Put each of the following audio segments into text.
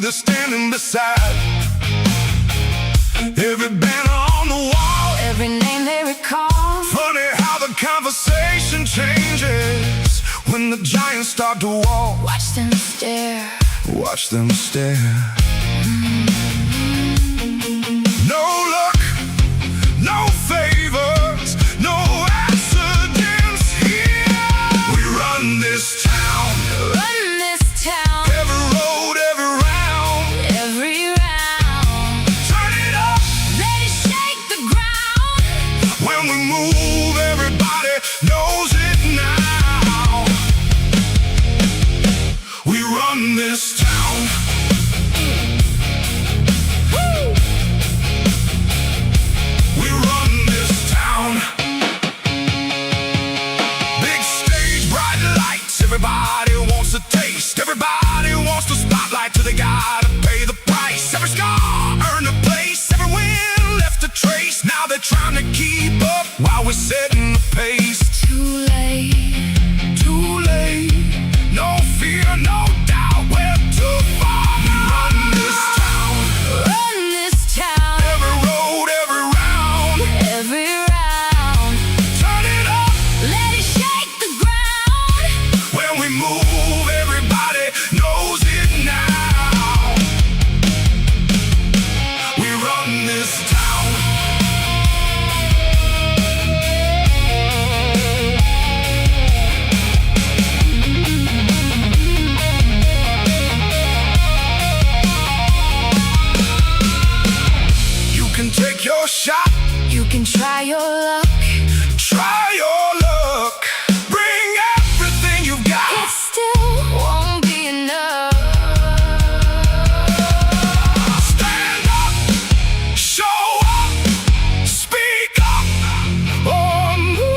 they're standing beside. Every banner on the wall, every name they recall. Funny how the conversation changes when the giants start to walk. Watch them stare. Watch them stare. No luck, no favors, no accidents here. We run this town. Run this town. Every road, every round. Every round. Turn it up. Let it shake the ground. When we move, everybody knows it now. We run this town. Woo! We run this town. Big stage, bright lights. Everybody wants a taste. Everybody wants the spotlight till they gotta pay the price. Every scar earned a place. Every win left a trace. Now they're trying to keep up while we're setting the pace. Too late. Too late. No fear, no doubt. We're too far. We run this town. Run this town. Every road, every round. Every round. Turn it up. Let it shake the ground. When we move, everybody knows it now. We run this town. You can take your shot, You can try your luck. try your luck. Bring everything you've It got. still won't be enough. Stand up, show up, speak up, or move.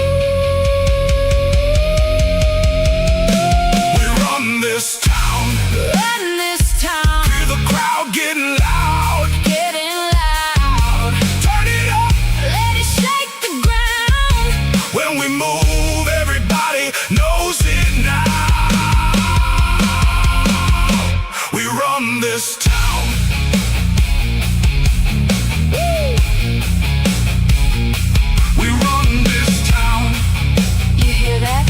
We run this town. Run this town. Hear the crowd getting loud. Getting loud. Turn it up. Let it shake the ground. When we move, everybody knows it now. We run this town. Woo! We run this town. You hear that?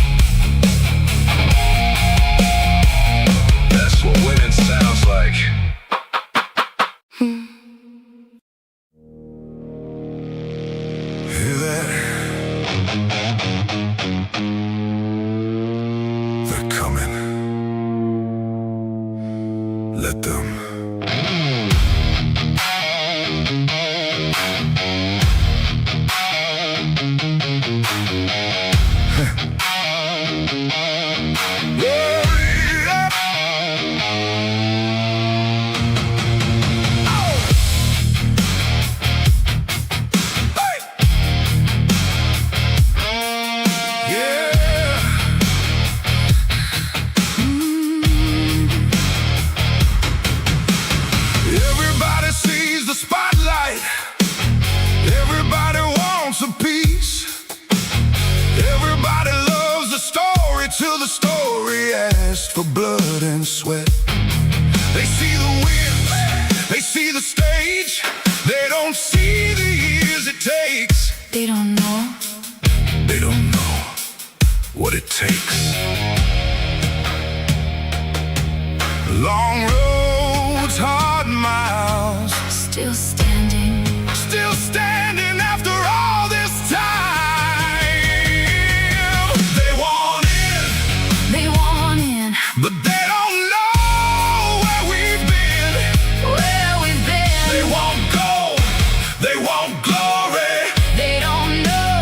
That's what winning sounds like. Hear that? They're coming. Let them. Everybody sees the spotlight. Everybody wants a piece. Everybody loves the story till the story asks for blood and sweat. They see the wins, they see the stage. They don't see the years it takes. They don't know. They don't know what it takes. Long roads, hard miles. Still standing. Still standing after all this time. They want in, They want in. but they don't know where we've been. Where we've been. They want gold, they want glory. They don't know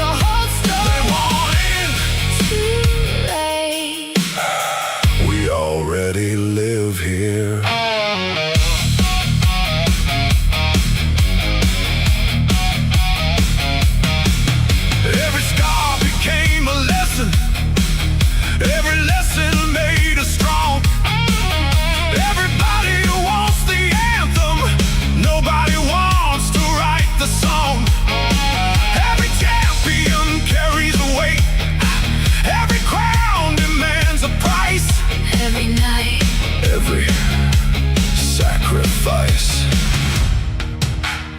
the whole They story. want in. Too late. We already live here. sacrifice.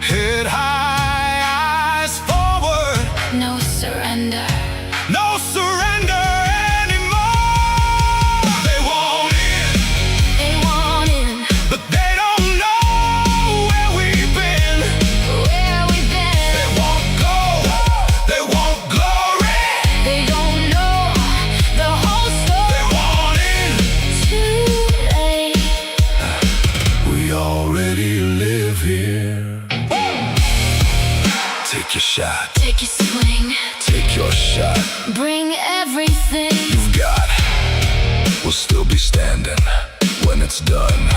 Head high, eyes forward. No surrender. No surrender anymore. They want in, They want in. but they don't know where we've been. Where we've been. They want gold, they want glory. They don't know the whole story. They want in. Too late. We already live here. Take your shot, Take your swing. take your shot. Bring everything. You've got, we'll still be standing when it's done.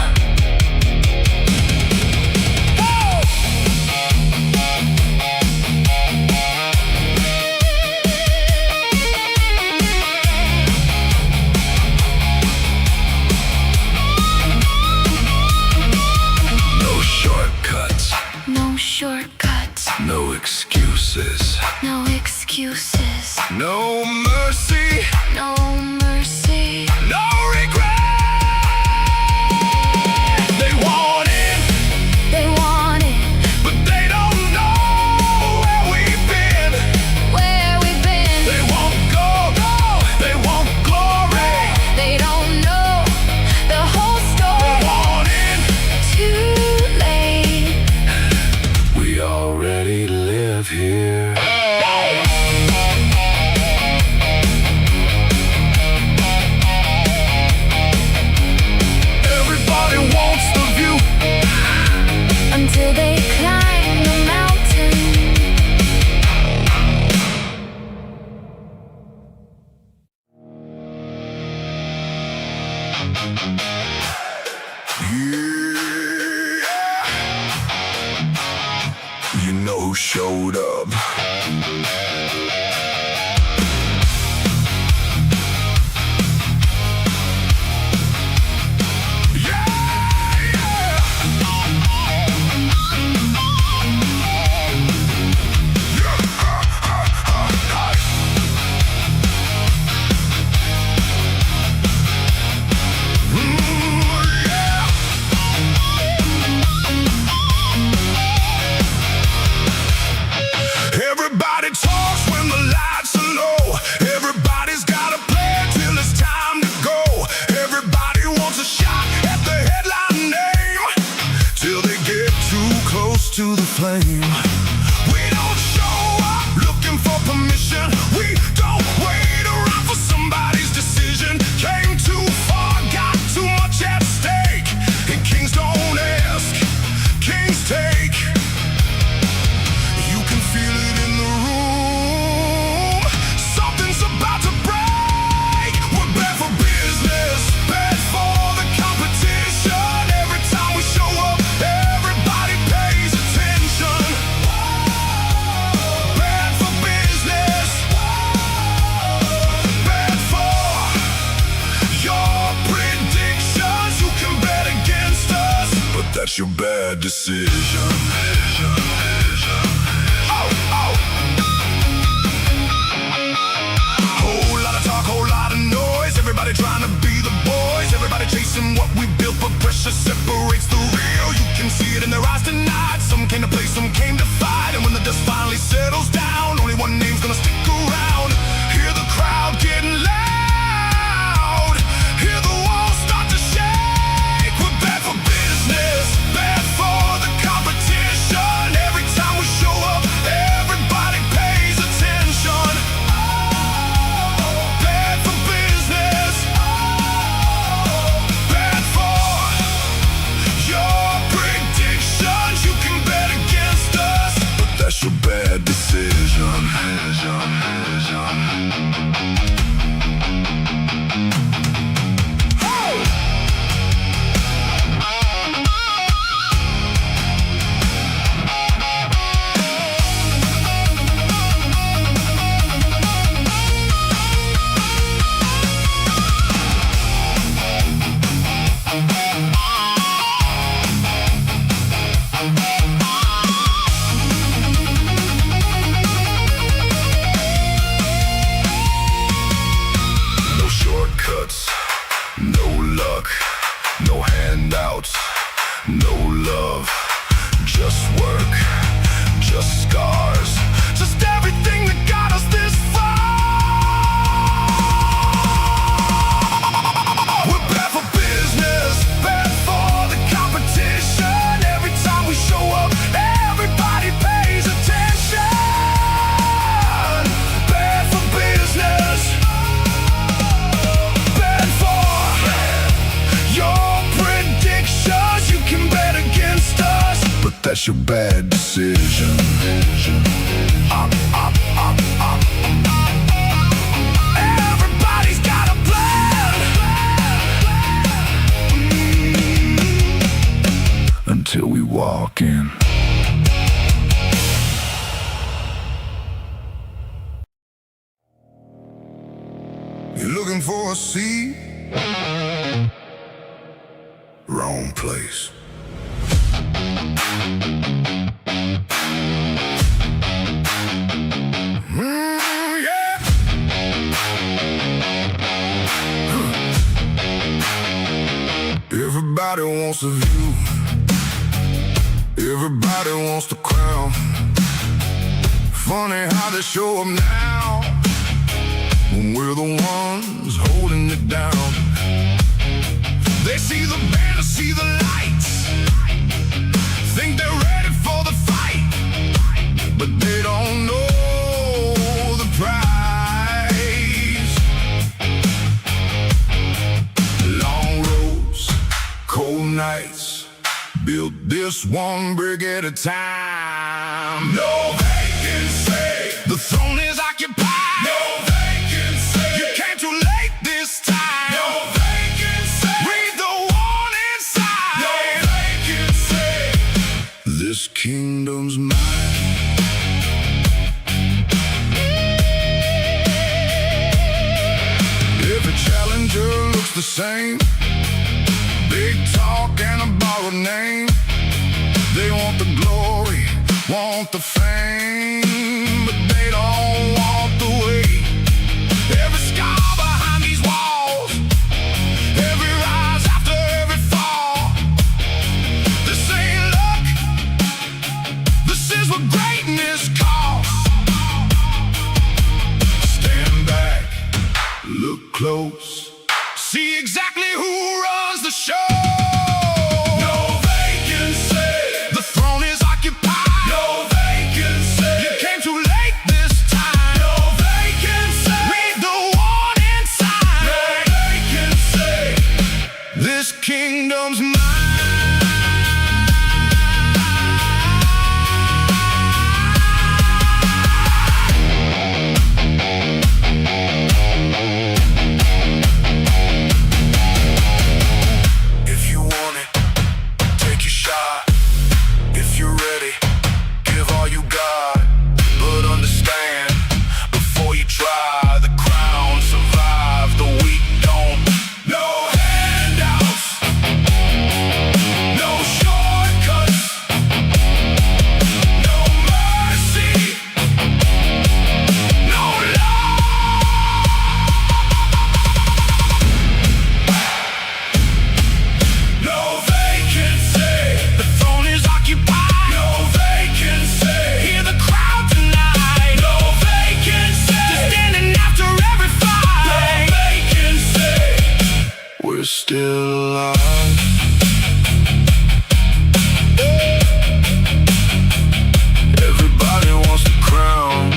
No shortcuts, No shortcuts. no excuses, No excuses. no mercy, No mercy. no regret. They want in, They want it. but they don't know where we've been. Where we've been. They want gold, they want glory. They don't know the whole They story. want in. Too late. We already live here. Everybody wants the view. Until they climb the mountain. Yeah. You know who showed up. Everybody talks when the lights are low. Everybody's got a plan till it's time to go. Everybody wants a shot at the headline name till they get too close to the flame. We don't show up looking for permission. We don't wait around for somebody's decision. Came too far, got too much at stake. And kings don't ask, kings take. You can feel it in the room. Something's about to break. We're bad for business, bad for the competition. Every time we show up, everybody pays attention. Bad for business, bad for your predictions. You can bet against us, but that's your bad decision. Whole lot of talk, whole lot of noise. Everybody trying to be the boys. Everybody chasing what we built, but pressure separates the real. You can see it in their eyes tonight. Some came to play, some came to fight. And when the dust finally settles down, only one name's gonna stick around. Hear the crowd getting loud. Hear the walls start to shake. We're bad for business, bad for the competition. Every time we show up, everybody pays attention. Bad for business, bad for that's your bad decision. Up, up, up, up. Everybody's got a plan. Until we walk in. You're looking for a seat? Wrong place. Yeah. Everybody wants a view. Everybody wants the crown. Funny how they show up now when we're the ones holding it down. They see the banner, see the lights, think they're ready for the fight, but they don't know the price. Long roads, cold nights, build this one brick at a time. No vacancy, the throne is occupied. No vacancy, you came too late this time. No vacancy, read the warning sign. No vacancy, this kingdom's mine. Every challenger looks the same. Big talk and a borrowed name. They want the glory, want the fame, but they don't want the weight. Every scar behind these walls, every rise after every fall. This ain't luck, this is what greatness costs. Stand back, look close, see exactly who runs the show. No vacancy, the throne is occupied. No vacancy, you came too late this time. No vacancy, read the warning sign. No vacancy, this kingdom's mine. If you want it, take your shot. If you're ready, give all you got. But understand, before you try, the crown survive, the weak don't. No handouts, no shortcuts, no mercy, no love. No vacancy, the throne is occupied. No vacancy, hear the crowd tonight. No vacancy, just standing after every fight. No vacancy, we're still alive. Everybody wants the crown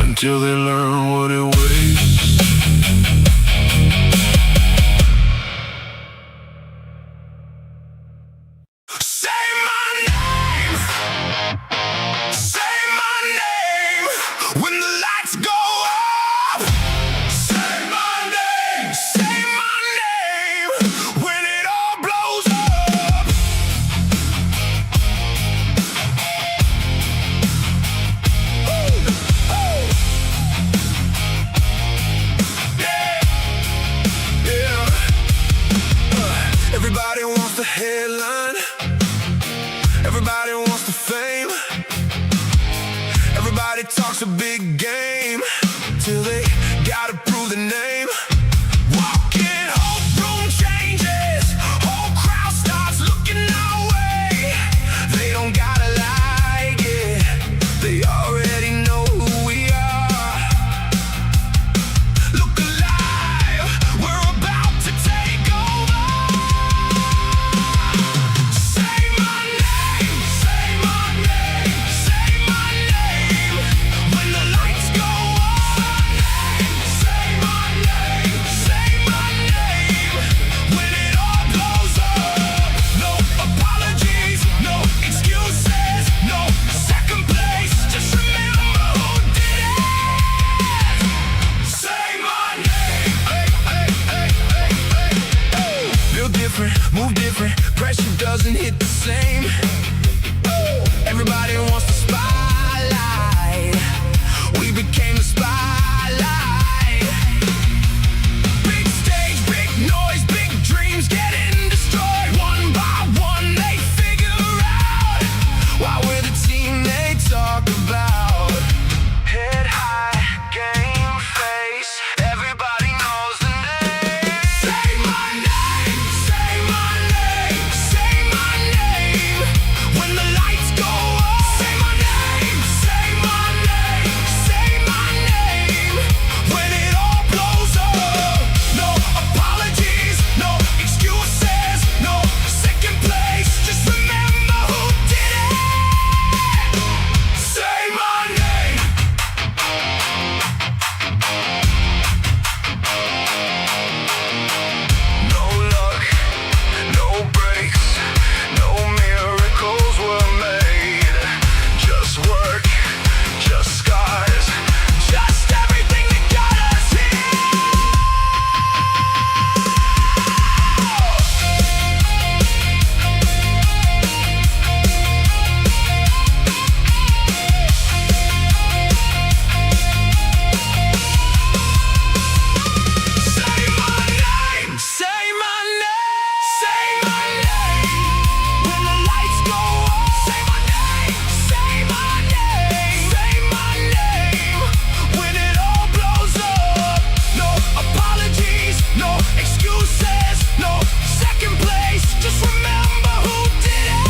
until they learn what it weighs. Say my name, say my name when the lights go up. Say my name when it all blows up. Yeah. Everybody wants the headline. Everybody wants the fame. Everybody talks a big game till they gotta prove the name. Walking, hope room changes. Whole crowd starts looking our way. They don't gotta like it, they already know who we are. Look alive, we're about to take over. Say my name, say my name, say my name when the lights go on. Say my name. different, move different. Pressure doesn't hit the same. Everybody wants the spotlight. We became the spotlight. Big stage, big noise, big dreams getting destroyed. One by one they figure out why we're the team they talk about. Head high, game face. Everybody knows the name. Say my name, say my name, say my name. When the lights go up, say my name, say my name, say my name. When it all blows up, no apologies, no excuses, no second place. Just remember who did it. Say my name. No luck, no breaks, no miracles were made. Just work, just scars, just everything that got us Say my name, say my name, say my name. When the lights go up, say my name, say my name, say my name. When it all blows up, no apologies, no excuses, no second place. Just remember who did it.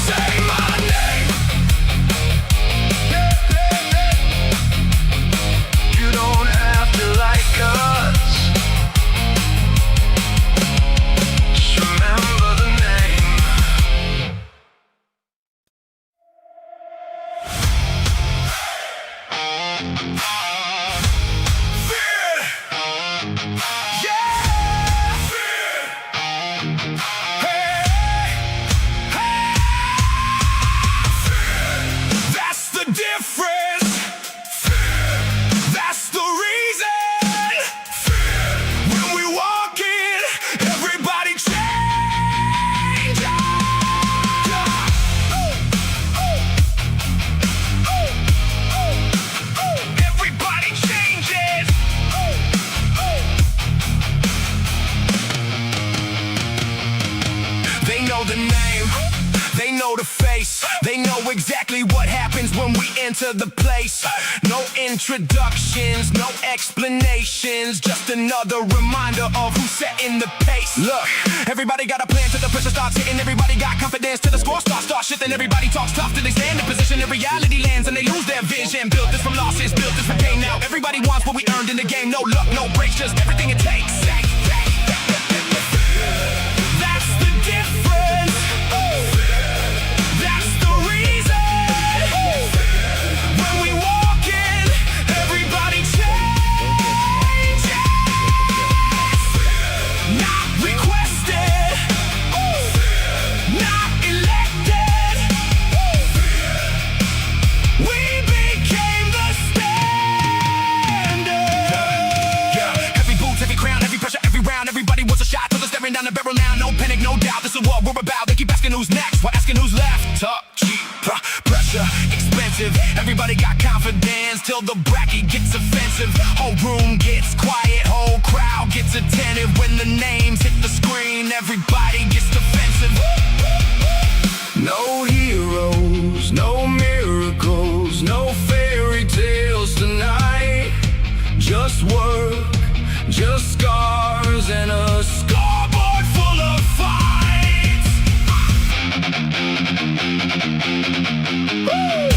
Say my name. You don't have to like us. Just remember the name. Fear. Yeah. Fear. Hey. Hey. That's the difference. That's the reason. When we walk in, everybody changes. Everybody changes. They know the name, they know the face, they know exactly what happens when we enter the place. No introductions, no explanations, just another reminder of who's setting the pace. Look, everybody got a plan till the pressure starts hitting. Everybody got confidence till the score starts shifting. Everybody talks tough till they stand in position. And reality lands and they lose their vision. Built this from losses, built this from pain. Now everybody wants what we earned in the game. No luck, no breaks, just everything it takes. That's the difference. That's the reason. When we walk in, everybody changes. Not requested, not elected. We became the standard. Heavy boots, heavy crown, heavy pressure, every round. Everybody wants a shot till they're staring down the barrel now. No panic, no doubt. This is what we're about. They keep asking who's next, we're asking who's left. Tough, cheap, pressure, expensive. Everybody got confidence till the bracket gets offensive. Whole room gets quiet, whole crowd gets attentive. When the names hit the screen, everybody gets defensive. No heroes, no miracles, no fairy tales tonight. Just work, just scars and a scoreboard full of fights. Woo!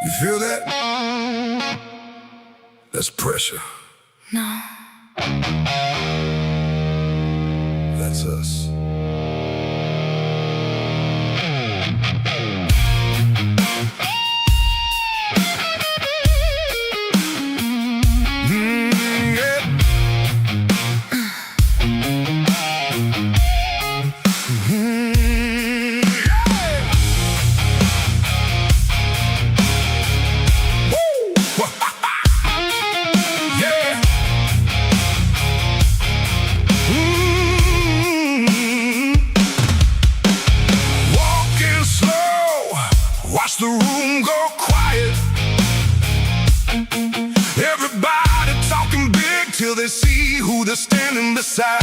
You feel that? That's pressure. No. That's us. they're standing beside.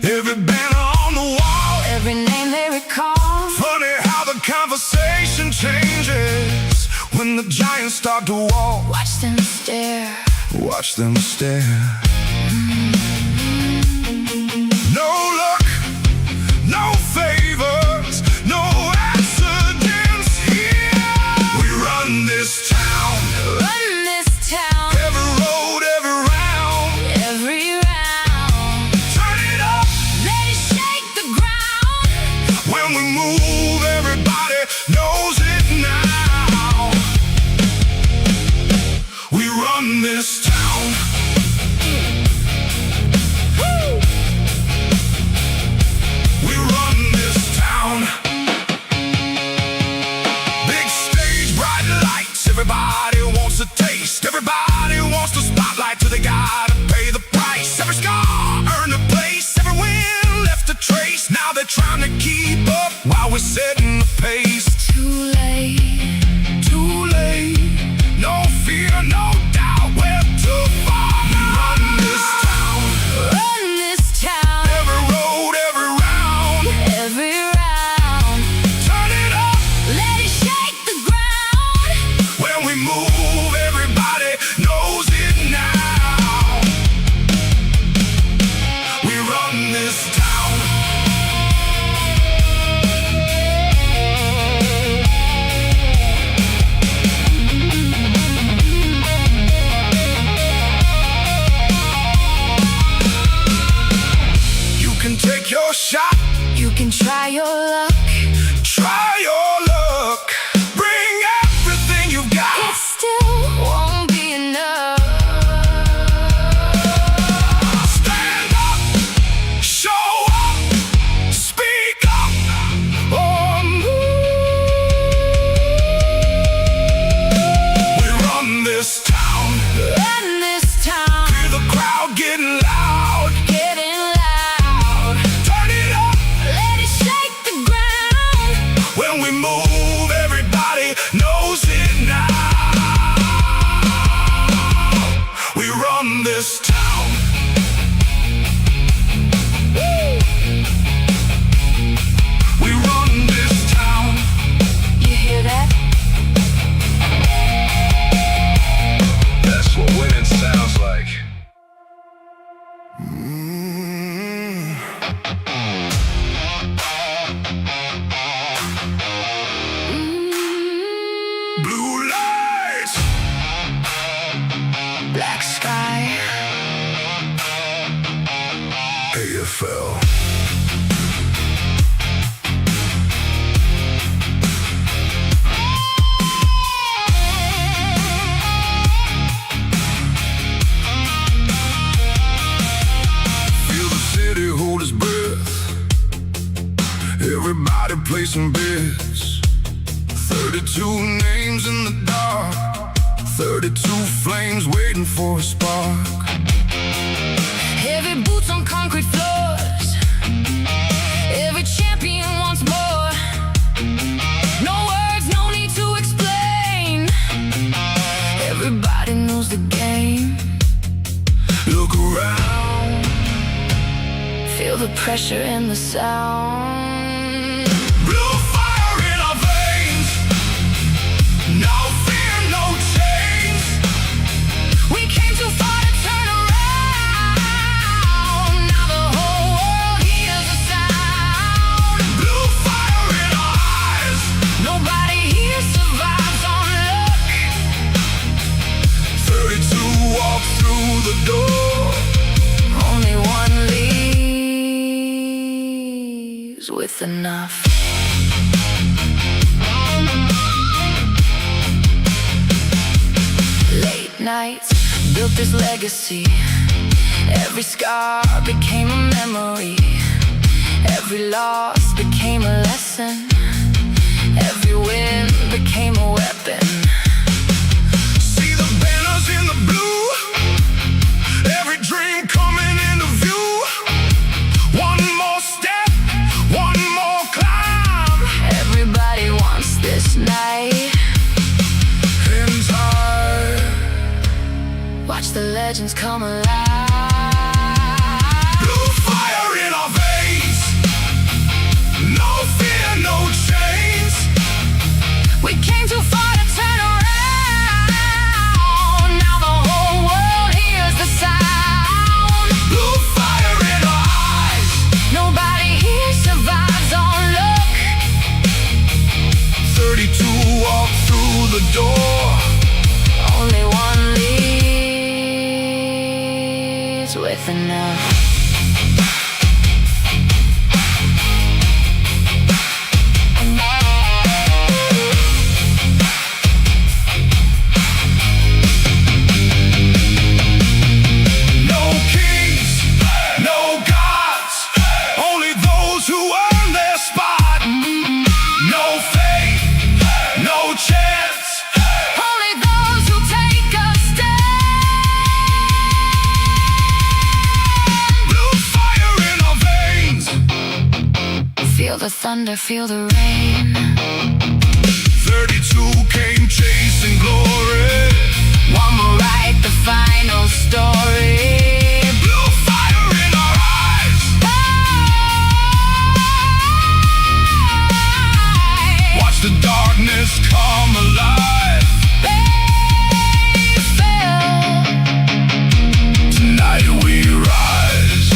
Every banner on the wall, every name they recall. funny how the conversation changes when the giants start to walk. Watch them stare. Watch them stare. No luck, no favors, no accidents here. We run this town. Run this town. Every road, every round. Every round. Turn it up. Let it shake the ground. When we move, everybody knows it now. We run this town. We run this town. Big stage, bright lights. Everybody wants a taste. Everybody wants the spotlight till they gotta pay the price. Every scar earned a place. Every win left a trace. Now they're trying to keep up while we're setting the pace. Too late. Too late. No fear, no doubt. We're too far. We run this town. Run this town. Every road, every round. Every round. Turn it up. Let it shake the ground. When we move, everybody knows it now. We run this town. You can take your shot, You can try your luck. try your luck. Bring everything you've got. It still won't be enough. Stand up, show up, speak up, or move. We run this town. Run this town. Hear the crowd getting loud. Getting loud. Turn it up. Let it shake the ground. When we move, everybody knows it now. We run this town. We run this town. You hear that? That's what winning sounds like. Blue lights, Black sky. AFL. Feel the city hold its breath. Everybody placing bets. 32 names in the dark. 32 flames waiting for a spark. Heavy boots on concrete floors. Every champion wants more. No words, no need to explain. Everybody knows the game. Look around. Feel the pressure in the sound. Blue fire in our veins. No fear, no change. We came too far to turn around. Now the whole world hears the sound. Blue fire in our eyes. Nobody here survives on luck. 32 walk through the door. Only one leaves with enough. Late nights built this legacy. Every scar became a memory. Every loss became a lesson. Every win became a weapon. See the banners in the blue. Every dream coming into view. One more step, one more climb. Everybody wants this night. Hands high. Watch the legends come alive. Blue fire in our veins. No fear, no chains. We came too far to turn around. Now the whole world hears the sound. Blue fire in our eyes. Nobody here survives on luck. 32 walk through the door. Only one leaves with enough. No kings, no gods, only those who earn their spot. No faith, no chance. Only those who take a stand. Blue fire in our veins. Feel the thunder, feel the rain. 32 came chasing glory. One will write the final story. Blue fire in our eyes. Watch the darkness come alive. They fell. Tonight we rise.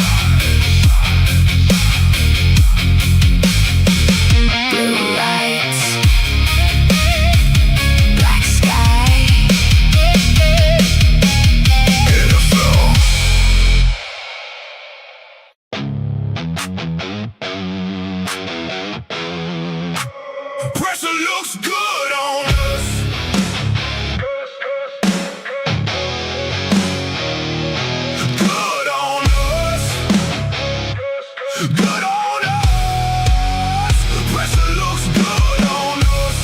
Blue lights, black sky. AFL. Pressure looks good on us. Good on us. Good on us. Pressure looks good on us.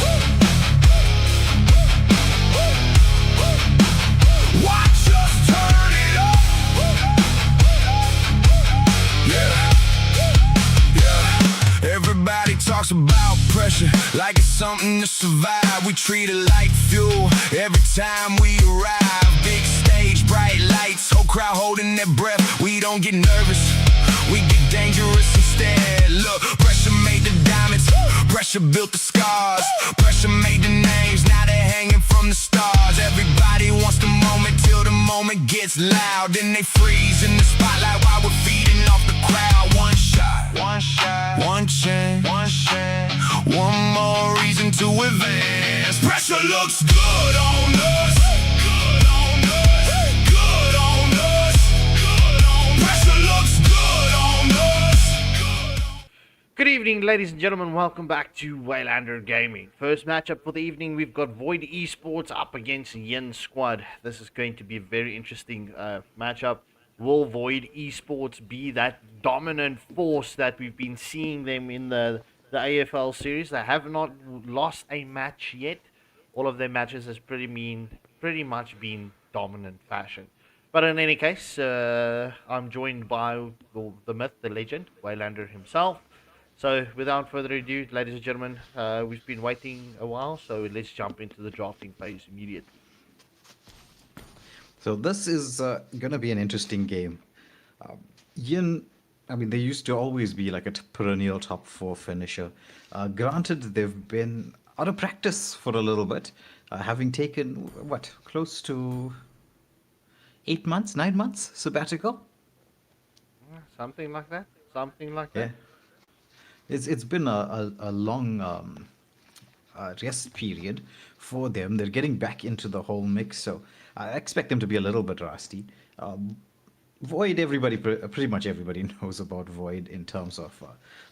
Watch us turn it up. Yeah. Yeah. Everybody talks about pressure like it's something to survive. We treat it like fuel every time we arrive. Big stage, bright lights, whole crowd holding their breath. We don't get nervous, we get dangerous instead. Look, pressure made the diamonds, pressure built the scars. Pressure made the names, now they're hanging from the stars. Everybody wants the moment till the moment gets loud. Then they freeze in the spotlight while we're feeding off the crowd. One shot, one chance, one more reason to advance. Pressure looks good on us. Good on us. Good on us. Pressure looks good on us. Good evening, ladies and gentlemen. Welcome back to Waylander Gaming. First matchup for the evening, we've got Void eSports up against Yin Squad. This is going to be a very interesting matchup. Will Void eSports be that dominant force that we've been seeing them in the AFL series? They have not lost a match yet. All of their matches has pretty much been dominant fashion. But in any case, I'm joined by the myth, the legend, Waylander himself. So without further ado, ladies and gentlemen, we've been waiting a while, so let's jump into the drafting phase immediately. So this is going to be an interesting game. Yin, I mean, they used to always be like a perennial top 4 finisher. Granted, they've been out of practice for a little bit, having taken, close to 8 months, 9 months sabbatical? Something like that. Yeah. It's been a long rest period for them. They're getting back into the whole mix, so I expect them to be a little bit rusty. Void, pretty much everybody knows about Void in terms of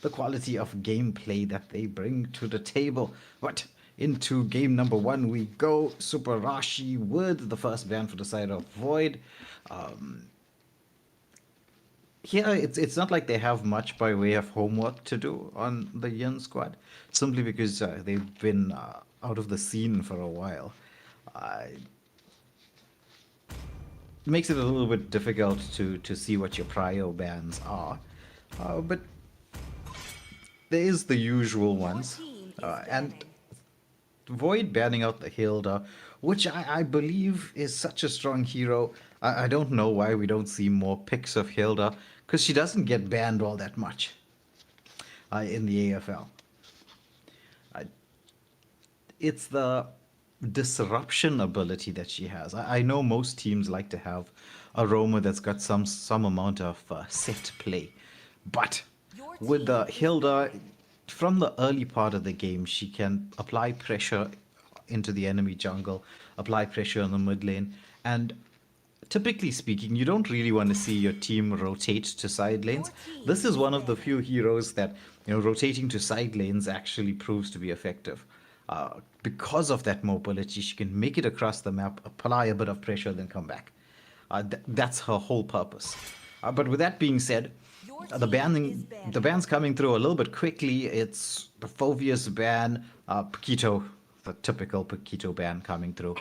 the quality of gameplay that they bring to the table. But into game number 1 we go. Super Rashi with the first ban for the side of Void. Here, it's not like they have much by way of homework to do on the Yin Squad, simply because they've been out of the scene for a while. It makes it a little bit difficult to see what your prior bans are, but there is the usual ones, and Void banning out the Hilda, which I believe is such a strong hero. I don't know why we don't see more picks of Hilda, because she doesn't get banned all that much in the AFL. It's the disruption ability that she has. I know most teams like to have a roamer that's got some amount of set play, but with the Hilda, from the early part of the game, she can apply pressure into the enemy jungle, apply pressure on the mid lane, and typically speaking, you don't really want to see your team rotate to side lanes. This is one of the few heroes that, rotating to side lanes actually proves to be effective. Because of that mobility, she can make it across the map, apply a bit of pressure, then come back. That's her whole purpose. But with that being said, the ban's coming through a little bit quickly. It's the Phovius ban, Paquito, the typical Paquito ban coming through.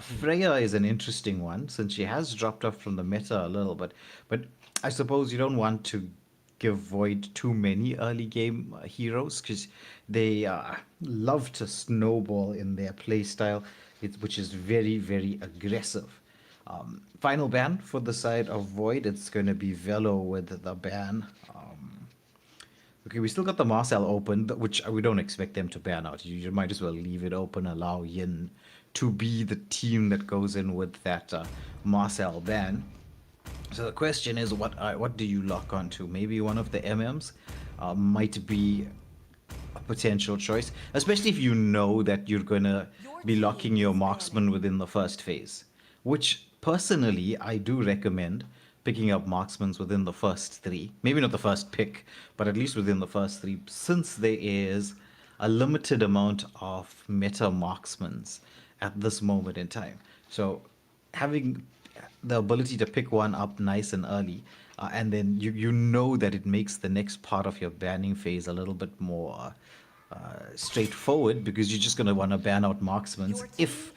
Freya is an interesting one since she has dropped off from the meta a little bit. But I suppose you don't want to give Void too many early game heroes because they love to snowball in their playstyle, which is very, very aggressive. Final ban for the side of Void, it's going to be Velo with the ban. Okay, we still got the Marcel open, which we don't expect them to ban out. You might as well leave it open, allow Yin to be the team that goes in with that Marcel ban. So the question is, what do you lock onto? Maybe one of the MMs might be a potential choice, especially if you know that you're going to be locking your marksman within the first phase, which personally I do recommend picking up marksmans within the first three. Maybe not the first pick, but at least within the first three, since there is a limited amount of meta marksmans at this moment in time. So having the ability to pick one up nice and early, and then you know that it makes the next part of your banning phase a little bit more straightforward, because you're just going to want to ban out marksmans if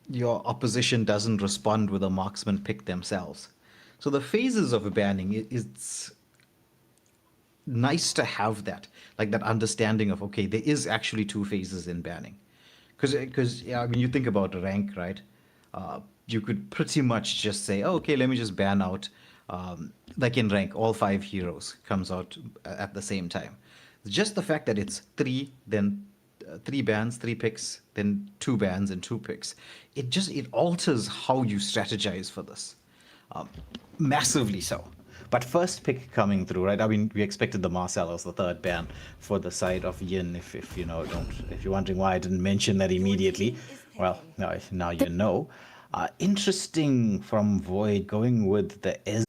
your opposition doesn't respond with a marksman pick themselves. So the phases of banning, it's nice to have that, like that understanding of, okay, there is actually two phases in banning. Because yeah, I mean, you think about rank, right? You could pretty much just say, oh, okay, let me just ban out, like in rank, all 5 heroes comes out at the same time. Just the fact that it's 3, then 3 bans, 3 picks, then 2 bans and 2 picks. It alters how you strategize for this. Massively so. But first pick coming through, right? I mean, we expected the Marcel as the 3rd ban for the side of Yin. If you're wondering why I didn't mention that immediately, well, now you know. Interesting from Void going with the S.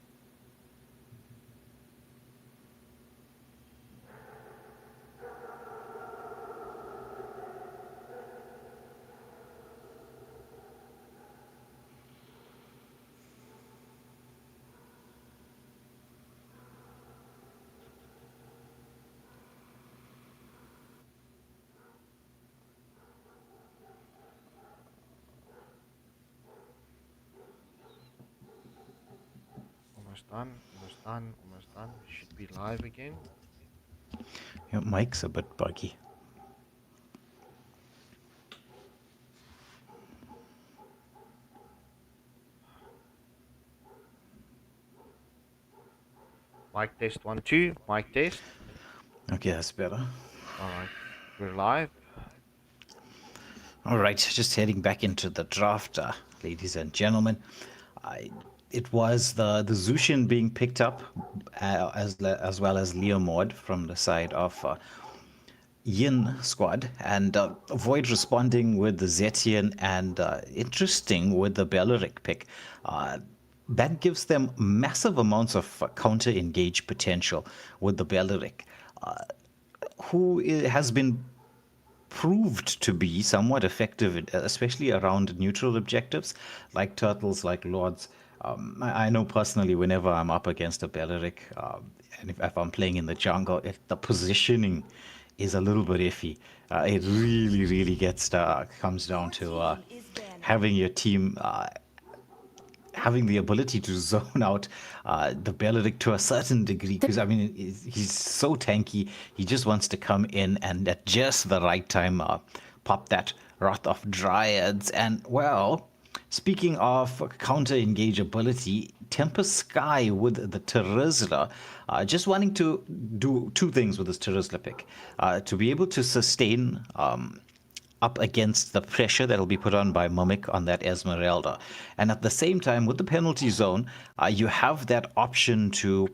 Almost done. Should be live again. Your mic's a bit buggy. Mic test 1 2. Mic test. Okay, that's better. All right, we're live. All right, just heading back into the draft, ladies and gentlemen. It was the Zushin being picked up, as well as Leomord from the side of Yin Squad, and Void responding with the Zetian, and interesting with the Belleric pick. That gives them massive amounts of counter engage potential with the Belleric, who has been proved to be somewhat effective, especially around neutral objectives like turtles, like lords. I know personally, whenever I'm up against a Belleric, and if I'm playing in the jungle, if the positioning is a little bit iffy, it really comes down to having your team having the ability to zone out the Belleric to a certain degree, because I mean, he's so tanky. He just wants to come in and at just the right time pop that Wrath of Dryads, and well, Speaking of counter-engage ability, Tempest Sky with the Terizla, just wanting to do two things with this Terizla pick. To be able to sustain up against the pressure that'll be put on by Mimic on that Esmeralda. And at the same time, with the penalty zone, you have that option to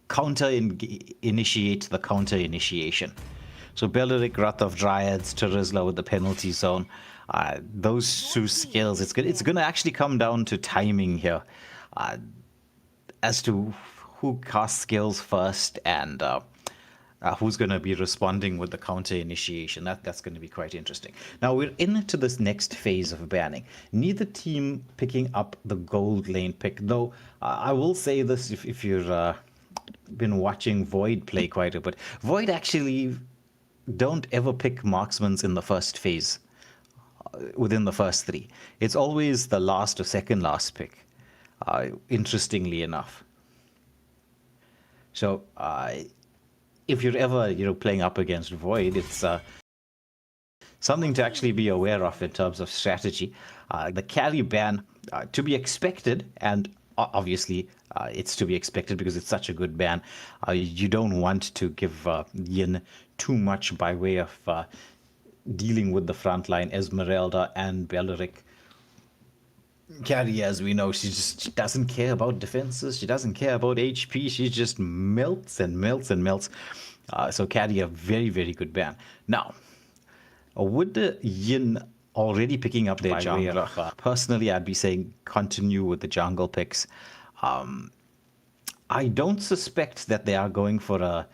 counter-initiate the counter-initiation. So Beleric, Wrath of Dryads, Terizla with the penalty zone. Those two skills, it's going to actually come down to timing here as to who casts skills first and who's going to be responding with the counter initiation. That's going to be quite interesting. Now we're into this next phase of banning. Neither team picking up the gold lane pick, though I will say this if you've been watching Void play quite a bit. Void actually don't ever pick marksmans in the first phase. Within the first three, it's always the last or second last pick, interestingly enough. So if you're ever playing up against Void, it's something to actually be aware of in terms of strategy. The carry ban, to be expected, and obviously it's to be expected because it's such a good ban. You don't want to give Yin too much by way of dealing with the frontline. Esmeralda and Beleric carry, as we know, she doesn't care about defenses, she doesn't care about HP, she just melts and melts and melts. So carry a very, very good ban. Now, with the Yin already picking up their jungle, personally I'd be saying continue with the jungle picks. I don't suspect that they are going for a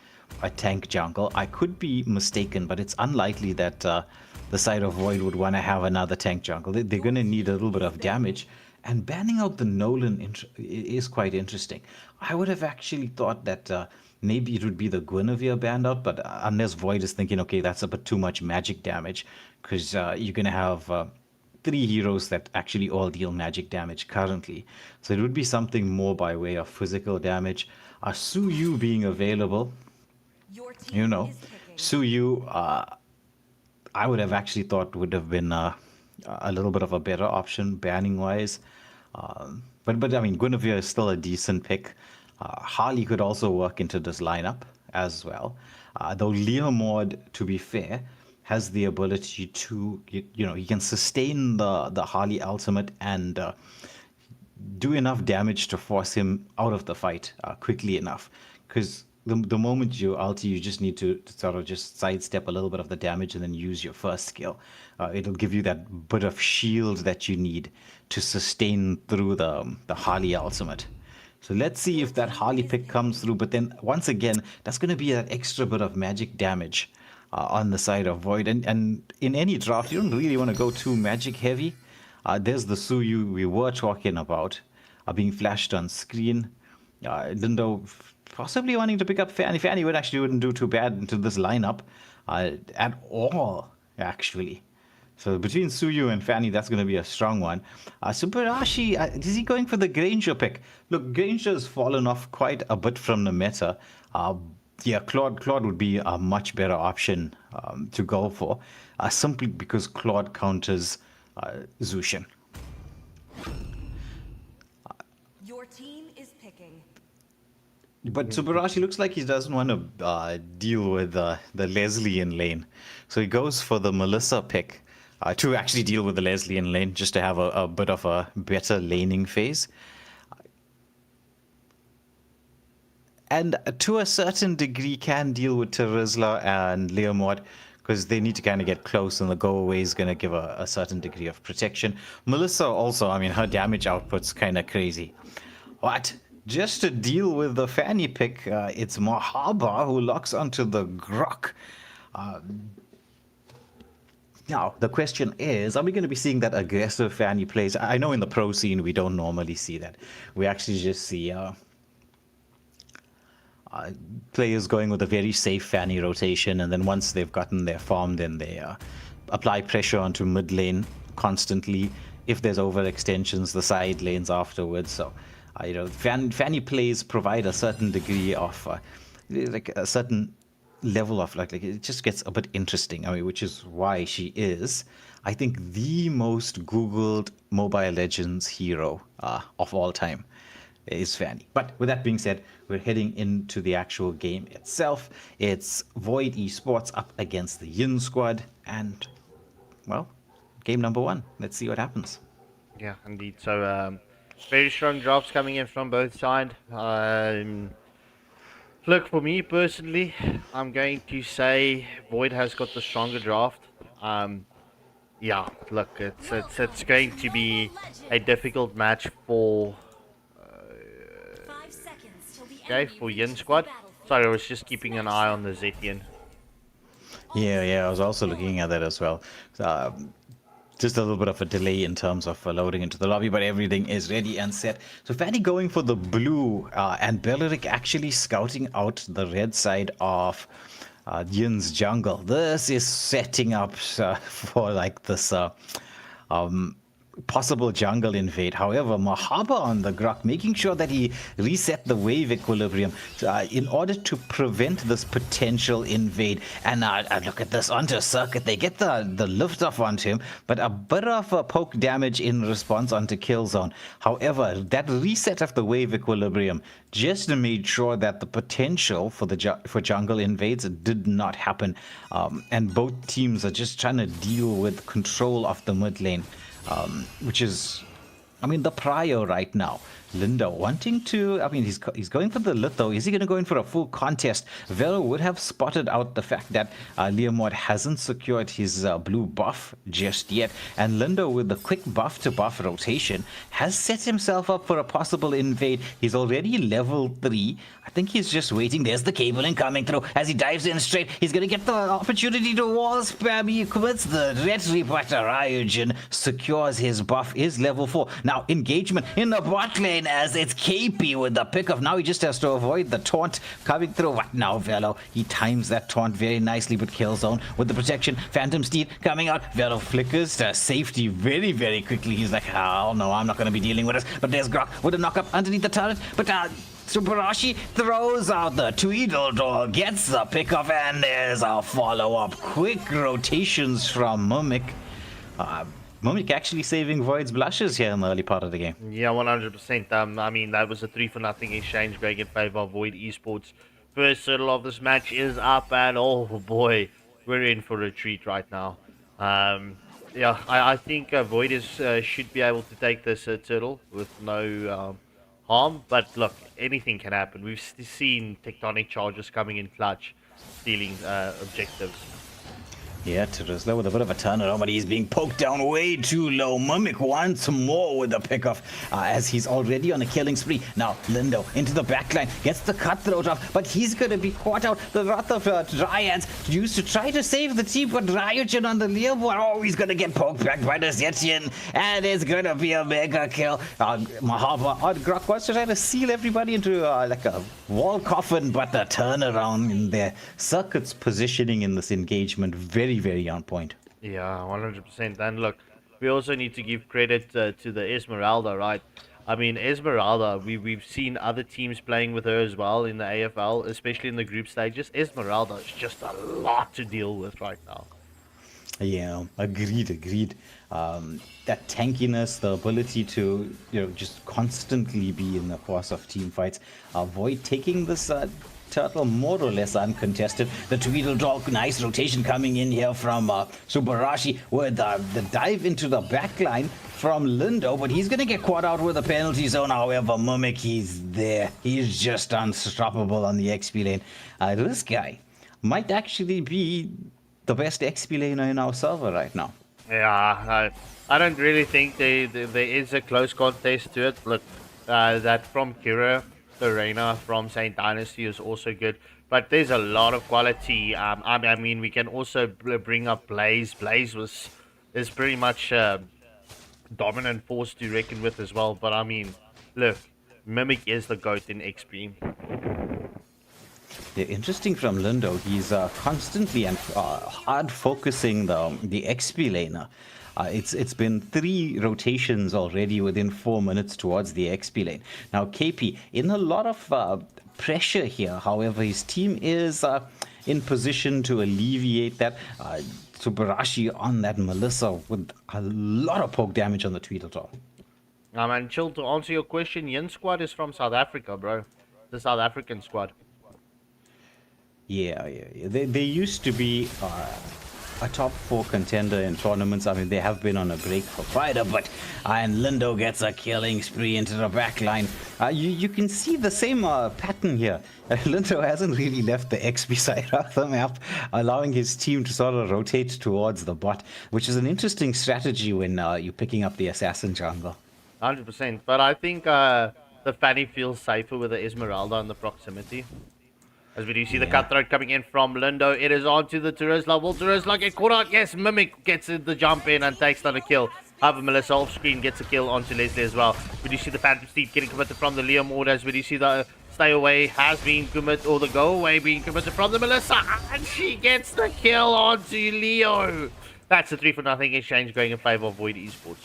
tank jungle. I could be mistaken, but it's unlikely that the side of Void would want to have another tank jungle. They're going to need a little bit of damage, and banning out the Nolan is quite interesting. I would have actually thought that maybe it would be the Guinevere banned out, but unless Void is thinking, okay, that's a bit too much magic damage, because you're going to have 3 heroes that actually all deal magic damage currently. So it would be something more by way of physical damage. Suyu being available, Suyu, I would have actually thought would have been a little bit of a better option banning wise. But I mean, Guinevere is still a decent pick. Harley could also work into this lineup as well. Though Leomord, to be fair, has the ability to, he can sustain the Harley ultimate and do enough damage to force him out of the fight quickly enough. Because the moment you ulti, you just need to sort of just sidestep a little bit of the damage and then use your first skill. It'll give you that bit of shield that you need to sustain through the Harley ultimate. So let's see if that Harley pick comes through. But then once again, that's going to be that extra bit of magic damage on the side of Void. And in any draft, you don't really want to go too magic heavy. There's the Suyu we were talking about being flashed on screen. Lindo possibly wanting to pick up Fanny. Fanny wouldn't do too bad into this lineup at all, actually. So between Suyu and Fanny, that's going to be a strong one. Subarashi, is he going for the Granger pick? Look, Granger's fallen off quite a bit from the meta. Yeah, Claude would be a much better option to go for, simply because Claude counters Zushin. Your team is picking. But Subarashi looks like he doesn't want to deal with the Leslie in lane. So he goes for the Melissa pick to actually deal with the Leslie in lane, just to have a bit of a better laning phase. And to a certain degree can deal with Terizla and Leomord, because they need to kind of get close, and the go away is going to give a certain degree of protection. Melissa also, I mean, her damage output's kind of crazy. What? Just to deal with the Fanny pick, it's Mahaba who locks onto the Grok. Now, the question is, are we going to be seeing that aggressive Fanny plays? I know in the pro scene we don't normally see that. We actually just see players going with a very safe Fanny rotation, and then once they've gotten their form, then they apply pressure onto mid lane constantly. If there's overextensions, the side lanes afterwards. So, Fanny plays provide a certain degree of, like a certain level of, like it just gets a bit interesting. I mean, which is why she is I think the most Googled Mobile Legends hero of all time is Fanny. But with that being said, we're heading into the actual game itself. It's Void eSports up against the Yin Squad, and, well, game number 1. Let's see what happens. Yeah, indeed. So, very strong drops coming in from both sides. Look, for me personally, I'm going to say Void has got the stronger draft. Yeah, look, it's going to be a difficult match for for Yin Squad. Sorry, I was just keeping an eye on the Zetian. Yeah, I was also looking at that as well. Just a little bit of a delay in terms of loading into the lobby, but everything is ready and set. So Fanny going for the blue, and Belleric actually scouting out the red side of Yin's jungle. This is setting up for like this possible jungle invade. However, Mahaba on the Grok, making sure that he reset the wave equilibrium in order to prevent this potential invade. And look at this, onto Circuit. They get the lift off onto him, but a bit of a poke damage in response onto Killzone. However, that reset of the wave equilibrium just made sure that the potential for jungle invades did not happen. And both teams are just trying to deal with control of the mid lane. Which is, I mean, the prio right now. Lindo wanting to, I mean, he's going for the litho. Is he going to go in for a full contest? Velo would have spotted out the fact that Leomord hasn't secured his blue buff just yet. And Lindo, with the quick buff to buff rotation, has set himself up for a possible invade. He's already level 3. I think he's just waiting. There's the cabling coming through. As he dives in straight, he's going to get the opportunity to wall spam. He commits the retry, but Ryujin secures his buff, is level 4. Now, engagement in the bot lane as it's KP with the pick-off. Now he just has to avoid the taunt coming through. What now, Velo? He times that taunt very nicely with Killzone with the protection. Phantom Steed coming out. Velo flickers to safety very, very quickly. He's like, oh no, I'm not going to be dealing with this. But there's Grok with a knock-up underneath the turret. But Subarashi throws out the Tweedledore, gets the pick-off, and there's a follow-up. Quick rotations from Mimic. Mimic actually saving Void's blushes here in the early part of the game. Yeah, 100%. I mean, that was a 3-for-0 exchange going in favor of Void eSports. First turtle of this match is up, and oh boy, we're in for a treat right now. Yeah, I think Void should be able to take this turtle with no harm, but look, anything can happen. We've seen tectonic charges coming in clutch, stealing objectives. Yeah, Terizla with a bit of a turnaround, but he's being poked down way too low. Mimic wants more with the pickoff as he's already on a killing spree. Now, Lindo into the backline, gets the cutthroat off, but he's going to be caught out. The Wrath of Dryads used to try to save the team, but Ryujin on the Leomord, oh, he's going to get poked back by the Zetian, and it's going to be a mega kill. Mahaba on Grok wants to try to seal everybody into like a wall coffin, but the turnaround in their Circuit's positioning in this engagement, very on point. Yeah, 100%. And look, we also need to give credit to the Esmeralda, right? I mean, Esmeralda, we've seen other teams playing with her as well in the AFL, especially in the group stages. Esmeralda is just a lot to deal with right now. Yeah, agreed. That tankiness, the ability to, just constantly be in the course of team fights. Avoid taking this turtle more or less uncontested. The Tweedledore, nice rotation coming in here from Subarashi with the dive into the backline from Lindo, but he's going to get caught out with a penalty zone. However, Mimic, he's there. He's just unstoppable on the XP lane. This guy might actually be the best XP laner in our server right now. Yeah, I don't really think there is a close contest to it. Look, that from Kira, the Reina from Saint Dynasty is also good, but there's a lot of quality. I mean, we can also bring up Blaze. Blaze is pretty much dominant force to reckon with as well. But I mean, look, Mimic is the GOAT in XP. Yeah, interesting from Lindo. He's constantly and hard focusing the XP laner. It's been 3 rotations already within 4 minutes towards the XP lane. Now KP in a lot of pressure here. However, his team is in position to alleviate that. Subarashi on that Melissa with a lot of poke damage on the Tweedledum. Man, chill, to answer your question, Yin Squad is from South Africa, bro. The South African squad. Yeah. They used to be a top 4 contender in tournaments. I mean, they have been on a break for quite a bit. And Lindo gets a killing spree into the back line. You can see the same pattern here. Lindo hasn't really left the XP side of the map, allowing his team to sort of rotate towards the bot, which is an interesting strategy when you're picking up the assassin jungle. 100%. But I think the Fanny feels safer with the Esmeralda in the proximity. As we do see the cutthroat coming in from Lindo. It is on to the Turisla. Will Turisla get caught out? Yes, Mimic gets the jump in and takes down a kill. However, Melissa off screen gets a kill onto Leslie as well. We do see the Phantom Steed getting committed from the Liam order. As we do see the stay away has been committed, or the go away being committed from the Melissa. And she gets the kill onto Leo. That's a 3-0 exchange going in favor of Void eSports.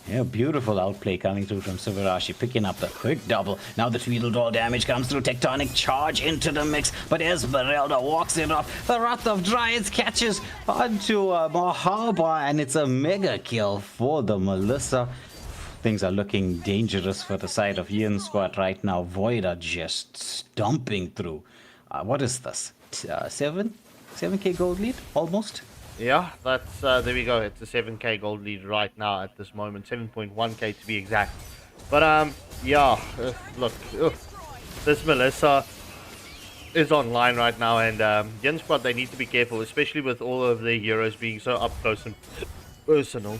Yeah, beautiful outplay coming through from Subarashi, picking up the quick double. Now the Tweedledore damage comes through, tectonic charge into the mix, but Esmeralda walks it off. The Wrath of Dryads catches onto Mahaba, and it's a mega kill for the Melissa. Things are looking dangerous for the side of Yin Squad right now. Void are just stomping through. What is this? 7k gold lead, almost? Yeah, that's there we go. It's a 7k gold lead right now at this moment, 7.1k to be exact. But yeah, look, this Melissa is online right now, and Yin Squad, they need to be careful, especially with all of their heroes being so up close and personal.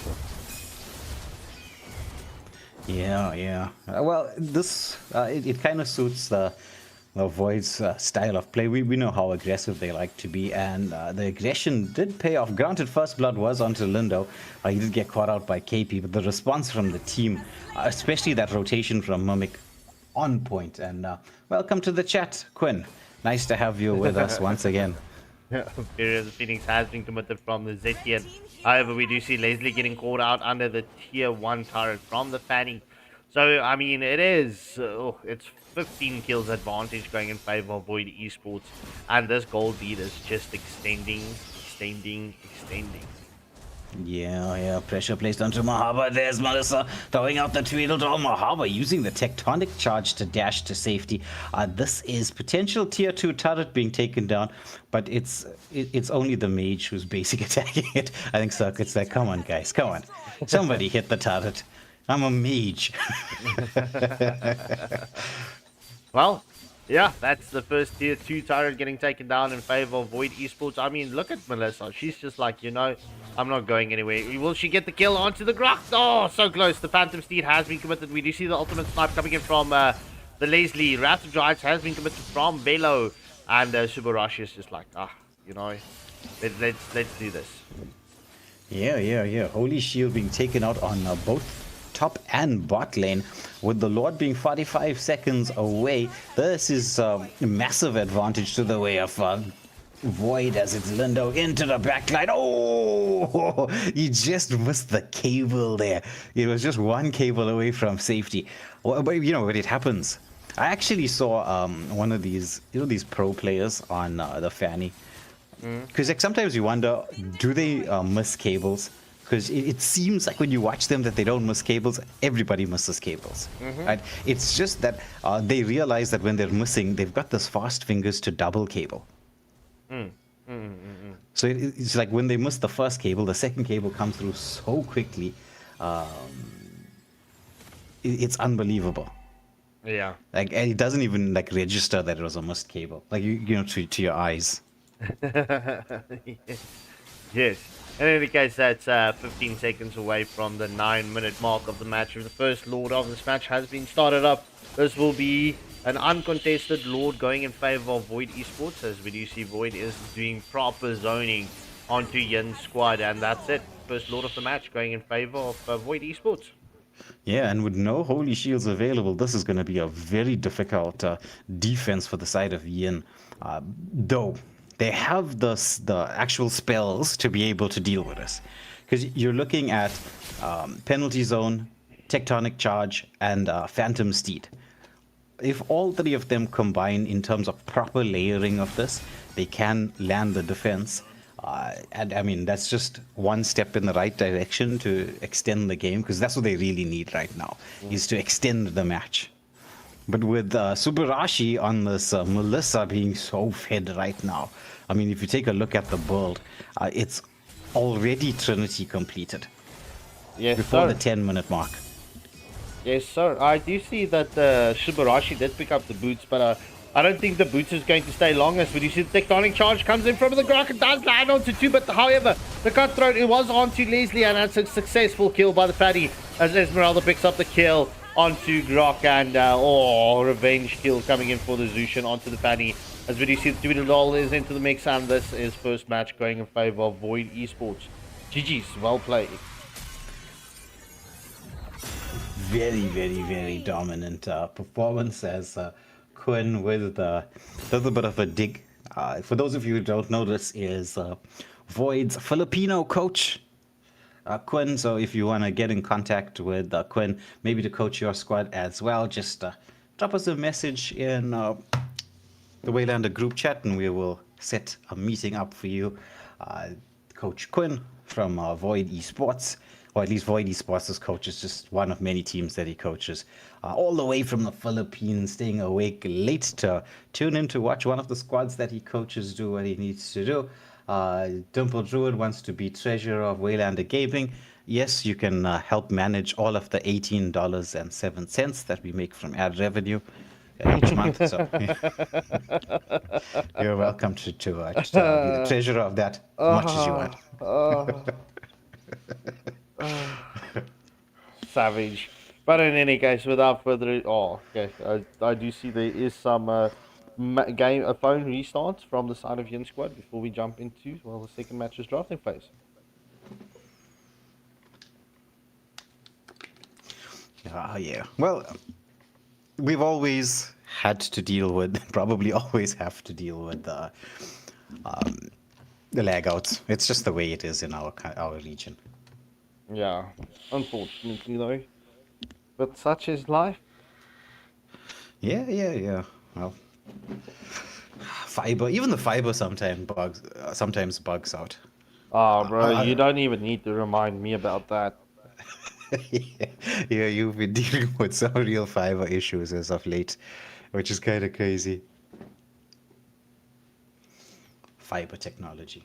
Yeah. Well, this it kind of suits the Void's style of play. We know how aggressive they like to be, and the aggression did pay off. Granted, first blood was onto Lindo. He did get caught out by KP, but the response from the team, especially that rotation from Mimic, on point. And welcome to the chat, Quinn. Nice to have you with us once again. The Phoenix has been committed from the Zetian. However, we do see Leslie getting called out under the tier 1 turret from the Fanny. So, I mean, it is, it's 15 kills advantage going in favor of Void eSports. And this gold lead is just extending. Yeah. Pressure placed onto Mahaba. There's Melissa throwing out the Tweedledum. Mahaba using the tectonic charge to dash to safety. This is potential tier 2 turret being taken down, but it's only the mage who's basic attacking it. I think Circuit's like, come on, guys, come on. Somebody hit the turret. I'm a mage. Well, yeah, that's the first tier 2 turret getting taken down in favor of Void eSports. I mean, look at Melissa. She's just like, you know, I'm not going anywhere. Will she get the kill onto the Grux? Oh, so close. The Phantom Steed has been committed. We do see the ultimate snipe coming in from the Leslie. Wrath of Giants has been committed from Velo. And Subarashi is just like, you know, let's do this. Yeah. Holy Shield being taken out on both top and bot lane, with the Lord being 45 seconds away. This is a massive advantage to the way of Void, as it's Lindo into the backline. Oh, he just missed the cable there. It was just one cable away from safety. But you know what, it happens. I actually saw one of these, these pro players on the Fanny. Because like sometimes you wonder, do they miss cables? Because it seems like when you watch them that they don't miss cables. Everybody misses cables. Right? It's just that they realize that when they're missing, they've got this fast fingers to double cable. So it's like when they miss the first cable, the second cable comes through so quickly. It's unbelievable. Yeah. Like, and it doesn't even like register that it was a missed cable. Like you know, to your eyes. Yes. In any case, that's 15 seconds away from the 9-minute mark of the match. The first Lord of this match has been started up. This will be an uncontested Lord going in favor of Void eSports, as we do see Void is doing proper zoning onto Yin Squad, and that's it. First Lord of the match going in favor of Void eSports. Yeah, and with no Holy Shields available, this is going to be a very difficult defense for the side of Yin. Though they have the actual spells to be able to deal with this. Because you're looking at Penalty Zone, Tectonic Charge, and Phantom Steed. If all three of them combine in terms of proper layering of this, they can land the defense. And I mean, that's just one step in the right direction to extend the game, because that's what they really need right now, is to extend the match. But with Subarashi on this Melissa being so fed right now, I mean, if you take a look at the build, it's already Trinity completed Yes, before sir. the 10-minute mark. Yes, sir. I do see that Shibarashi did pick up the boots, but I don't think the boots is going to stay long. As you see, the tectonic charge comes in from the Grok and does land onto two, but however, the cutthroat, it was onto Leslie, and that's a successful kill by the Fatty, as Esmeralda picks up the kill onto Grok, and revenge kill coming in for the Zushin onto the Fatty. As we do see, the Doodle is into the mix, and this is first match going in favor of Void eSports. GG's, well played. Very, very, very dominant performance as Quinn with a little bit of a dig. For those of you who don't know, this is Void's Filipino coach, Quinn. So if you want to get in contact with Quinn, maybe to coach your squad as well, just drop us a message in the Waylander group chat, and we will set a meeting up for you. Coach Quinn from Void eSports, or at least Void eSports' coach, is just one of many teams that he coaches, all the way from the Philippines, staying awake late to tune in to watch one of the squads that he coaches do what he needs to do. Dimple Druid wants to be treasurer of Waylander Gaming. Yes, you can help manage all of the $18.07 that we make from ad revenue each month. So you're welcome to be the treasurer of that as much as you want. Savage. But in any case, without further ado, okay, I do see there is some phone restarts from the side of Yin Squad before we jump into, well, the second match's drafting phase. Yeah. Well, we've always had to deal with, probably always have to deal with the lag outs. It's just the way it is in our region. Yeah, unfortunately though. But such is life. Yeah. Well, fiber, even the fiber sometimes bugs out. Oh, bro, you don't even need to remind me about that. Yeah, you've been dealing with some real fiber issues as of late, which is kind of crazy. Fiber technology.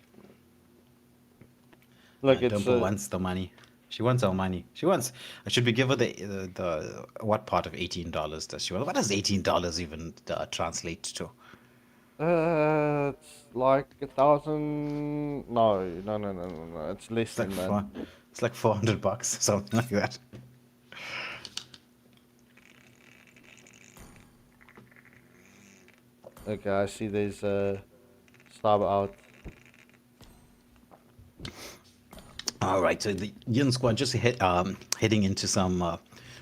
Look, it's Dimple wants the money. She wants our money. Should we give her the what part of $18 does she want? What does $18 even translate to? it's like 1,000. No. It's less than that. It's like $400, something like that. Okay, I see there's a sub out. All right, so the Yin Squad just heading into some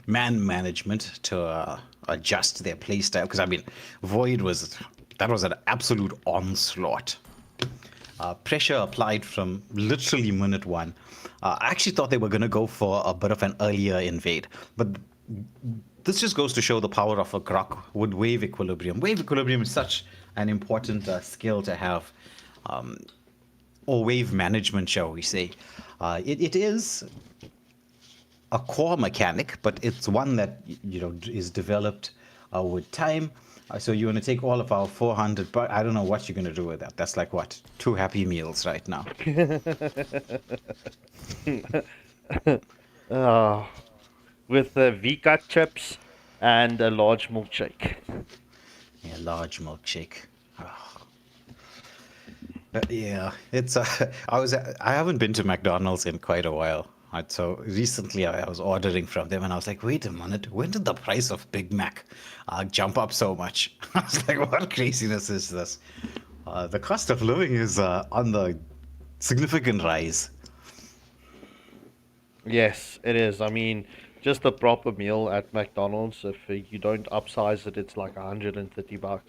man management to adjust their playstyle, because I mean, Void was an absolute onslaught. Pressure applied from literally minute one. I actually thought they were going to go for a bit of an earlier invade, but this just goes to show the power of a Grok with wave equilibrium. Wave equilibrium is such an important skill to have, or wave management, shall we say. It is a core mechanic, but it's one that is developed with time. So you want to take all of our 400, but I don't know what you're going to do with that. That's like what, 2 Happy Meals right now. With V-cut chips and a large milkshake. Yeah, large milkshake. Yeah, it's I haven't been to McDonald's in quite a while. So recently I was ordering from them, and I was like, wait a minute, when did the price of Big Mac jump up so much? I was like, what craziness is this? The cost of living is on the significant rise. Yes, it is. I mean, just a proper meal at McDonald's, if you don't upsize it, it's like $130.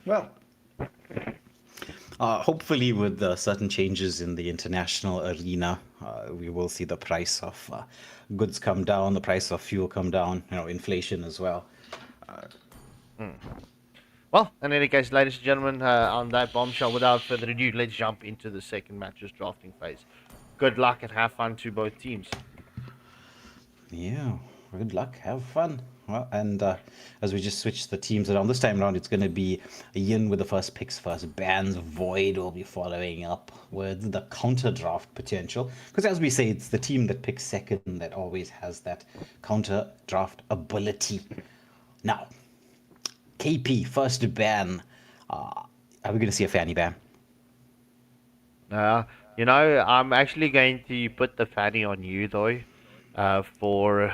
Well, hopefully with certain changes in the international arena, we will see the price of goods come down, the price of fuel come down, inflation as well. Well, in any case, ladies and gentlemen, on that bombshell, without further ado, let's jump into the second match's drafting phase. Good luck and have fun to both teams. Yeah, good luck. Have fun. Well, and as we just switch the teams around, this time around it's going to be Yin with the first picks first. Bans Void will be following up with the counter draft potential. Because as we say, it's the team that picks second that always has that counter draft ability. Now, KP, first ban. Are we going to see a fanny ban? You know, I'm actually going to put the fanny on you, though, for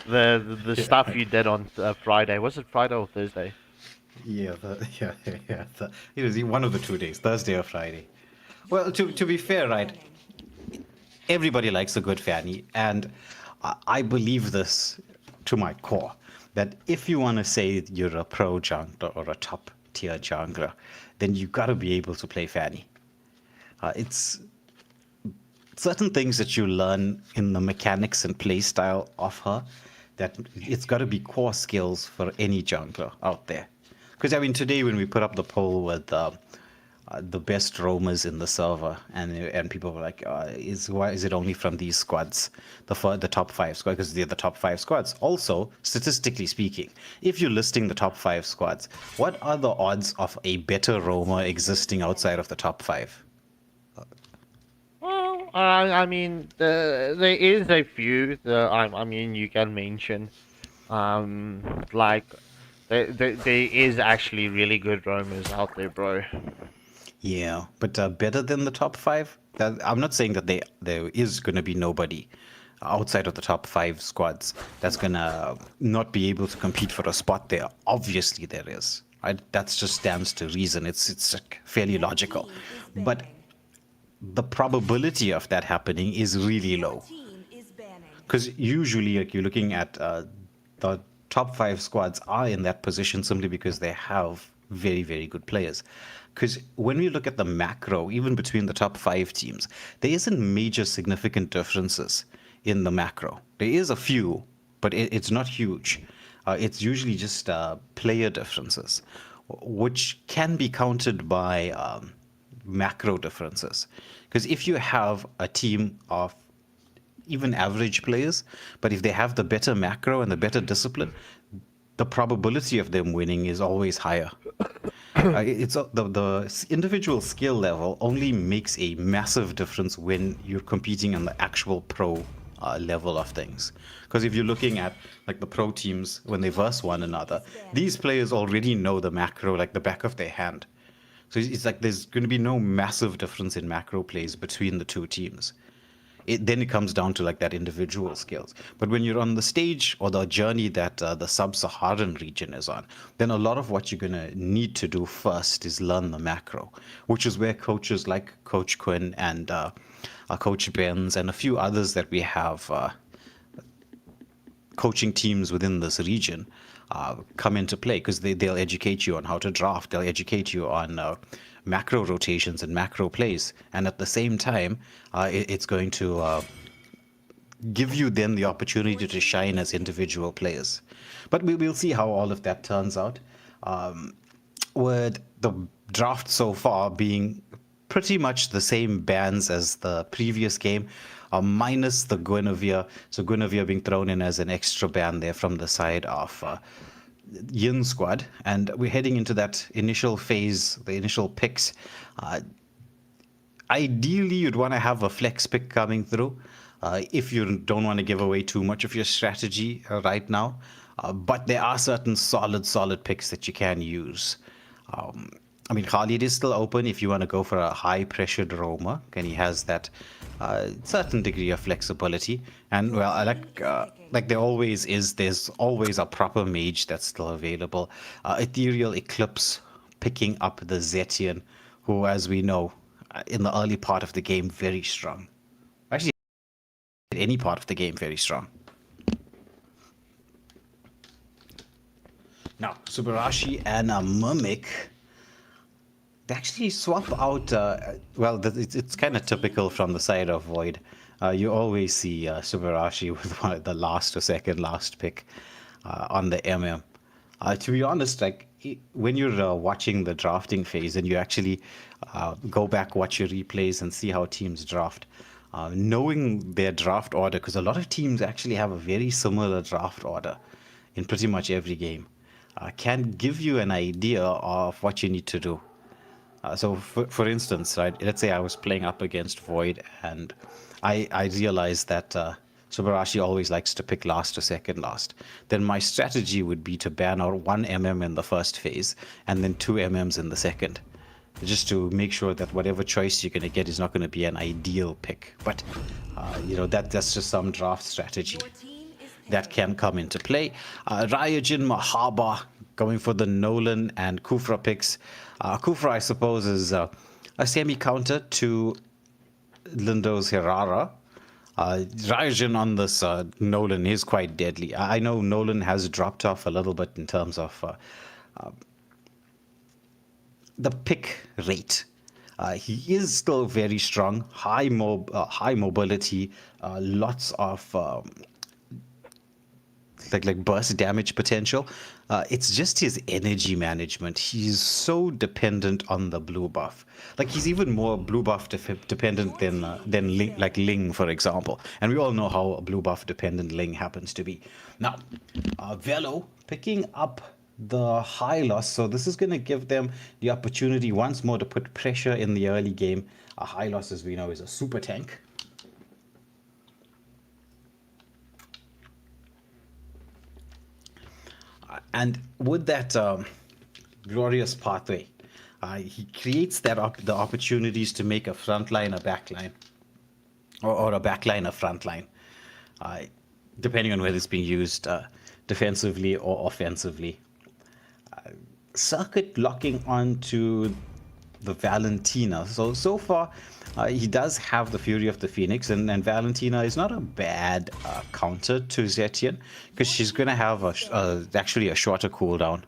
the stuff you did on Friday. Was it Friday or Thursday? Yeah, it was one of the 2 days, Thursday or Friday. Well, to be fair, right, everybody likes a good fanny, and I believe this to my core, that if you want to say you're a pro jungler or a top tier jungler, then you got to be able to play fanny. It's certain things that you learn in the mechanics and play style of her, that it's got to be core skills for any jungler out there. Because I mean, today when we put up the poll with the best roamers in the server, and people were like, why is it only from these squads, the top 5 squads? Because they're the top 5 squads. Also, statistically speaking, if you're listing the top 5 squads, what are the odds of a better roamer existing outside of the top 5? Well, I mean, there is a few that I mean you can mention, like there is actually really good roamers out there, bro. Yeah, but better than the top 5? I'm not saying that there is going to be nobody outside of the top 5 squads that's going to not be able to compete for a spot there. Obviously there is. Right? That just stands to reason. It's fairly logical. But the probability of that happening is really low. Because usually, like, you're looking at the top 5 squads are in that position simply because they have very, very good players. Because when we look at the macro, even between the top 5 teams, there isn't major significant differences in the macro. There is a few, but it's not huge. It's usually just player differences, which can be countered by macro differences. Because if you have a team of even average players, but if they have the better macro and the better discipline, the probability of them winning is always higher. It's the individual skill level only makes a massive difference when you're competing on the actual pro level of things. Because if you're looking at like the pro teams when they verse one another, these players already know the macro like the back of their hand. So it's like there's going to be no massive difference in macro plays between the two teams. Then it comes down to like that individual skills. But when you're on the stage or the journey that the sub-Saharan region is on, then a lot of what you're going to need to do first is learn the macro, which is where coaches like Coach Quinn and Coach Benz and a few others that we have coaching teams within this region come into play, because they'll educate you on how to draft, they'll educate you on macro rotations and macro plays, and at the same time it's going to give you then the opportunity to shine as individual players. But we'll see how all of that turns out, with the draft so far being pretty much the same bans as the previous game, minus the Guinevere. So Guinevere being thrown in as an extra ban there from the side of Yin Squad. And we're heading into that initial phase, the initial picks. Ideally, you'd want to have a flex pick coming through if you don't want to give away too much of your strategy right now. But there are certain solid picks that you can use. I mean, Khalid is still open if you want to go for a high-pressured roamer, and he has that certain degree of flexibility. And, well, I like there always is, there's always a proper mage that's still available. Ethereal Eclipse picking up the Zetian, who, as we know, in the early part of the game, very strong. Actually, any part of the game, very strong. Now, Subarashi and a Mimic, they actually swap out, well, it's kind of typical from the side of Void. You always see Subarashi with the last or second last pick. on the MM. To be honest, like when you're watching the drafting phase and you actually go back, watch your replays and see how teams draft, knowing their draft order, because a lot of teams actually have a very similar draft order in pretty much every game, can give you an idea of what you need to do. So, for instance, right, let's say I was playing up against Void and I realized that Subarashi always likes to pick last or second last. Then my strategy would be to ban out 1 MM in the first phase and then 2 MMs in the second, just to make sure that whatever choice you're going to get is not going to be an ideal pick. But, that's just some draft strategy that can come into play. Ryujin Mahaba going for the Nolan and Kufra picks. Kufra, I suppose, is a semi-counter to Lindo's Hirara. Ryujin on this Nolan is quite deadly. I know Nolan has dropped off a little bit in terms of the pick rate. He is still very strong, high mobility, lots of like burst damage potential. It's just his energy management. He's so dependent on the blue buff. Like he's even more blue buff dependent than Ling, like Ling, for example. And we all know how blue buff dependent Ling happens to be. Now, Velo picking up the high loss, so this is going to give them the opportunity once more to put pressure in the early game. A high loss, as we know, is a super tank. And with that glorious pathway, he creates the opportunities to make a front line a back line, or a back line a front line, depending on whether it's being used defensively or offensively. Circuit locking onto the Valentina. So far, he does have the Fury of the Phoenix, and Valentina is not a bad counter to Zetian, because she's going to have actually a shorter cooldown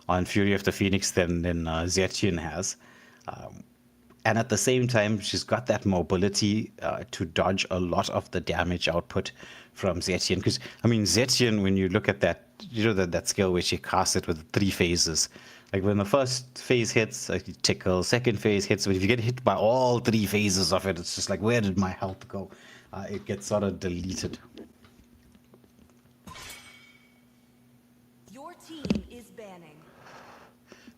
on Fury of the Phoenix than Zetian has. And at the same time, she's got that mobility to dodge a lot of the damage output from Zetian. Because, I mean, Zetian, when you look at that, that skill where she casts it with 3 phases. Like when the first phase hits, you tickle, second phase hits, but if you get hit by all 3 phases of it, it's just like, where did my health go? It gets sort of deleted. Your team is banning.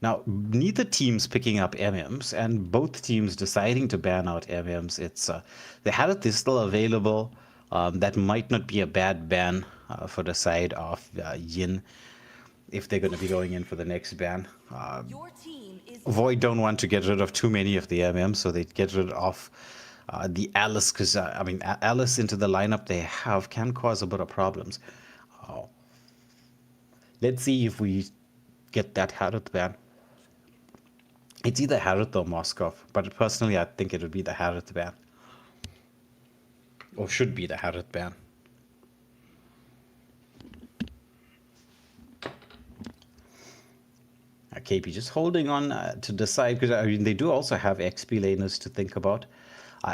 Now, neither team's picking up MMs, and both teams deciding to ban out MMs. It's the Harith is still available. That might not be a bad ban for the side of Yin, if they're going to be going in for the next ban. Your team is Void don't want to get rid of too many of the MMs, so they get rid of the Alice, because, Alice into the lineup they have can cause a bit of problems. Let's see if we get that Harith ban. It's either Harith or Moskov, but personally I think it would be the Harith ban. Or should be the Harith ban. KP just holding on to decide, because they do also have XP laners to think about.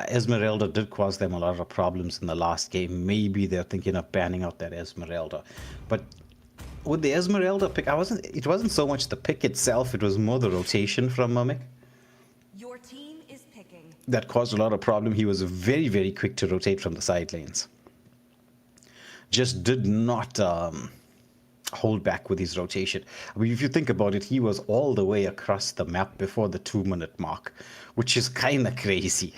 Esmeralda did cause them a lot of problems in the last game. Maybe they're thinking of banning out that Esmeralda. But with the Esmeralda pick, it wasn't so much the pick itself, it was more the rotation from Mimic your team is picking. that caused a lot of problem. He was very, very quick to rotate from the side lanes. Just did not hold back with his rotation. I mean, if you think about it, he was all the way across the map before the 2-minute mark, which is kind of crazy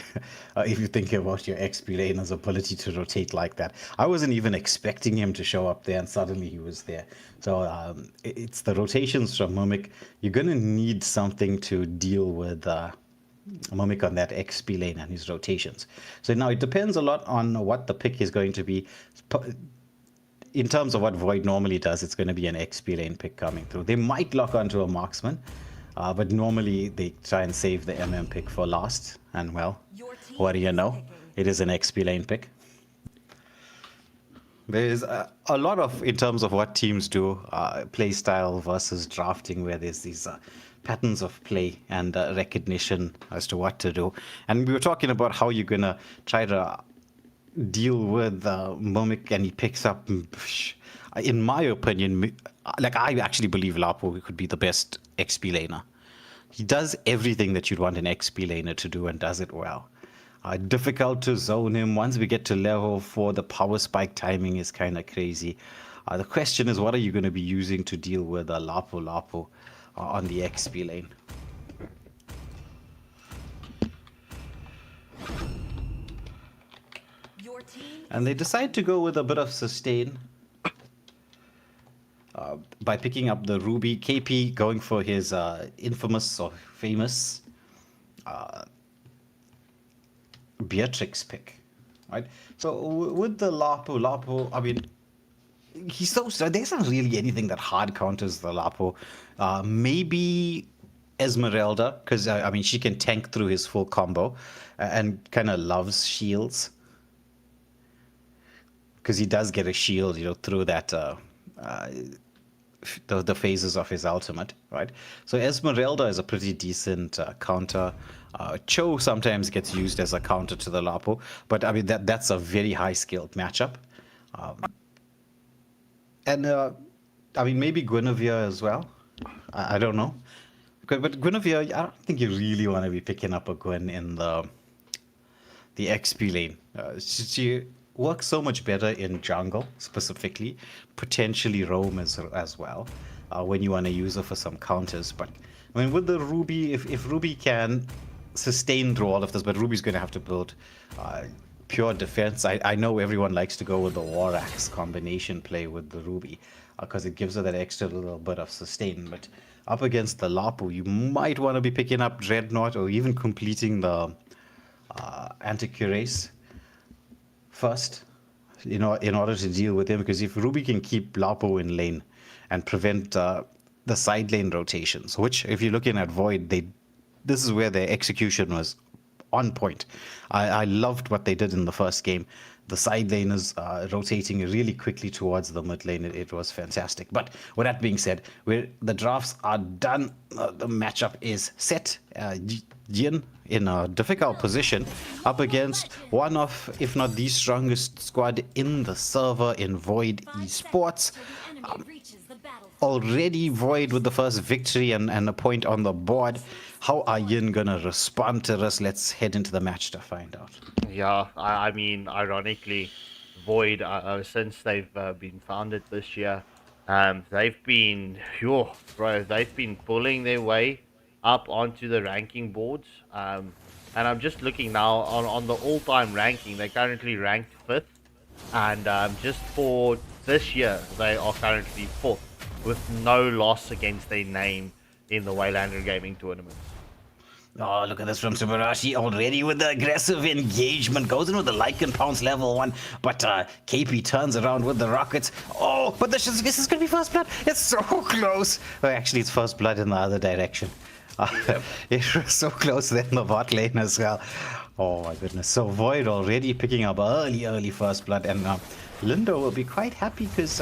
if you think about your XP laner's ability to rotate like that. I wasn't even expecting him to show up there, and suddenly he was there. So it's the rotations from Mimic. You're going to need something to deal with Mimic on that XP lane and his rotations. So now it depends a lot on what the pick is going to be. In terms of what Void normally does, it's going to be an XP lane pick coming through. They might lock onto a marksman, but normally they try and save the MM pick for last. And well, what do you know? It is an XP lane pick. There's a lot of, in terms of what teams do, play style versus drafting, where there's these patterns of play and recognition as to what to do. And we were talking about how you're going to try to deal with Mimic, and he picks up in my opinion, like I actually believe Lapo could be the best XP laner. He does everything that you'd want an XP laner to do and does it well. Difficult to zone him. Once we get to level 4, the power spike timing is kind of crazy. The question is, what are you going to be using to deal with Lapo on the XP lane? Your team And they decide to go with a bit of sustain by picking up the Ruby. KP going for his infamous or famous Beatrix pick, right? So with the Lapo, I mean, he's so there's not really anything that hard counters the Lapo. Maybe Esmeralda, because I mean she can tank through his full combo and kind of loves shields, because he does get a shield, you know, through that the phases of his ultimate, right? So Esmeralda is a pretty decent counter. Cho sometimes gets used as a counter to the Lapo, but I mean that's a very high skilled matchup. And I mean maybe Guinevere as well. I don't know, but Guinevere, I don't think you really want to be picking up a Gwen in the XP lane. She works so much better in jungle specifically, potentially roam as well, when you want to use her for some counters. But I mean with the Ruby, if Ruby can sustain through all of this, but Ruby's going to have to build pure defense. I know everyone likes to go with the War Axe combination play with the Ruby, because it gives her that extra little bit of sustain. But up against the Lapo, you might want to be picking up Dreadnought or even completing the Anti-Cuirass first, you know, in order to deal with him. Because if Ruby can keep Lapo in lane and prevent the side lane rotations, which if you're looking at Void, this is where their execution was on point. I loved what they did in the first game. The side laners rotating really quickly towards the mid lane. It was fantastic. But with that being said, the drafts are done. The matchup is set. Yin in a difficult position up against one of, if not the strongest squad in the server in Void eSports. Already Void with the first victory and a point on the board. How are Yin gonna respond to this? Let's head into the match to find out. Yeah, I mean, ironically, Void, since they've been founded this year, they've been, they've been pulling their way up onto the ranking boards. And I'm just looking now on the all-time ranking. They're currently ranked 5th, and just for this year, they are currently 4th, with no loss against their name in the Waylander Gaming tournament. Oh, look at this from Subarashi already with the aggressive engagement. Goes in with the Lycan Pounce level 1, but KP turns around with the rockets. Oh, but this is going to be first blood. It's so close. Oh, actually, it's first blood in the other direction. It was so close then the bot lane as well. Oh my goodness. So Void already picking up early first blood, and Lindo will be quite happy because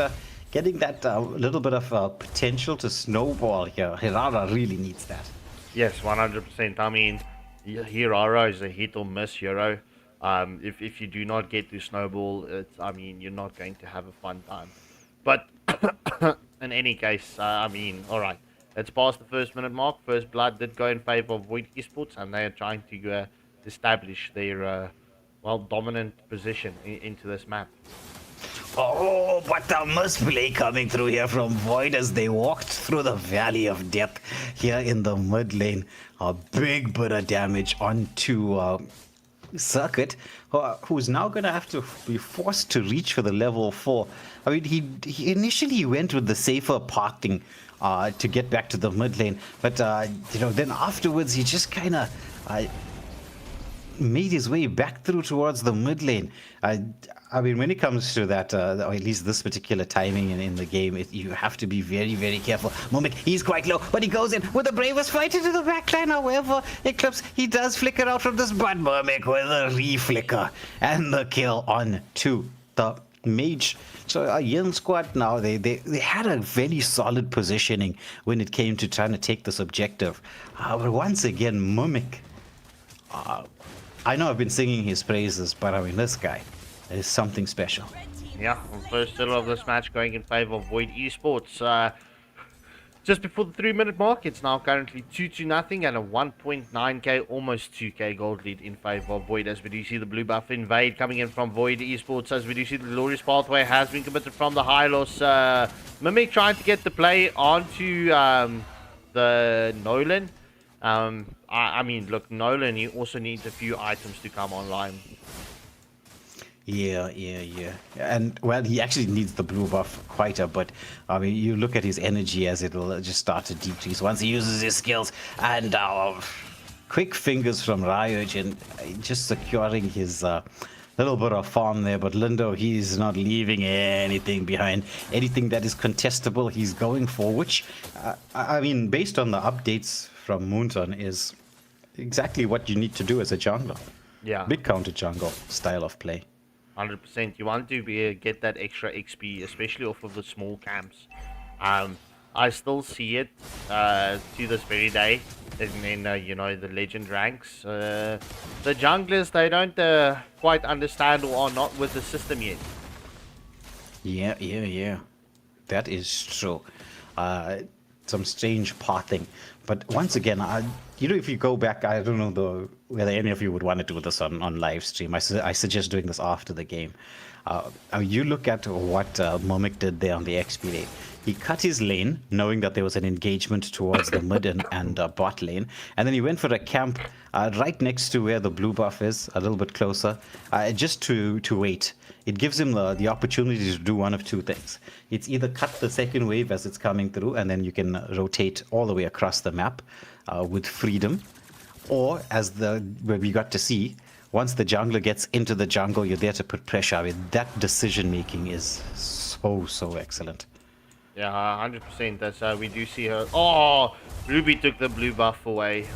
getting that little bit of potential to snowball here. Hirara really needs that. Yes, 100%. I mean, Hirara is a hit or miss hero. If you do not get to snowball, I mean, you're not going to have a fun time. But in any case, I mean, all right. It's past the first minute mark. First blood did go in favor of Void eSports, and they are trying to establish their dominant position into this map. Oh, but the misplay coming through here from Void as they walked through the Valley of Death here in the mid lane. A big bit of damage onto Circuit, who's now going to have to be forced to reach for the level 4. I mean, he initially went with the safer parting to get back to the mid lane, but then afterwards he just kind of made his way back through towards the mid lane. I mean, when it comes to that, or at least this particular timing in the game, you have to be very, very careful. Momik, he's quite low, but he goes in with the bravest fight into the backline. However, Eclipse, he does flicker out from this, but Momik with a re-flicker and the kill on to the mage. So Yin Squad now, they had a very solid positioning when it came to trying to take this objective. But once again, Momik, I know I've been singing his praises, but I mean, this guy is something special. Red team Yeah, first settle of this match going in favor of Void eSports. Just before the 3-minute mark, it's now currently 2-0 and a 1.9k, almost 2k gold lead in favor of Void, as we do see the blue buff invade coming in from Void eSports, as we do see the glorious pathway has been committed from the high loss. Mimic trying to get the play onto the Nolan. I mean, look, Nolan, he also needs a few items to come online. Yeah. And, well, he actually needs the blue buff quite a bit. I mean, you look at his energy as it'll just start to decrease once he uses his skills. And quick fingers from Ryujin, just securing his little bit of farm there. But Lindo, he's not leaving anything behind. Anything that is contestable, he's going for, which, I mean, based on the updates from Moonton, is exactly what you need to do as a jungler. Yeah. Big counter jungle style of play. 100%. You want to get that extra XP, especially off of the small camps. I still see it to this very day in you know, the legend ranks. The junglers, they don't quite understand or are not with the system yet. Yeah. That is true. Some strange pathing. But once again, you know, if you go back, I don't know whether any of you would want to do this on live stream. I suggest doing this after the game. You look at what Momik did there on the XP lane. He cut his lane, knowing that there was an engagement towards the mid and bot lane. And then he went for a camp right next to where the blue buff is, a little bit closer, just to wait. It gives him the opportunity to do one of two things. It's either cut the second wave as it's coming through, and then you can rotate all the way across the map with freedom. Or, where we got to see, once the jungler gets into the jungle, you're there to put pressure. I mean, that decision making is so excellent. Yeah, 100%. That's we do see her. Oh, Ruby took the blue buff away.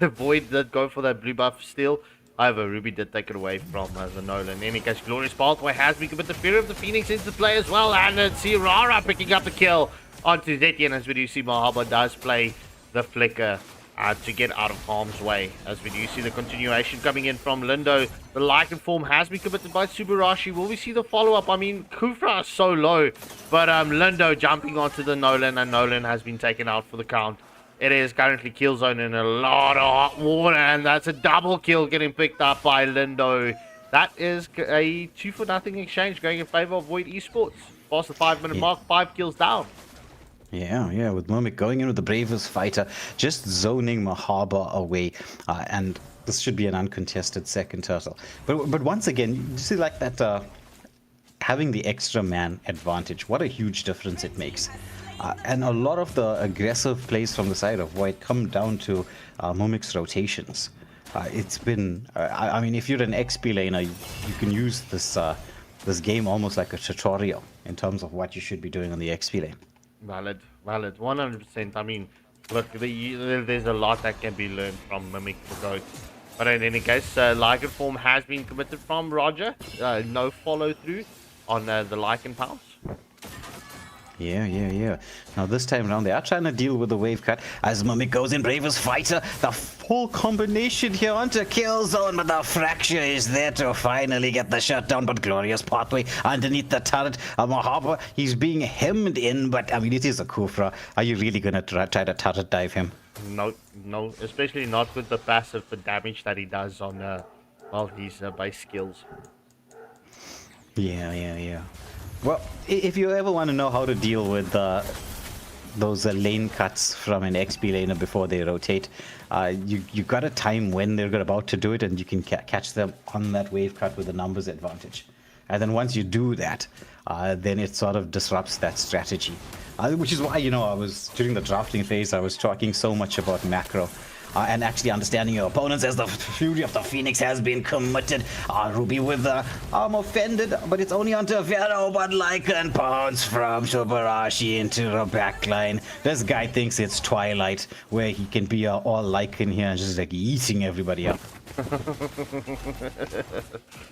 Void did go for that blue buff still. However, Ruby did take it away from the Nolan. In any case, glorious pathway has been but the Fear of the Phoenix into play as well. And see Rara picking up the kill onto Zetian, as we do see Mahaba does play the flicker to get out of harm's way. As we do see the continuation coming in from Lindo. The Lycan form has been committed by Subarashi. Will we see the follow-up? I mean, Kufra is so low. But Lindo jumping onto the Nolan, and Nolan has been taken out for the count. It is currently kill zone in a lot of hot water, and that's a double kill getting picked up by Lindo. That is a 2-for-0 exchange going in favor of Void eSports. Past the 5-minute mark, 5 kills down. Yeah, with Murmic going in with the bravest fighter, just zoning Mahaba away, and this should be an uncontested second turtle. But once again, you see like that, having the extra man advantage, what a huge difference it makes. And a lot of the aggressive plays from the side of Void come down to Murmic's rotations. It's been, I mean, if you're an XP laner, you can use this game almost like a tutorial in terms of what you should be doing on the XP lane. Valid, 100%. I mean, look, there's a lot that can be learned from Mimic for GOAT. But in any case, Lycan form has been committed from Roger. No follow through on the Lycan pounce. Yeah. Now this time around, they are trying to deal with the wave cut. As Mimic goes in, bravest fighter. The full combination here onto kill zone, but the fracture is there to finally get the shutdown. But glorious pathway underneath the turret. Mahaba, he's being hemmed in, but I mean, it is a Kufra. Are you really going to try to turret dive him? No, especially not with the passive, the damage that he does on his base skills. Yeah. Well, if you ever want to know how to deal with those lane cuts from an XP laner before they rotate, you got to time when they're about to do it, and you can catch them on that wave cut with a numbers advantage. And then once you do that, then it sort of disrupts that strategy. Which is why, you know, during the drafting phase, I was talking so much about macro. And actually understanding your opponents, as the Fury of the Phoenix has been committed. Ruby with I'm offended, but it's only onto Vero, but Lycan pounds from Subarashi into the backline. This guy thinks it's Twilight, where he can be all Lycan here and just like eating everybody up.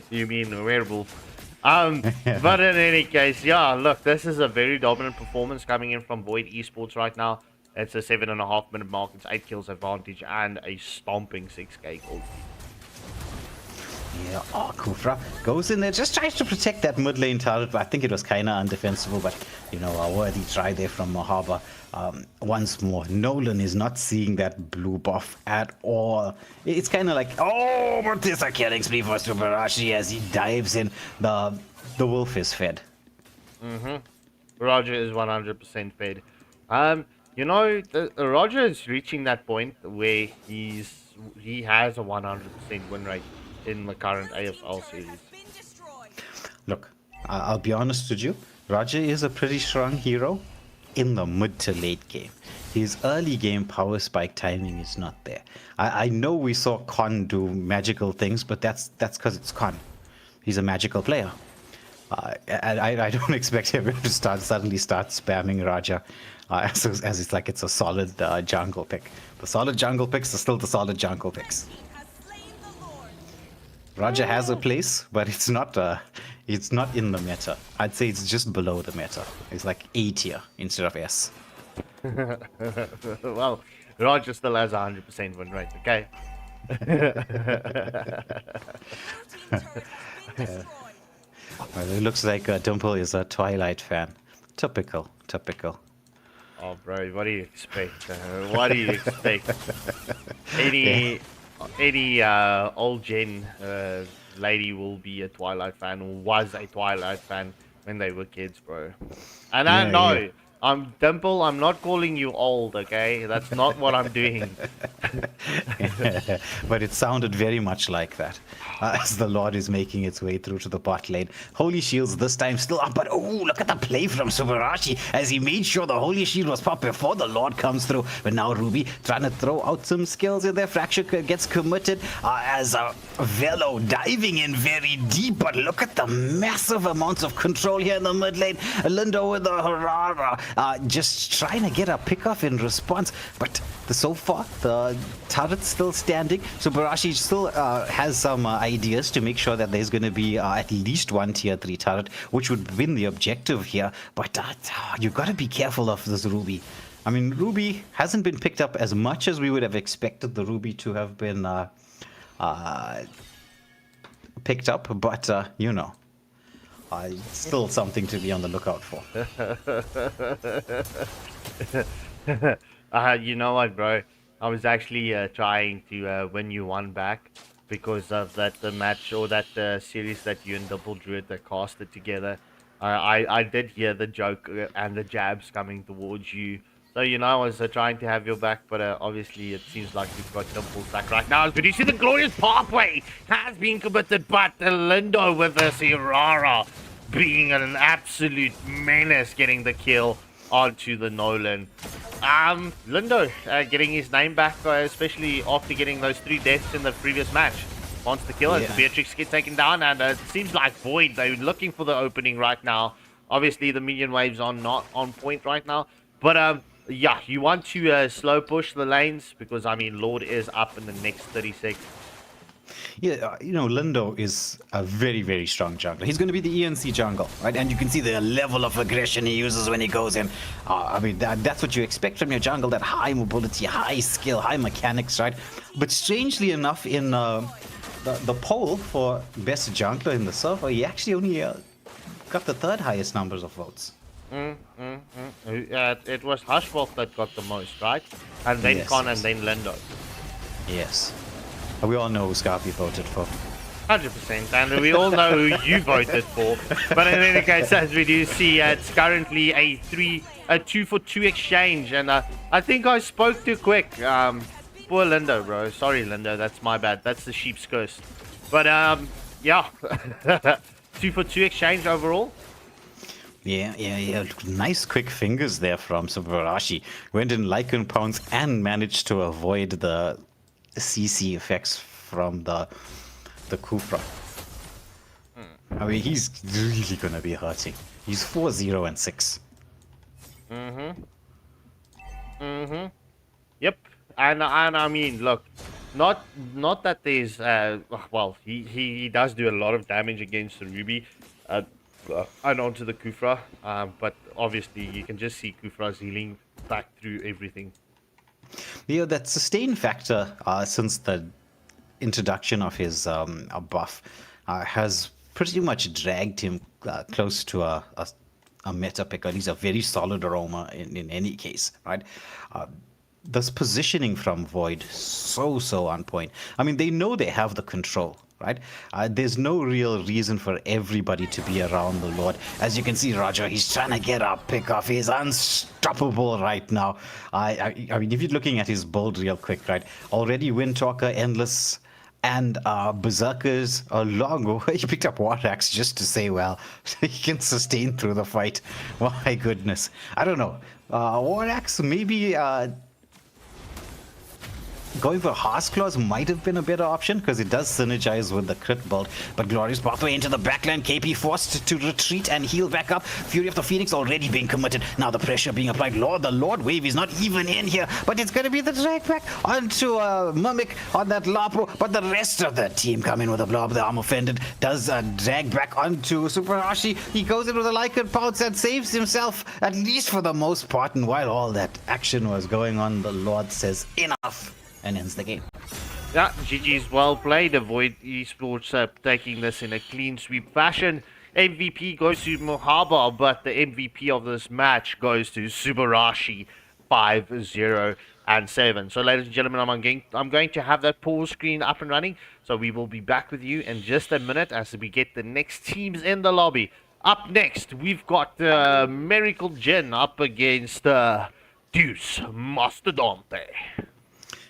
You mean werewolf? But in any case, yeah, look, this is a very dominant performance coming in from Void eSports right now. It's a 7.5-minute mark. It's 8 kills advantage and a stomping 6k gold. Yeah, oh, Kufra goes in there, just tries to protect that mid lane turret, but I think it was kind of undefensible, but, you know, a worthy try there from Mahaba. Once more, Nolan is not seeing that blue buff at all. It's kind of like, oh, but this a killing spree for Subarashi as he dives in. The wolf is fed. Roger is 100% fed. You know, Roger is reaching that point where he has a 100% win rate in the current AFL series. Look, I'll be honest with you. Roger is a pretty strong hero in the mid to late game. His early game power spike timing is not there. I know we saw Con do magical things, but that's because it's Con. He's a magical player. I don't expect him to suddenly start spamming Raja as it's like it's a solid jungle pick. The solid jungle picks are still the solid jungle picks. Raja has a place, but it's not in the meta. I'd say it's just below the meta. It's like A tier instead of S. Well, Roger still has a 100% win rate, okay? Well, it looks like Dimple is a Twilight fan. Typical. Oh, bro, what do you expect? What do you expect? Any old gen lady will be a Twilight fan, or was a Twilight fan when they were kids, bro. And I know, yeah. I'm Dimple, I'm not calling you old, okay? That's not what I'm doing. But it sounded very much like that as the Lord is making its way through to the bot lane. Holy Shields this time still up, but oh, look at the play from Subarashi as he made sure the Holy Shield was popped before the Lord comes through. But now Ruby trying to throw out some skills in there. Fracture gets committed as Velo diving in very deep, but look at the massive amounts of control here in the mid lane. Lindo with the Harara just trying to get a pickoff in response, but so far the turret's still standing. Subarashi still has some ideas to make sure that there's going to be at least one tier 3 turret, which would win the objective here. But you've got to be careful of this Ruby. I mean, Ruby hasn't been picked up as much as we would have expected the Ruby to have been picked up, but you know, still something to be on the lookout for. You know what, bro? I was actually trying to win you one back because of that match or that series that you and Double Druid that casted together. I did hear the joke and the jabs coming towards you. So, you know, I was trying to have your back, but obviously it seems like you've got Dimple's back right now. But you see the glorious pathway has been committed, but Lindo with this Irara being an absolute menace, getting the kill onto the Nolan. Lindo getting his name back, especially after getting those 3 deaths in the previous match. Wants the kill, and Beatrix gets taken down, and it seems like Void, they're looking for the opening right now. Obviously, the minion waves are not on point right now, but yeah, you want to slow push the lanes, because, I mean, Lord is up in the next 30 seconds. Yeah, you know, Lindo is a very, very strong jungler. He's going to be the ENC jungle, right? And you can see the level of aggression he uses when he goes in. I mean, that's what you expect from your jungle, that high mobility, high skill, high mechanics, right? But strangely enough, in the poll for best jungler in the server, he actually only got the 3rd highest numbers of votes. It was Hushwolf that got the most, right? And then Yes, Con, yes. and then Lindo. Yes. We all know who Scarpy voted for. 100%, and we all know who you voted for. But in any case, as we do see, it's currently a 2-for-2 exchange, and I think I spoke too quick. Poor Lindo, bro. Sorry, Lindo, that's my bad. That's the sheep's curse. But yeah, 2-for-2 exchange overall. Yeah. Nice quick fingers there from Subarashi. Went in Lycan Pounce and managed to avoid the CC effects from the Kufra. I mean, he's really gonna be hurting. He's 4-0-6. Yep. And I mean, look, not that there's well, he does do a lot of damage against the Ruby and onto the Kufra, but obviously you can just see Kufra's healing back through everything. Yeah, that sustain factor since the introduction of his buff has pretty much dragged him close to a meta pick, or at least a very solid aroma in any case, right? This positioning from Void, so on point. I mean, they know they have the control, right? There's no real reason for everybody to be around the Lord. As you can see, Roger, he's trying to get a pick off. He's unstoppable right now. I mean, if you're looking at his build real quick, right? Already Windtalker, Endless, and Berserkers along. He picked up War Axe just to say, well, he can sustain through the fight. My goodness. I don't know. War Axe maybe... going for Heart's Claws might have been a better option because it does synergize with the crit build. But Glorious pathway into the backline. KP forced to retreat and heal back up. Fury of the Phoenix already being committed. Now the pressure being applied. The Lord Wave is not even in here. But it's going to be the drag back onto Mimic on that Lapo. But the rest of the team come in with a blow up. The arm offended does drag back onto Super Hashi. He goes in with a Lycan Pounce and saves himself, at least for the most part. And while all that action was going on, the Lord says enough and ends the game. Yeah, GG's well played. Avoid eSports taking this in a clean sweep fashion. MVP goes to Mohaba, but the MVP of this match goes to Subarashi 5-0-7. So ladies and gentlemen, I'm going to have that pause screen up and running. So we will be back with you in just a minute as we get the next teams in the lobby. Up next, we've got Miracle Gen up against Deus Mastodonte.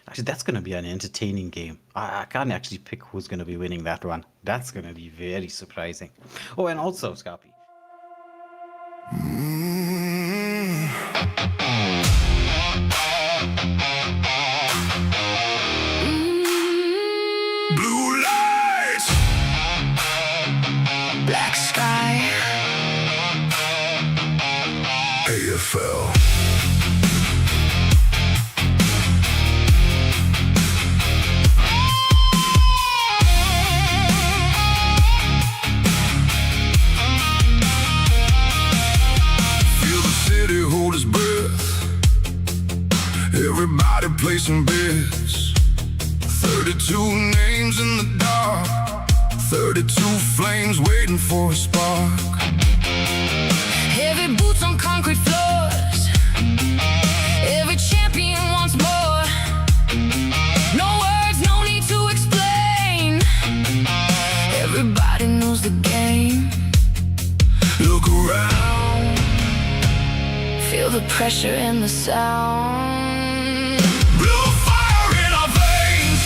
Actually, that's going to be an entertaining game. I can't actually pick who's going to be winning that one. That's going to be very surprising. Oh, and also, Scarpy. Blue lights, Black sky. AFL. Hold his breath. Everybody placing bets. 32 names in the dark. 32 flames waiting for a spark. Heavy boots on concrete floors. Every champion wants more. No words, no need to explain. Everybody knows the game. Look around. Feel the pressure in the sound. Blue fire in our veins.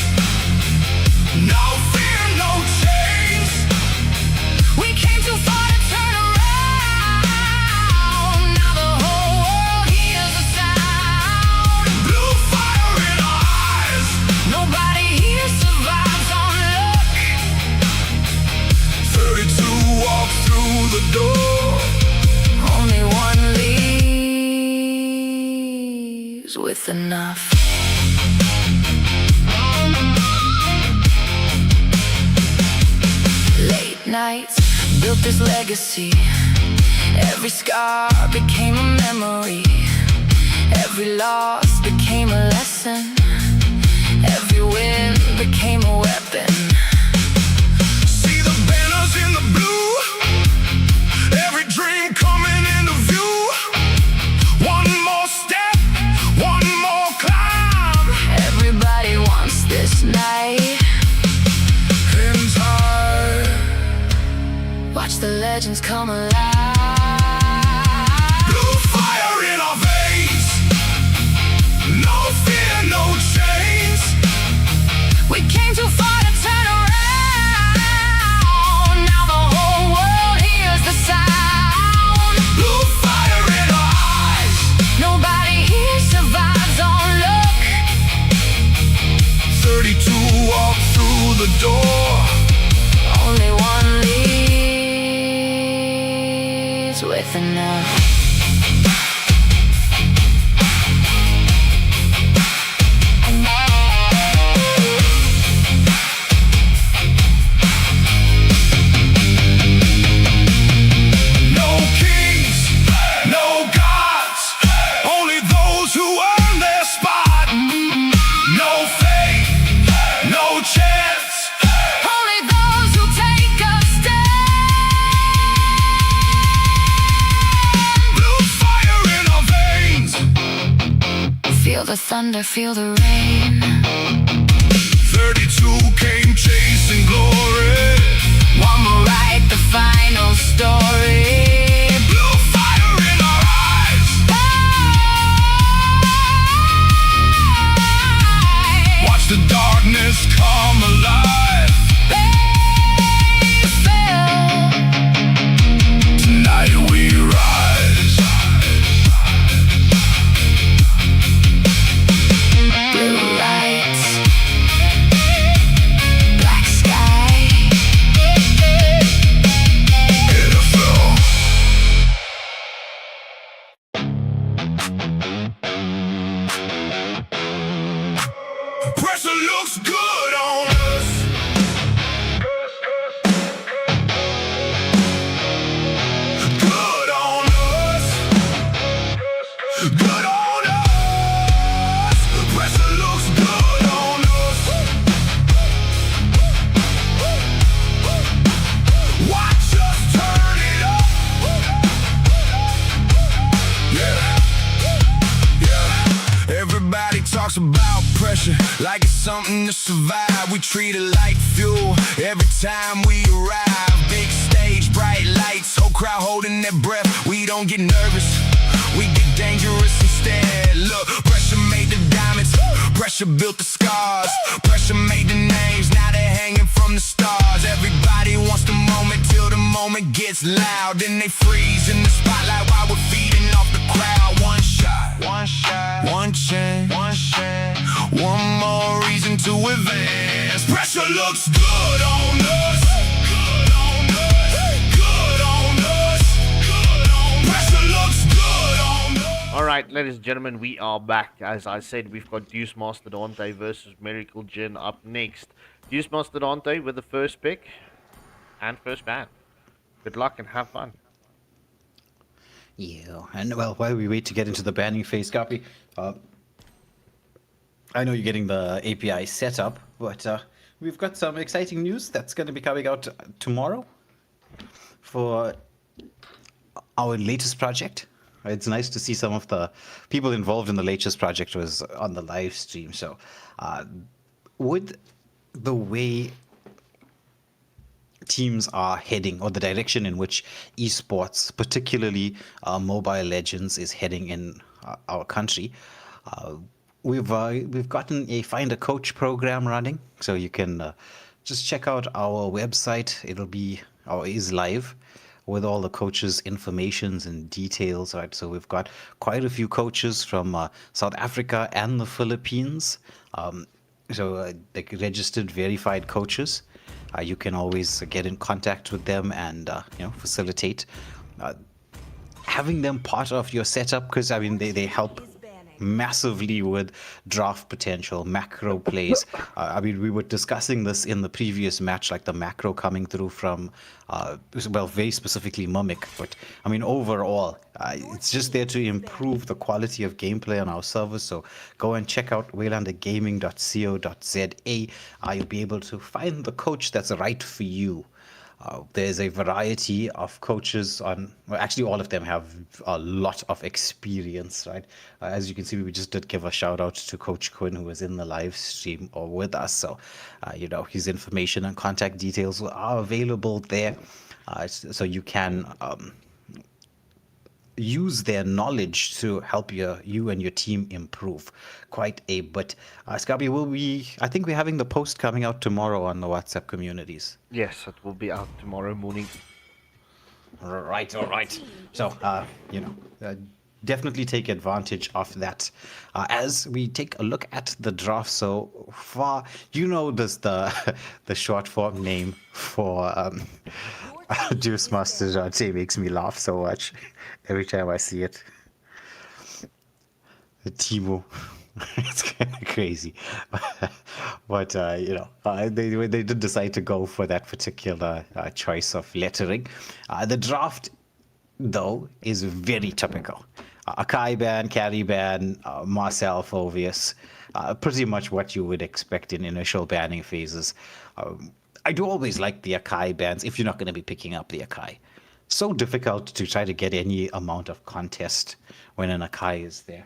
No fear, no change. We came too far to turn around. Now the whole world hears the sound. Blue fire in our eyes. Nobody here survives on luck. 32 walk through the door. Only one leaves with enough. Late nights built this legacy. Every scar became a memory. Every loss became a lesson. Every win became a weapon. See the banners in the blue. Every dream coming into view. One more step, one more climb. Everybody wants this night. In time. Watch the legends come alive. Blue fire in our veins. No fear, no chains. We came too far to turn around. Now the whole world hears the sound. Blue fire in our eyes. Nobody here survives on luck. 32 walk through the door. Only one leaves with enough. No kings, no gods. Only those who earn their spot. No faith, no chance. Feel the thunder, feel the rain. 32 came chasing glory. One more write the final story. Blue fire in our eyes. Watch the darkness come alive. Tonight we rise. Blue lights, black sky. AFL. Pressure looks good on us. Good on us. Good on us. Pressure looks good on us. Watch us turn it up. Yeah. Yeah. Everybody talks about pressure like it's something to survive. We treat it like fuel every time we arrive. Big stage, bright lights, whole crowd holding their breath. We don't get nervous, we get dangerous instead. Look, pressure made the diamonds, pressure built the scars. Pressure made the names, now they're hanging from the stars. Everybody wants the moment till the moment gets loud. Then they freeze in the spotlight while we're feeding off the crowd. One shot, one shot, one chance, one shot. One more reason to advance. Pressure looks good on us. Good on us. Good on us. Good on us. Pressure looks good on us. Alright, ladies and gentlemen, we are back. As I said, we've got Deus Mastodonte versus Miracle Jin up next. Deus Mastodonte with the first pick and first ban. Good luck and have fun. Yeah, and well, while we wait to get into the banning phase, Copy, I know you're getting the API set up, but we've got some exciting news that's going to be coming out tomorrow for our latest project. It's nice to see some of the people involved in the latest project was on the live stream. So, with the way teams are heading, or the direction in which esports, particularly Mobile Legends, is heading in our country, we've gotten a Find a Coach program running. So you can just check out our website. It'll be or is live with all the coaches' informations and details. Right, so we've got quite a few coaches from South Africa and the Philippines. Like registered, verified coaches. You can always get in contact with them and facilitate having them part of your setup, because I mean they help massively with draft potential, macro plays. I mean, we were discussing this in the previous match, like the macro coming through from, very specifically Mimic. But I mean, overall, it's just there to improve the quality of gameplay on our servers. So go and check out waylandergaming.co.za. You'll be able to find the coach that's right for you. There's a variety of coaches actually all of them have a lot of experience, right? As you can see, we just did give a shout out to Coach Quinn, who was in the live stream or with us. So, his information and contact details are available there. So you can use their knowledge to help you and your team improve quite a bit. Scabby, I think we're having the post coming out tomorrow on the WhatsApp communities. Yes, it will be out tomorrow morning. All right. So, definitely take advantage of that. As we take a look at the draft so far, this the short form name for Deus Mastodonte makes me laugh so much every time I see it. Timo. It's kind of crazy. But, they did decide to go for that particular choice of lettering. The draft, though, is very typical. Akai ban, carry ban, Marcel Fovius, pretty much what you would expect in initial banning phases. I do always like the Akai bans if you're not going to be picking up the Akai. So difficult to try to get any amount of contest when an Akai is there.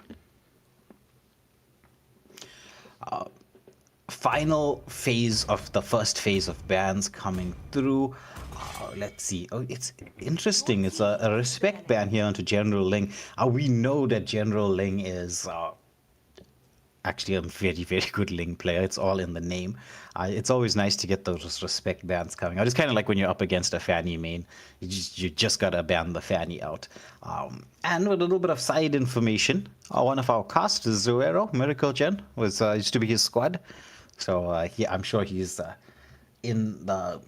final phase of the first phase of bans coming through. Let's see. Oh, it's interesting. It's a respect ban here onto General Ling. We know that General Ling is actually a very, very good Ling player. It's all in the name. It's always nice to get those respect bans coming out. It's kind of like when you're up against a Fanny main. You just gotta ban the Fanny out. And with a little bit of side information, one of our cast, Zuero, Miracle Gen, used to be his squad. So I'm sure he's in the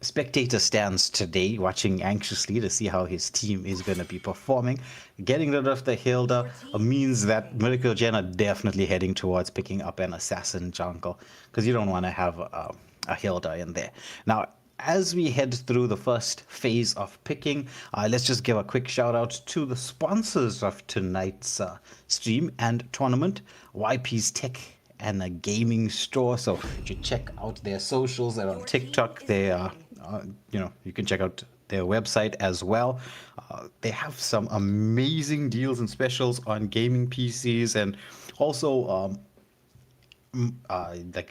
spectator stands today, watching anxiously to see how his team is going to be performing. Getting rid of the Hilda means that Miracle Gen are definitely heading towards picking up an assassin jungle, because you don't want to have a Hilda in there. Now, as we head through the first phase of picking, let's just give a quick shout out to the sponsors of tonight's stream and tournament, YP's Tech and a gaming store. So you should check out their socials. They're on TikTok. They are, you can check out their website as well. They have some amazing deals and specials on gaming PCs, and also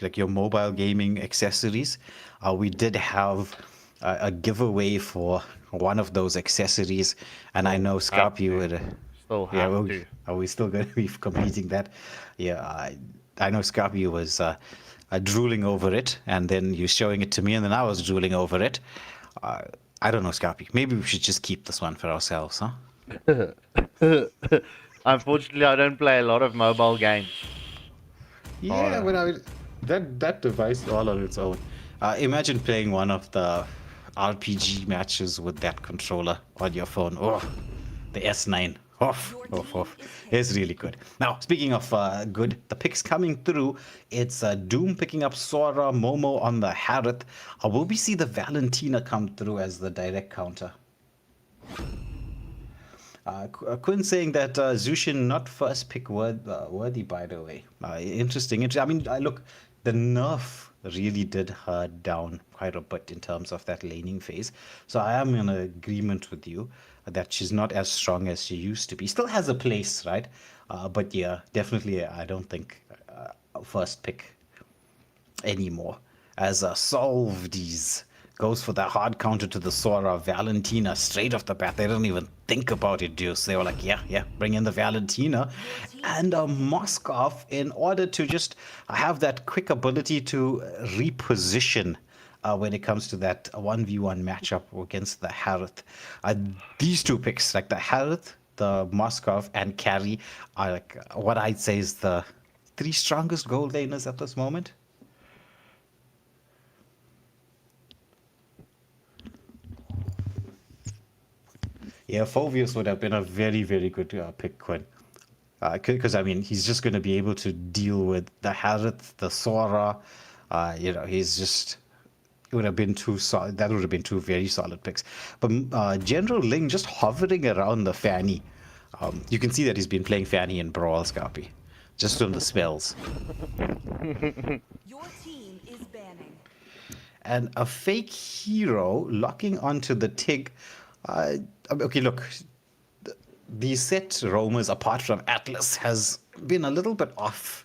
like your mobile gaming accessories. We did have a giveaway for one of those accessories, and I know Scarpy would Still have to. are we still going to be completing that? Yeah, I know Scarpy was drooling over it, and then you showing it to me, and then I was drooling over it. I don't know, Scarpy. Maybe we should just keep this one for ourselves, huh? Unfortunately, I don't play a lot of mobile games. Yeah, but that device all on its own. Imagine playing one of the RPG matches with that controller on your phone. Oh, the S9. Off. It's really good. Now, speaking of good, the picks coming through, it's Doom picking up Sora, Momo on the Harith. Will we see the Valentina come through as the direct counter? Quinn saying that Zushin not first pick worthy, by the way. Interesting. I mean, look, the nerf really did her down quite a bit in terms of that laning phase. So I am in agreement with you that she's not as strong as she used to be. Still has a place, right? But yeah, definitely I don't think first pick anymore. As Solvedies goes for the hard counter to the Sora, Valentina straight off the bat. They didn't even think about it, Deus. They were like, yeah, bring in the Valentina. And Moskov, in order to just have that quick ability to reposition when it comes to that 1v1 matchup against the Harith. These two picks, like the Harith, the Moskov, and Carry, are like what I'd say is the three strongest gold laners at this moment. Yeah, Phovius would have been a very, very good pick, Quinn. Because, I mean, he's just going to be able to deal with the Harith, the Sora. He's just... It would have been two solid. That would have been two very solid picks. But General Ling just hovering around the Fanny. You can see that he's been playing Fanny in Brawl, Scarpy. Just on the spells. Your team is banning. And a fake hero locking onto the Tig. Okay, look. The set roamers, apart from Atlas, has been a little bit off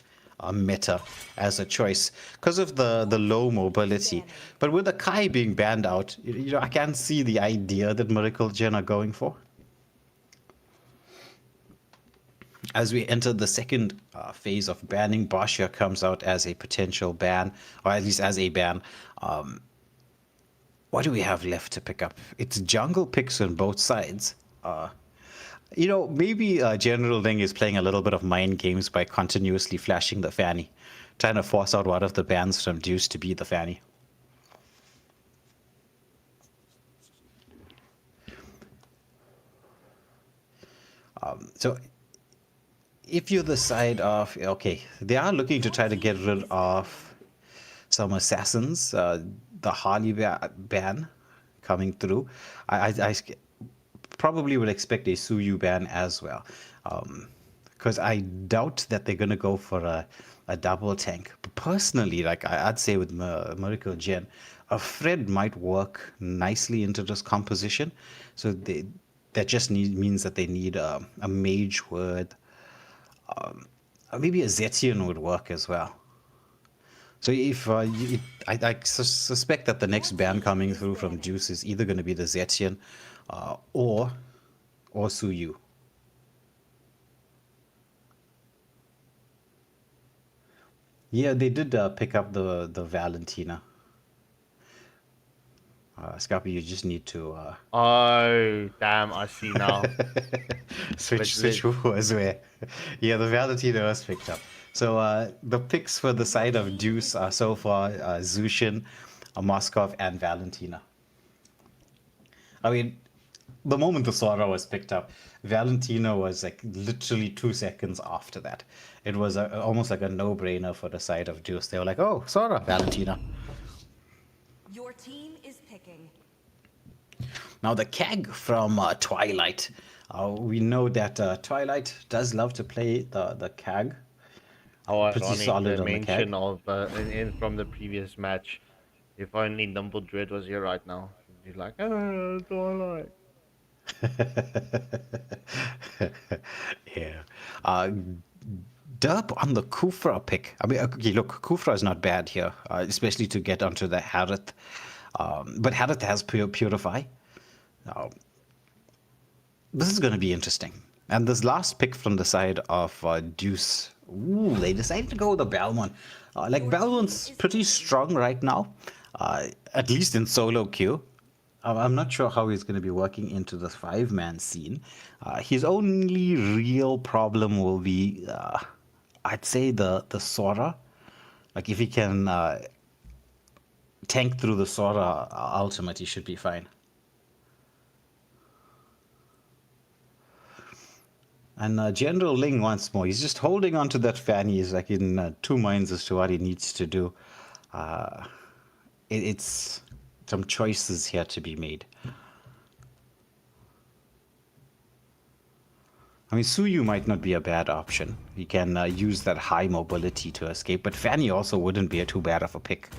meta as a choice because of the low mobility. But with the Kai being banned out, I can see the idea that Miracle Gen are going for. As we enter the second phase of banning, Bashia comes out as a potential ban, or at least as a ban. What do we have left to pick up? It's jungle picks on both sides. Maybe General Ling is playing a little bit of mind games by continuously flashing the Fanny, trying to force out one of the bans from Deus to be the Fanny. So, if you're the side of, okay, they are looking to try to get rid of some assassins, the Harley ban coming through. I probably would expect a Suyu ban as well, because I doubt that they're going to go for a double tank. But personally, like I'd say with Miracle Gen, a Fred might work nicely into this composition. So that just means that they need a mage word. Maybe a Zetian would work as well. So if I suspect that the next ban coming through from Deus is either going to be the Zetian, or Suyu. Yeah, they did pick up the Valentina. Scappy, you just need to Oh, damn, I see now. switch who was where. Yeah, the Valentina was picked up. So the picks for the side of Deus are so far Zushin, Moskov, and Valentina. I mean, the moment the Sora was picked up, Valentina was like literally 2 seconds after that. It was almost like a no-brainer for the side of Deus. They were like, oh, Sora, Valentina. Your team is picking. Now the Kag from Twilight. We know that Twilight does love to play the Kag. How Pretty ironic solid the on the mention Kag. of from the previous match. If only Dumble Dread was here right now. He's like, oh, Twilight. Yeah. Derp on the Kufra pick. I mean, okay, look, Kufra is not bad here, especially to get onto the Harith. But Harith has Purify. This is going to be interesting. And this last pick from the side of Deus, ooh, they decided to go with the Balmon. Balmon's pretty strong right now, at least in solo queue. I'm not sure how he's going to be working into the 5-man scene. His only real problem will be, I'd say, the Sora. Like, if he can tank through the Sora ultimate, he should be fine. And General Ling once more, he's just holding on to that Fanny. He's like in two minds as to what he needs to do. It's some choices here to be made. I mean, Suyu might not be a bad option. He can use that high mobility to escape, but Fanny also wouldn't be too bad of a pick.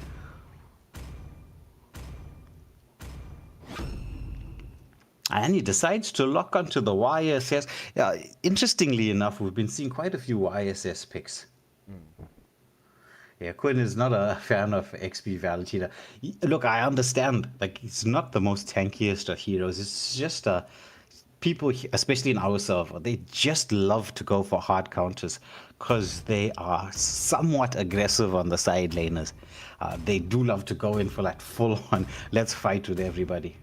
And he decides to lock onto the YSS. Interestingly enough, we've been seeing quite a few YSS picks. Yeah, Quinn is not a fan of XP Valentina. Look, I understand. Like, he's not the most tankiest of heroes. It's just people, especially in our server, they just love to go for hard counters because they are somewhat aggressive on the side laners. They do love to go in for that full-on, let's fight with everybody.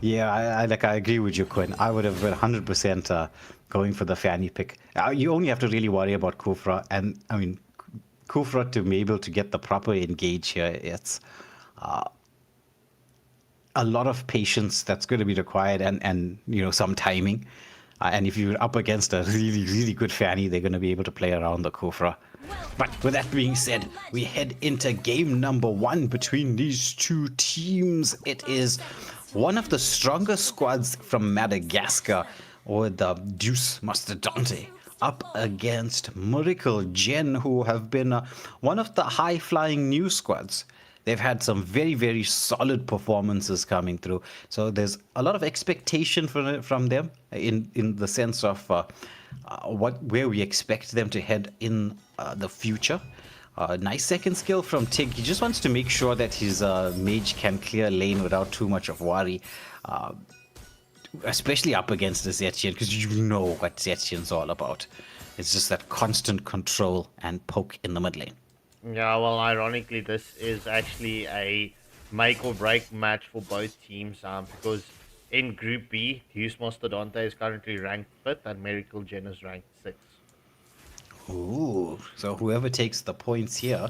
Yeah, I agree with you, Quinn. I would have been 100% going for the Fanny pick. You only have to really worry about Kufra, and I mean, Kufra to be able to get the proper engage here, it's a lot of patience that's going to be required, and you know, some timing. And if you're up against a really good Fanny, they're going to be able to play around the Kufra. But with that being said, we head into game number 1 between these two teams. It is one of the strongest squads from Madagascar, or the Deus Mastodonte, up against Miracle Gen, who have been one of the high-flying new squads. They've had some very solid performances coming through. So there's a lot of expectation from them in the sense of where we expect them to head in the future. Nice second skill from Tig. He just wants to make sure that his mage can clear lane without too much of worry. Especially up against the Zetian, because you know what Zetian's all about. It's just that constant control and poke in the mid lane. Yeah, well, ironically, this is actually a make or break match for both teams, because in Group B, Deus Mastodonte is currently ranked 5th and Miracle Gen is ranked 6th. Ooh, so whoever takes the points here,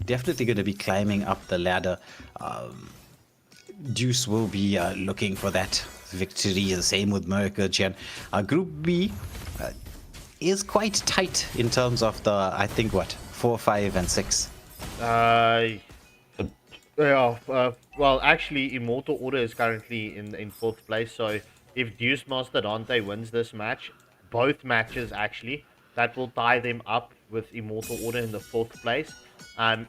definitely going to be climbing up the ladder. Deus will be looking for that victory, the same with Miracle Gen. Group B is quite tight in terms of the, I think, 4, 5, and 6. Well, actually, Immortal Order is currently in 4th place, so if Deus Mastodonte wins this match, both matches actually, that will tie them up with Immortal Order in the 4th place.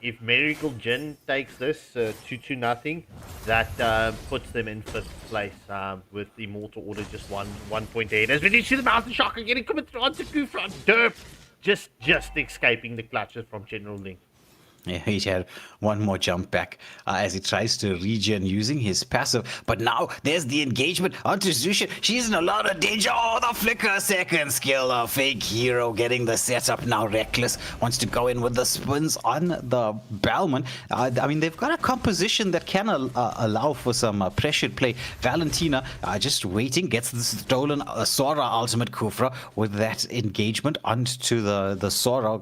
If Miracle Gen takes this 2-0, that puts them in 5th place with Immortal Order just one point ahead. As we see the Mountain Shocker getting coming through onto Kufra. Derp just escaping the clutches from General Link. Yeah, he had one more jump back as he tries to regen using his passive. But now there's the engagement onto Zusha. She's in a lot of danger. Oh, the flicker second skill. A fake hero getting the setup. Now Reckless wants to go in with the spins on the Balmond. I mean, they've got a composition that can allow for some pressured play. Valentina just waiting, gets the stolen Sora ultimate Kufra with that engagement onto the Sora.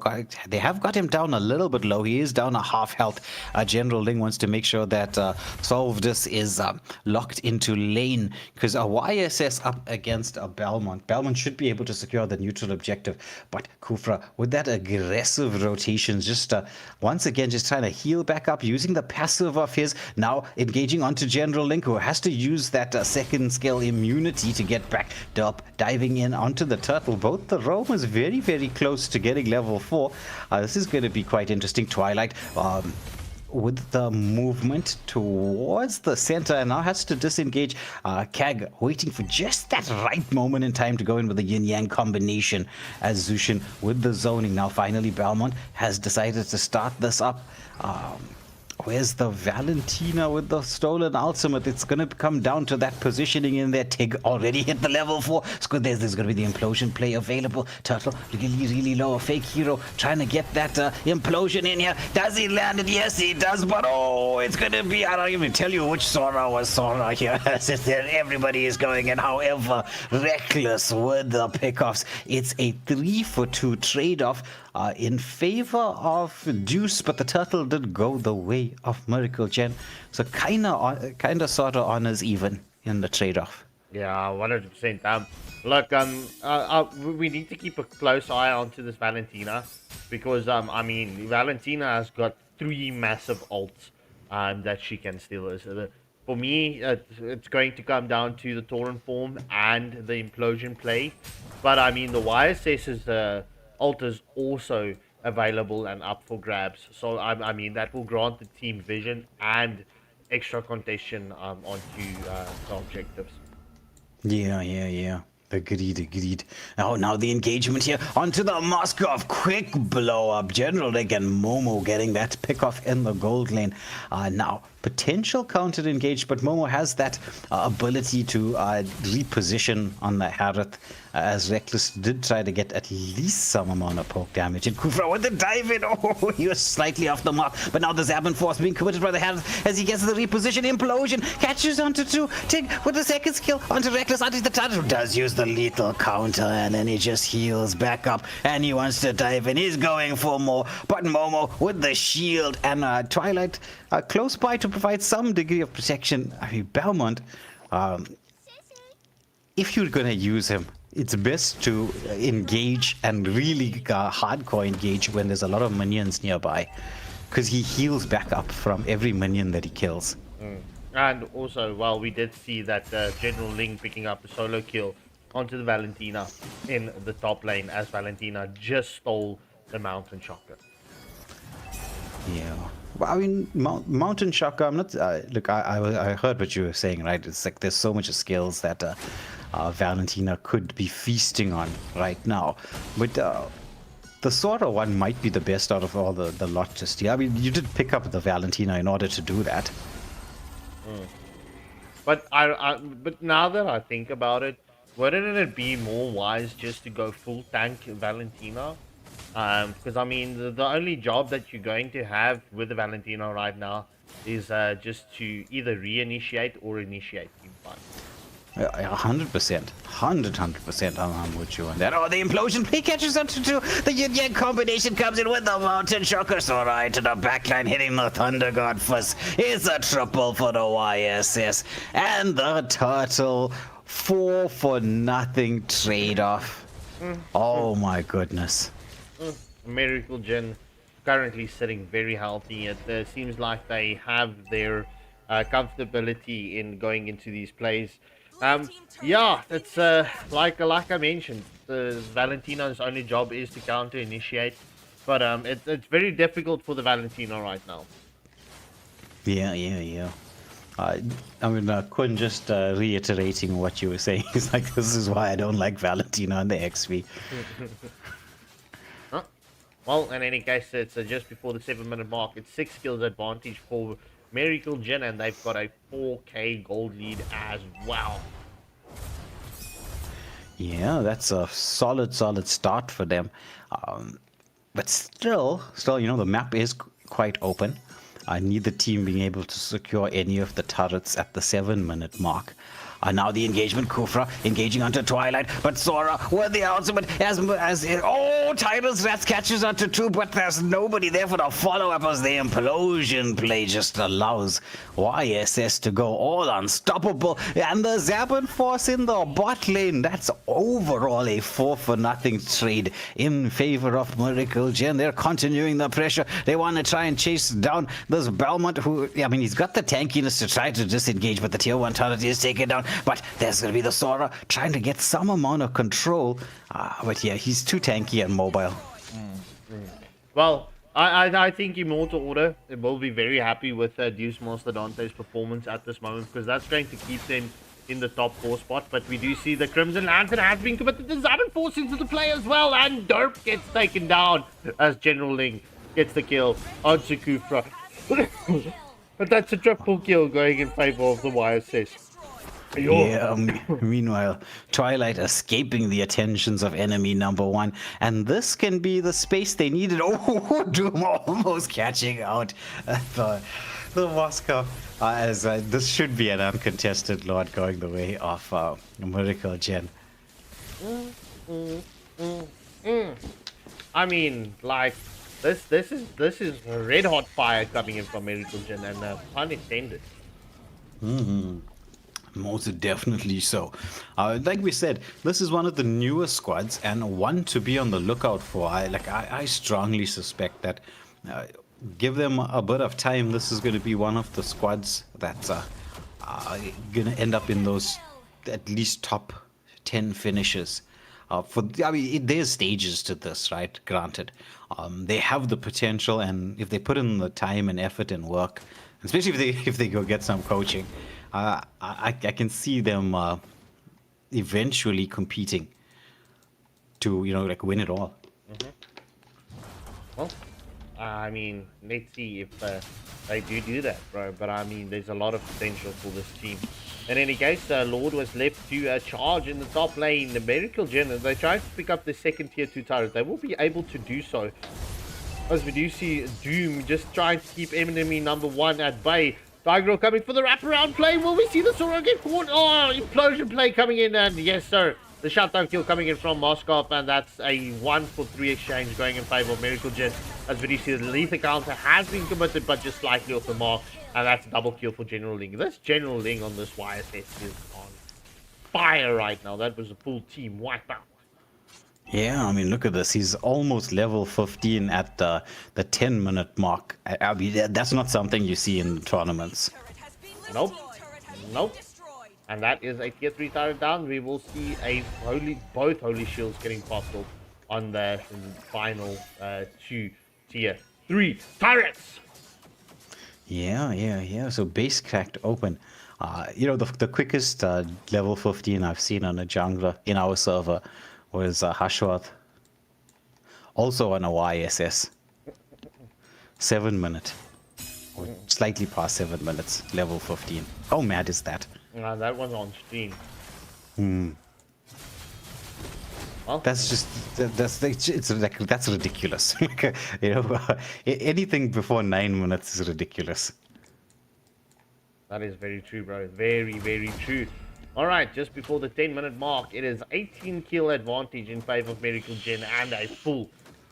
They have got him down a little bit low. He is down a half health. General Ling wants to make sure that Solvedus is locked into lane because a YSS up against a Belmont. Belmont should be able to secure the neutral objective, but Kufra with that aggressive rotations, just once again just trying to heal back up using the passive of his, now engaging onto General Link, who has to use that second skill immunity to get back. Delp diving in onto the turtle. Both the roam is very, very close to getting level 4. This is going to be quite interesting. Twilight with the movement towards the center and now has to disengage. Kag waiting for just that right moment in time to go in with the yin-yang combination as Zushin with the zoning. Now finally Belmont has decided to start this up. Where's the Valentina with the stolen ultimate? It's going to come down to that positioning in there. Tig already hit the level 4. It's good. There's going to be the implosion play available. Turtle really, really low. A fake hero trying to get that implosion in here. Does he land it? Yes, he does. But oh, it's going to be, I don't even tell you which Sora was Sora here. Everybody is going in. However, Reckless with the pickoffs. It's a 3-for-2 trade-off in favor of Deus, but the turtle did go the way of Miracle Gen. So kind of sort of honors even in the trade-off. Yeah, 100%. Look, we need to keep a close eye onto this Valentina because I mean Valentina has got 3 massive ults that she can steal. So for me, it's going to come down to the Torrent form and the implosion play. But I mean the YSS's ult is also available and up for grabs. So I mean that will grant the team vision and extra contention onto the objectives. Yeah. Agreed. Now the engagement here onto the Moskov. Quick blow up. General Leg and Momo getting that pick off in the gold lane. Now potential counter engage, but Momo has that ability to reposition on the Harith, as Reckless did try to get at least some amount of poke damage. And Kufra with the dive in. Oh, he was slightly off the mark, but now the Zabin force being committed by the Harith as he gets the reposition. Implosion catches onto 2. Tig with the second skill onto Reckless, onto the turtle. Does use the lethal counter, and then he just heals back up, and he wants to dive in. He's going for more, but Momo with the shield and Twilight close by to provide some degree of protection. I mean, Belmont, if you're going to use him, it's best to engage and really hardcore engage when there's a lot of minions nearby, because he heals back up from every minion that he kills. And also, well, we did see that General Ling picking up a solo kill onto the Valentina in the top lane as Valentina just stole the Mountain Shocker. Yeah. Well, I mean, Mountain Shocker, I'm not... look, I heard what you were saying, right? It's like there's so much skills that Valentina could be feasting on right now. But the Sora one might be the best out of all the lot just here. I mean, you did pick up the Valentina in order to do that. But but now that I think about it, wouldn't it be more wise just to go full tank Valentina? Because I mean, the only job that you're going to have with the Valentina right now is just to either reinitiate or initiate team fight. 100%. 100%. I'm with you on that. Oh, the implosion play catches up to 2. The yin-yang combination comes in with the Mountain Shocker. So right to the backline, hitting the Thunder God first. It's a triple for the YSS. And the Turtle 4-for-nothing trade-off. Oh my goodness. Miracle Gen currently sitting very healthy. It seems like they have their comfortability in going into these plays. Yeah, it's like I mentioned, Valentina's only job is to counter initiate, but it's very difficult for the Valentina right now. Yeah. I mean, Kun just reiterating what you were saying. He's like, this is why I don't like Valentina on the XP. Well, in any case, it's just before the 7-minute mark. It's 6 kills advantage for Miracle Jin, and they've got a 4K gold lead as well. Yeah, that's a solid start for them. But still, the map is quite open. Neither team being able to secure any of the turrets at the 7-minute mark. Now the engagement, Kufra engaging onto Twilight, but Sora with the ultimate Tidal's Rats catches onto 2, but there's nobody there for the follow-up as the implosion play just allows YSS to go all unstoppable, and the Zaban Force in the bot lane, that's overall a 4-for-0 trade in favor of Miracle Gen. They're continuing the pressure. They want to try and chase down this Belmont, who, he's got the tankiness to try to disengage, but the tier 1 turret is taken down. But there's going to be the Sora trying to get some amount of control. But yeah, he's too tanky and mobile. Well, I think Immortal Order will be very happy with Deus Mastodonte's performance at this moment, because that's going to keep them in the top 4 spot. But we do see the Crimson Lantern has been committed. The Zaban Force into the play as well, and Derp gets taken down as General Ling gets the kill on Kufra. But that's a triple kill going in favor of the YSS. Yeah, meanwhile, Twilight escaping the attentions of enemy number 1, and this can be the space they needed. Oh, Doom almost catching out the Moscow, as this should be an uncontested Lord going the way of Miracle Gen. I mean, like, this is red hot fire coming in from Miracle Gen, and pun intended. Most definitely so. Like we said, this is one of the newer squads, and one to be on the lookout for. I strongly suspect that give them a bit of time, this is going to be one of the squads that's going to end up in those at least top 10 finishes. There's stages to this, right? Granted, they have the potential, and if they put in the time and effort and work, especially if they go get some coaching, I can see them eventually competing to win it all. Well, I mean, let's see if they do that, bro. But I mean, there's a lot of potential for this team. In any case, Lord was left to charge in the top lane. The Miracle Gen, as they try to pick up the second tier 2 turret, they will be able to do so. As we do see Doom just trying to keep enemy number 1 at bay. Tigro coming for the wraparound play. Will we see the Sora get caught? Oh, implosion play coming in, and yes, sir. The shutdown kill coming in from Moscow, and that's a 1-for-3 exchange going in favor of Miracle Gen. As we do see, the lethal counter has been committed, but just slightly off the mark, and that's a double kill for General Ling. This General Ling on this YSS is on fire right now. That was a full team wipe out. Yeah, I mean, look at this. He's almost level 15 at the 10-minute mark. I mean, that's not something you see in tournaments. Nope. And that is a tier 3 turret down. We will see both Holy Shields getting popped off on the final 2 tier 3 turrets. Yeah. So base cracked open. The quickest level 15 I've seen on a jungler in our server was Hashworth, also on a YSS. 7 minute, or slightly past 7 minutes, level 15. How mad is that? That was on stream. Well, that's ridiculous. Anything before 9 minutes is ridiculous. That is very true, bro. Very, very true. Alright, just before the 10-minute mark, it is 18 kill advantage in favor of Miracle Gen and a full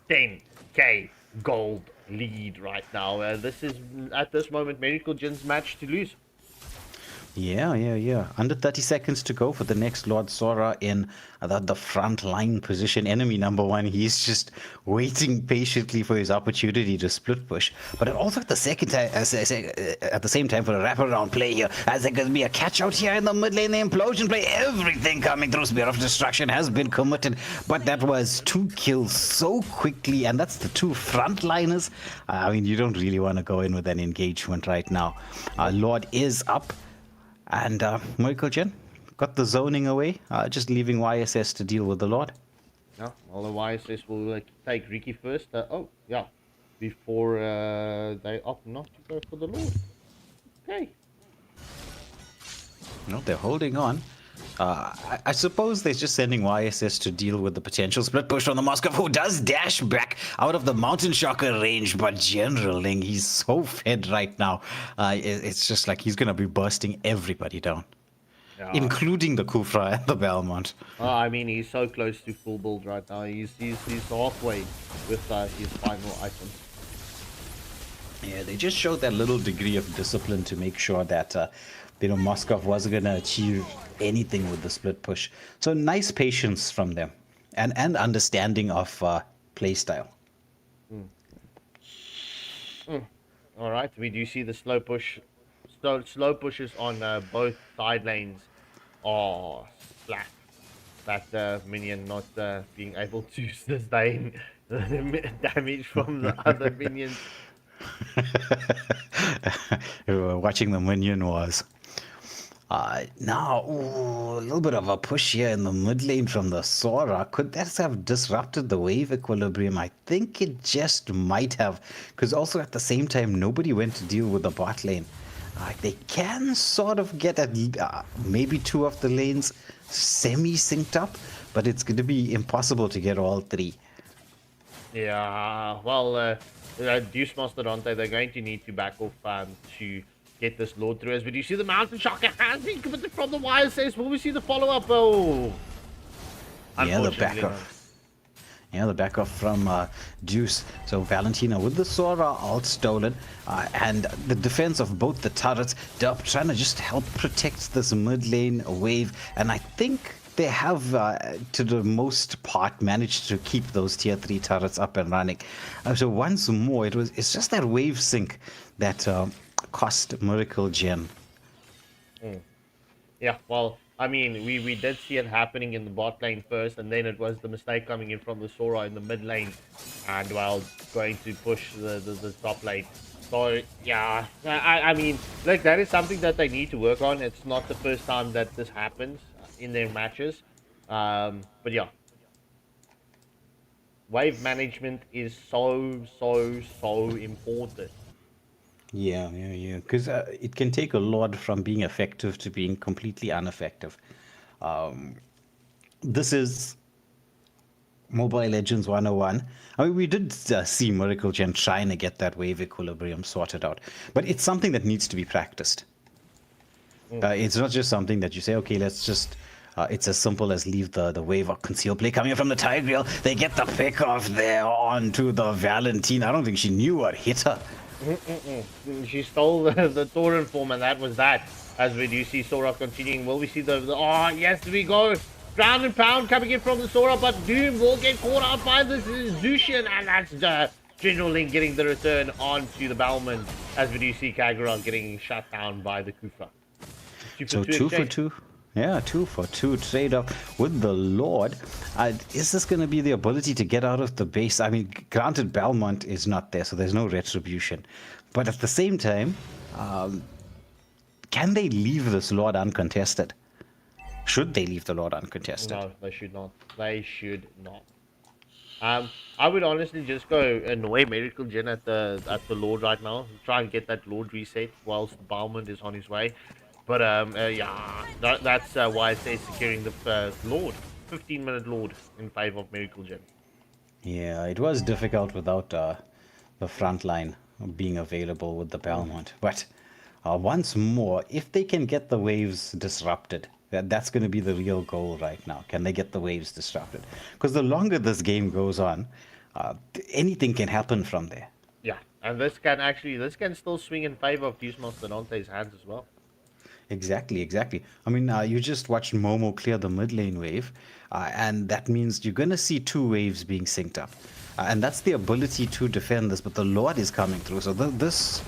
10k gold lead right now. This is, at this moment, Miracle Gen's match to lose. Yeah. Under 30 seconds to go for the next Lord Sora in the front line position. Enemy number 1, he's just waiting patiently for his opportunity to split push. But also at the same time for a wraparound play here, as there could be a catch out here in the mid lane, the implosion play, everything coming through. Spear of Destruction has been committed, but that was 2 kills so quickly, and that's the 2 frontliners. I mean, you don't really want to go in with an engagement right now. Lord is up. And Miracle Gen got the zoning away, just leaving YSS to deal with the Lord. No, well, the YSS will take Ricky first. Oh, yeah. Before they opt not to go for the Lord. Okay. No, they're holding on. I suppose they're just sending YSS to deal with the potential split push on the Moskov, who does dash back out of the Mountain Shocker range, but generaling, he's so fed right now. It's just like he's going to be bursting everybody down, Yeah. including the Kufra and the Belmont. I mean, he's so close to full build right now. He's halfway with his final item. Yeah, they just showed that little degree of discipline to make sure that Moskov wasn't going to achieve anything with the split push. So nice patience from them, and understanding of playstyle. All right, we do see the slow push. Slow pushes on both side lanes are slack. That minion not being able to sustain the damage from the other minions. Watching the minion wars. Now, a little bit of a push here in the mid lane from the Sora. Could that have disrupted the wave equilibrium? I think it just might have. Because also at the same time, nobody went to deal with the bot lane. They can sort of get at maybe two of the lanes semi-synced up, but it's going to be impossible to get all three. Yeah, well, Deus Mastodonte, they're going to need to back off to get this Lord through. As we do see the Mountain Shocker has been committed from the YSS. Will we see the follow-up? Oh, yeah, the backup. Yeah, the backup from Deus. So Valentina with the Sora all stolen. And the defense of both the turrets. Derp trying to just help protect this mid lane wave. And I think they have, to the most part, managed to keep those tier 3 turrets up and running. So once more, it's just that wave sync that cost Miracle Gen. Yeah, well, I mean, we did see it happening in the bot lane first, and then it was the mistake coming in from the Sora in the mid lane, and while going to push the top lane. So, yeah, I mean, like, that is something that they need to work on. It's not the first time that this happens in their matches. But yeah. Wave management is so important. Yeah. Because it can take a lot from being effective to being completely ineffective. This is Mobile Legends 101. I mean, we did see Miracle Gen trying to get that wave equilibrium sorted out. But it's something that needs to be practiced. It's not just something that you say, okay, let's just... it's as simple as leave the wave of conceal play coming from the Tigreal. They get the pick off there onto the Valentine. I don't think she knew what hit her. She stole the Torrent form, and that was that. As we do see Sora continuing, will we see the oh, yes, we go. Ground and pound coming in from the Sora, but Doom will get caught out by this Zushian, and that's the General Link getting the return onto the Balmond. As we do see Kagura getting shut down by the Kufa. So 2 for 2. Yeah, 2 for 2 trade off with the Lord. Is this going to be the ability to get out of the base? I mean, granted, Belmont is not there, so there's no retribution. But at the same time, can they leave this Lord uncontested? Should they leave the Lord uncontested? No, they should not. They should not. I would honestly just go annoy Miracle Gen at the Lord right now. Try and get that Lord reset whilst Balmond is on his way. But yeah, that's why I say securing the Lord, 15-minute Lord in favor of Miracle Gen. Yeah, it was difficult without the front line being available with the Belmont. But once more, if they can get the waves disrupted, that's going to be the real goal right now. Can they get the waves disrupted? Because the longer this game goes on, anything can happen from there. Yeah, and this can still swing in favor of Deus Mastodonte's hands as well. Exactly. I mean, you just watched Momo clear the mid lane wave, and that means you're going to see 2 waves being synced up. And that's the ability to defend this, but the Lord is coming through. So this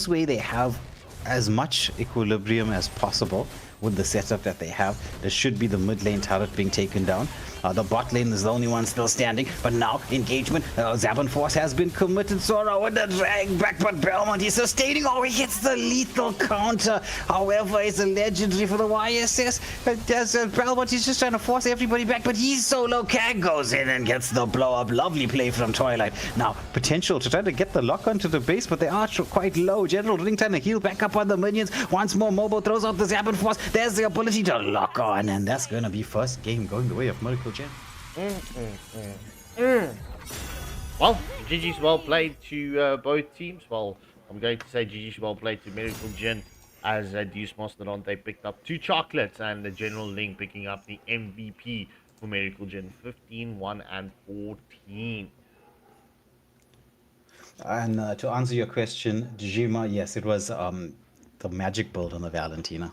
way they have as much equilibrium as possible with the setup that they have. There should be the mid lane turret being taken down. The bot lane is the only one still standing, but now engagement. Zaban Force has been committed. Sora with the drag back, but Belmont is sustaining. Oh, he hits the lethal counter. However, it's a legendary for the YSS. Belmont is just trying to force everybody back, but he's so low. Kag goes in and gets the blow up. Lovely play from Twilight. Now, potential to try to get the lock onto the base, but they are quite low. General Ring trying to heal back up on the minions. Once more, Mobo throws out the Zaban Force. There's the ability to lock on, and that's going to be first game going the way of Miracle Gen. Well, GG's well played to both teams. Well, I'm going to say GG's well played to Miracle Gen, as Deus Mastodonte picked up 2 chocolates and the General Link picking up the MVP for Miracle Gen, 15, 1, and 14. And to answer your question, Jima, yes, it was the magic build on the Valentina.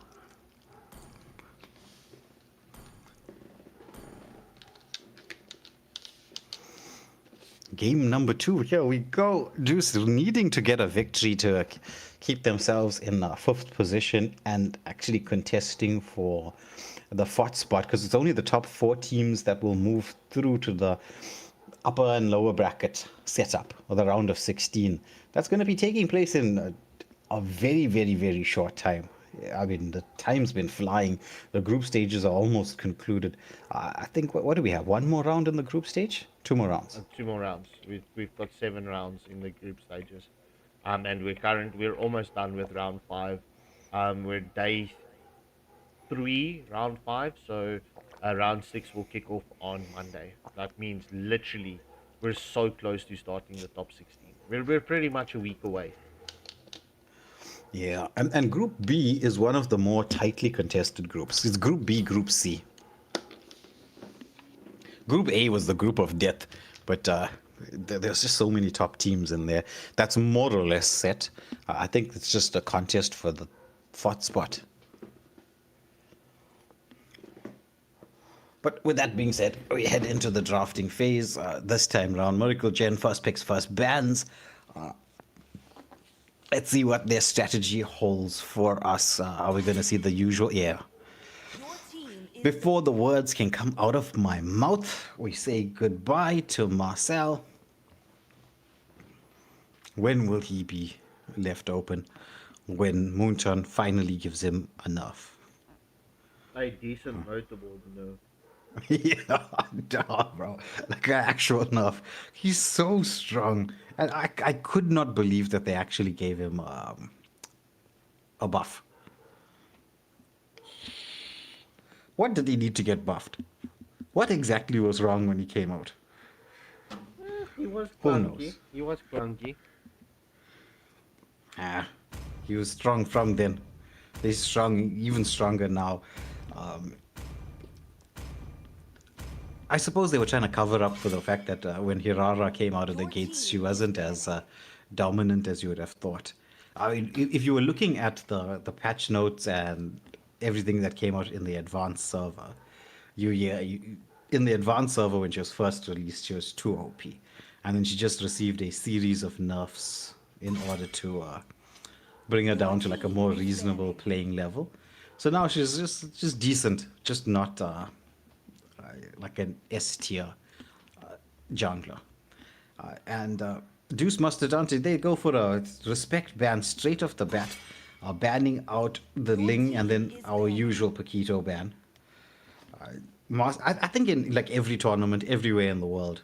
Game number 2, here we go. Deus needing to get a victory to keep themselves in 5th position and actually contesting for the 4th spot, because it's only the top 4 teams that will move through to the upper and lower bracket setup, or the round of 16. That's going to be taking place in a very, very, very short time. I mean, the time's been flying. The group stages are almost concluded. I think, what do we have? 1 more round in the group stage? 2 more rounds. 2 more rounds. We've got 7 rounds in the group stages. And we're almost done with round 5. We're day 3, round 5, so round 6 will kick off on Monday. That means literally we're so close to starting the top 16. We're pretty much a week away. Yeah, and Group B is one of the more tightly contested groups. It's Group B, Group C. Group A was the group of death, but there's just so many top teams in there. That's more or less set. I think it's just a contest for the 4th spot. But with that being said, we head into the drafting phase. This time round, Miracle Gen first picks, first bans. Let's see what their strategy holds for us. Are we going to see the usual? Yeah. Before the words can come out of my mouth, we say goodbye to Marcel. When will he be left open? When Moonton finally gives him enough. A decent notable, no. Yeah, duh, bro. Like an actual nerf. He's so strong. And I could not believe that they actually gave him a buff. What did he need to get buffed? What exactly was wrong when he came out? He was Who clunky. knows? He was clunky. He was strong from then. He's strong, even stronger now. I suppose they were trying to cover up for the fact that when Hirara came out of the gates, she wasn't as dominant as you would have thought. I mean, if you were looking at the patch notes and everything that came out in the advanced server, in the advanced server when she was first released, she was too OP. And then she just received a series of nerfs in order to bring her down to like a more reasonable playing level. So now she's just decent, just not like an S tier jungler. And Deus Mastodonte, they go for a respect ban straight off the bat, banning out the Ling and then our usual Paquito ban. I think in like every tournament, everywhere in the world,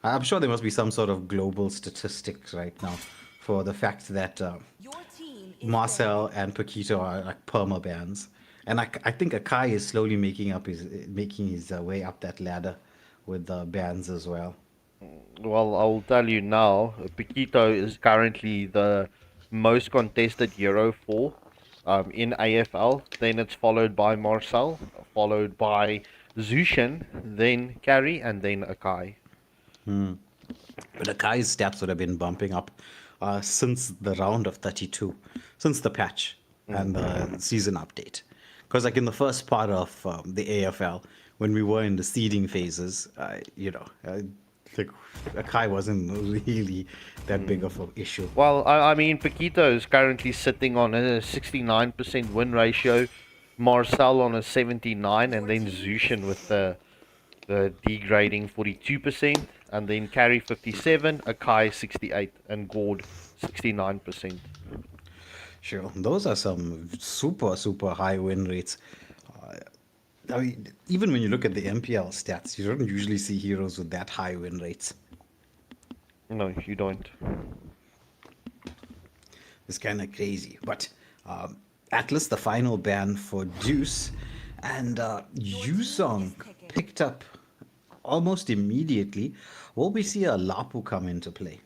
I'm sure there must be some sort of global statistics right now for the fact that Marcel and Paquito are like perma bans. And I think Akai is slowly making his way up that ladder with the bans as well. Well, I'll tell you now, Paquito is currently the most contested hero for in AFL. Then it's followed by Marcel, followed by Zushin, then Carry, and then Akai. But Akai's stats would have been bumping up since the round of 32, since the patch and the season update. Because like in the first part of the AFL, when we were in the seeding phases, like Akai wasn't really that big of an issue. Well, I mean, Paquito is currently sitting on a 69% win ratio, Marcel on a 79, and then Zushin with the The degrading 42%, and then carry 57, Akai 68, and Gord 69%. Sure, those are some super, super high win rates. I mean, even when you look at the MPL stats, you don't usually see heroes with that high win rates. No, you don't. It's kind of crazy. But Atlas, the final ban for Deus, and Yusong picked up almost immediately. Will we see a Lapu come into play?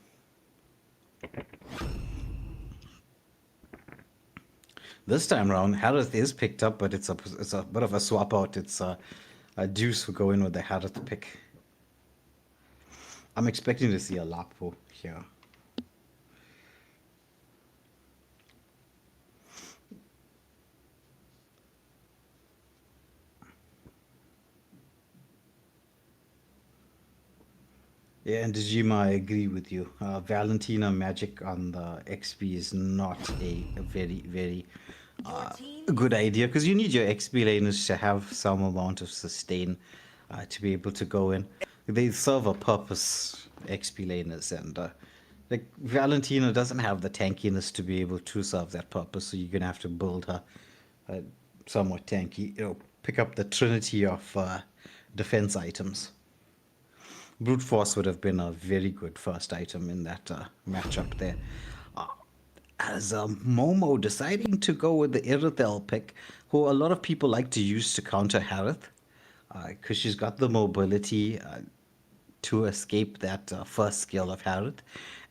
This time around, Harith is picked up, but it's a bit of a swap out. It's a Deus who go in with the Harith pick. I'm expecting to see a Lapu here. Yeah, and Dejima, I agree with you. Valentina Magic on the XP is not a very, very good idea, because you need your XP laners to have some amount of sustain to be able to go in. They serve a purpose, XP laners, and like Valentina doesn't have the tankiness to be able to serve that purpose, so you're gonna have to build her somewhat tanky. Pick up the trinity of defense items. Brute Force would have been a very good first item in that matchup there. As Momo deciding to go with the Irithel pick, who a lot of people like to use to counter Harith, because she's got the mobility to escape that first skill of Harith.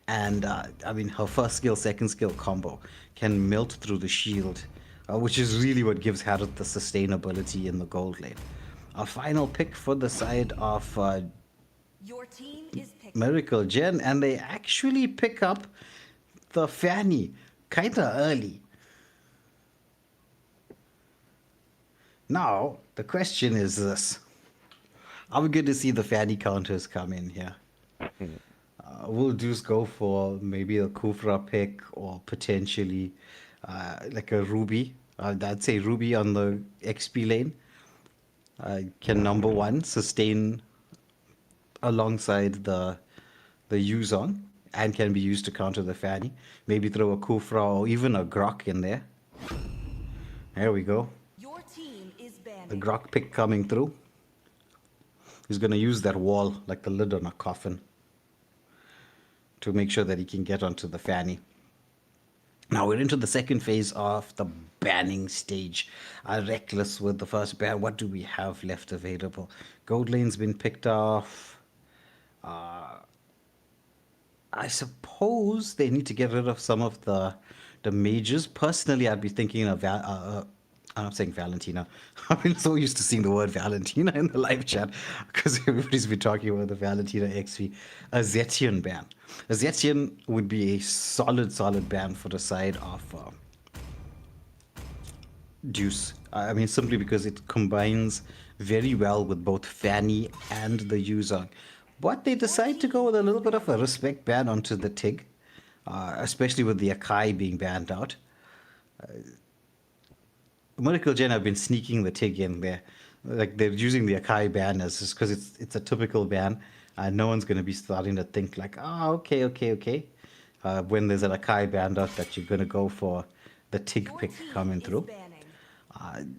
And I mean, her first skill, second skill combo can melt through the shield, which is really what gives Harith the sustainability in the gold lane. Our final pick for the side of Your team is picking. Miracle Gen, and they actually pick up the Fanny kinda early. Now, the question is this. Are we going to see the Fanny counters come in here? Will Deus go for maybe a Kufra pick, or potentially like a Ruby? I'd say Ruby on the XP lane. Can number one sustain alongside the Yuzong, and can be used to counter the Fanny. Maybe throw a Kufra or even a Grok in there. There we go. Your team is The banning. Grok pick coming through. He's going to use that wall like the lid on a coffin to make sure that he can get onto the Fanny. Now we're into the second phase of the banning stage. Reckless with the first ban. What do we have left available? Gold lane's been picked off. I suppose they need to get rid of some of the mages. Personally, I'd be thinking of I'm saying Valentina. I've been so used to seeing the word Valentina in the live chat because everybody's been talking about the Valentina XP. A Zetian ban. A Zetian would be a solid ban for the side of Deus. I mean, simply because it combines very well with both Fanny and the Yuzong. But they decide to go with a little bit of a respect ban onto the Tig, especially with the Akai being banned out. Miracle Gen have been sneaking the Tig in there. Like, they're using the Akai ban as just because it's a typical ban. No one's going to be starting to think like, okay. When there's an Akai banned out, that you're going to go for the Tig Your pick team coming is through. banning.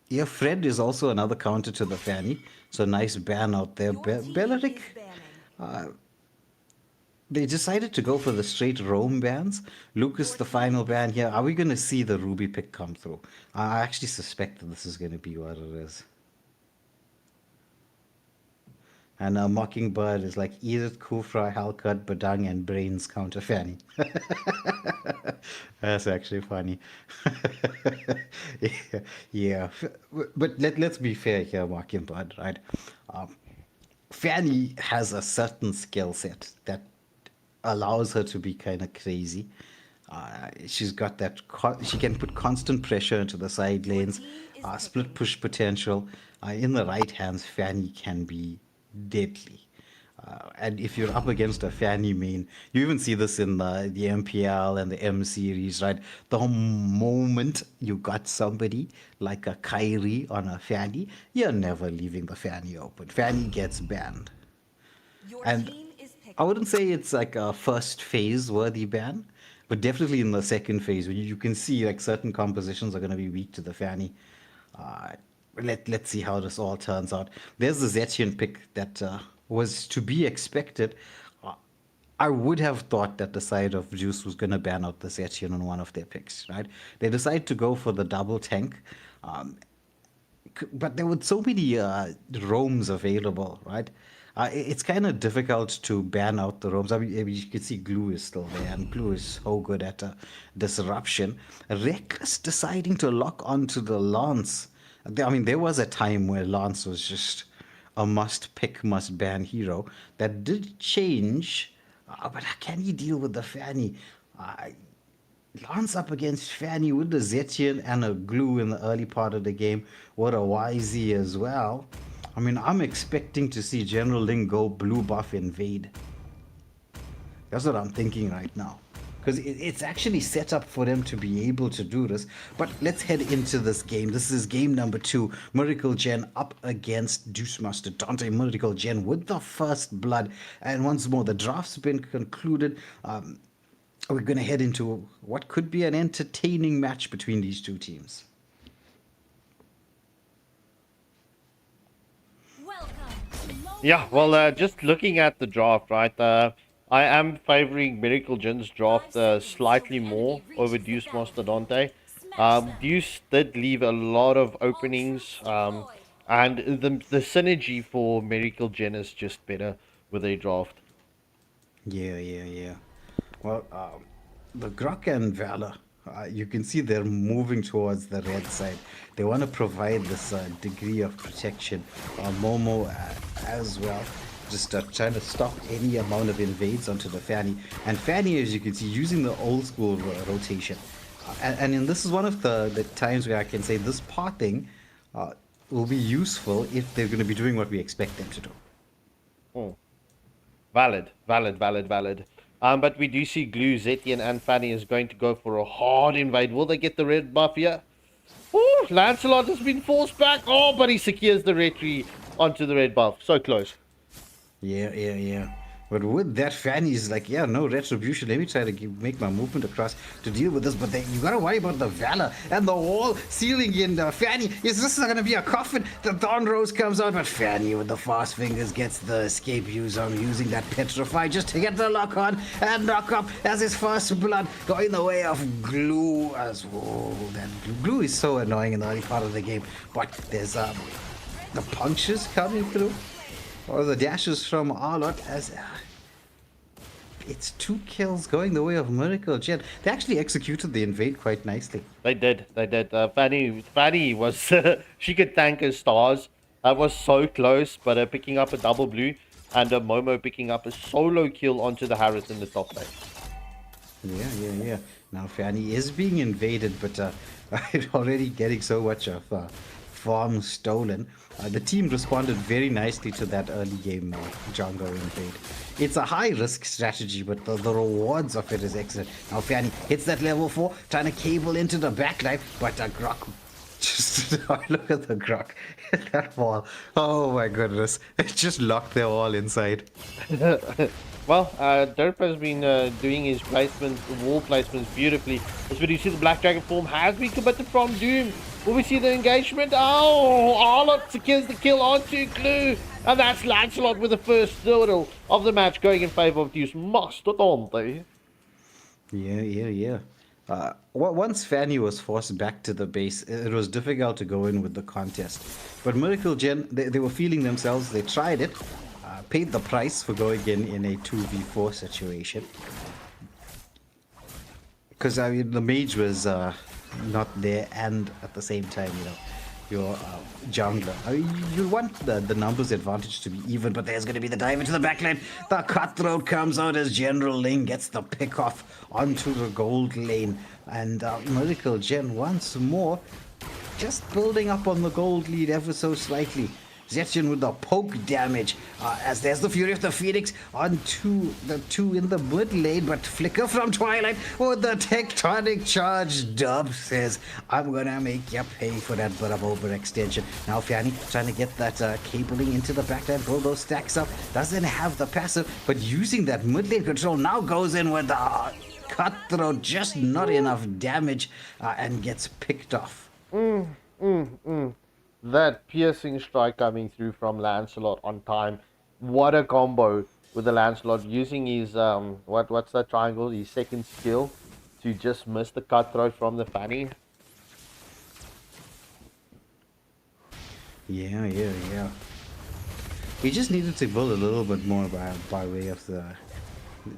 Yeah, Fred is also another counter to the Fanny. So nice ban out there. Your team Belleric, is banning. they decided to go for the straight roam bans. Lucas, the final ban here. Are we going to see the Ruby pick come through? I actually suspect that this is going to be what it is. And Mockingbird is like Edith, Kufra, Halkut, Badang, and Brains counter Fanny. That's actually funny. yeah. But let's be fair here, Mockingbird, right? Fanny has a certain skill set that allows her to be kind of crazy. She's got that. She can put constant pressure into the side lanes, split push potential. In the right hands, Fanny can be deadly. And if you're up against a Fanny main, you even see this in the MPL and the M series, right? The moment you got somebody like a Kyrie on a Fanny, you're never leaving the Fanny open. Fanny gets banned. Your And team is picked. I wouldn't say it's like a first phase worthy ban, but definitely in the second phase, when you can see like certain compositions are going to be weak to the Fanny. Uh, let's see how this all turns out. There's the Zetchian pick that was to be expected. Uh, I would have thought that the side of Juice was going to ban out the Zetchian on one of their picks, right? They decide to go for the double tank. But there were so many roams available, right? It's kind of difficult to ban out the roams. I mean, you can see Glue is still there, and Glue is so good at disruption. Reckless deciding to lock onto the Lance. I mean, there was a time where Lance was just a must-pick, must-ban hero. That did change, but can he deal with the Fanny? Lance up against Fanny with the Zetchian and a Glue in the early part of the game. What a YZ as well. I mean, I'm expecting to see General Ling go blue buff invade. That's what I'm thinking right now. Because it's actually set up for them to be able to do this. But let's head into this game. This is game number 2. Miracle Gen up against Deus Mastodonte. Miracle Gen with the first blood. And once more, the draft's been concluded. We're going to head into what could be an entertaining match between these two teams. Welcome to Mobile Yeah, well, just looking at the draft, right? I am favoring Miracle Gen's draft slightly more over Deus Mastodonte. Deus did leave a lot of openings, and the synergy for Miracle Gen is just better with a draft. Yeah. Well, the Grok and Valor, you can see they're moving towards the red side. They want to provide this degree of protection. Momo as well, just trying to stop any amount of invades onto the Fanny. And Fanny, as you can see, using the old school rotation. And this is one of the times where I can say this parting will be useful if they're going to be doing what we expect them to do. Valid. But we do see Glue, Zetchian, and Fanny is going to go for a hard invade. Will they get the red buff here? Ooh, Lancelot has been forced back. Oh, but he secures the retry onto the red buff. So close. Yeah. But with that, Fanny's like, yeah, no retribution. Let me try to make my movement across to deal with this. But then you gotta worry about the Valor and the wall sealing in Fanny. Is this gonna be a coffin? The Dawn Rose comes out, but Fanny with the fast fingers gets the escape use on using that petrify just to get the lock on and knock up as his first blood going the way of Glue as well. That Glue is so annoying in the early part of the game. But there's the punctures coming through. Or the dashes from Arlott as it's 2 kills going the way of Miracle Gen. They actually executed the invade quite nicely. They did. Fanny was she could tank her stars. That was so close, but picking up a double blue and Momo picking up a solo kill onto the Harris in the top lane. Yeah. Now Fanny is being invaded, but already getting so much of farm stolen. The team responded very nicely to that early game jungle invade. It's a high risk strategy, but the rewards of it is excellent. Now Fanny hits that level 4, trying to cable into the backline, but Grok just look at the Grok hit that wall. Oh my goodness, it just locked their wall inside. Well, Derp has been doing his placements, wall placements beautifully. As we see, the Black Dragon form has been committed from Doom. Will we see the engagement? Oh, Arlott secures the kill onto Glue. And that's Lancelot with the first doodle of the match going in favor of Deus Mastodonte. Yeah. Once Fanny was forced back to the base, it was difficult to go in with the contest. But Miracle Gen, they were feeling themselves. They tried it. Paid the price for going in a 2v4 situation. Because I mean, the mage was not there, and at the same time, your jungler. I mean, you want the numbers advantage to be even, but there's going to be the dive into the backline. The cutthroat comes out as General Ling gets the pick off onto the gold lane. And Miracle Gen once more just building up on the gold lead ever so slightly. Zetchen with the poke damage. As there's the Fury of the Phoenix onto the two in the mid lane, but Flicker from Twilight with the tectonic charge. Dub says, I'm gonna make you pay for that bit of overextension. Now Fanny trying to get that cabling into the backline, pull those stacks up. Doesn't have the passive, but using that mid lane control now goes in with the cutthroat, just not enough damage, and gets picked off. That piercing strike coming through from Lancelot on time. What a combo with the Lancelot using his what's that triangle? His second skill to just miss the cutthroat from the Fanny. Yeah. We just needed to build a little bit more by way of the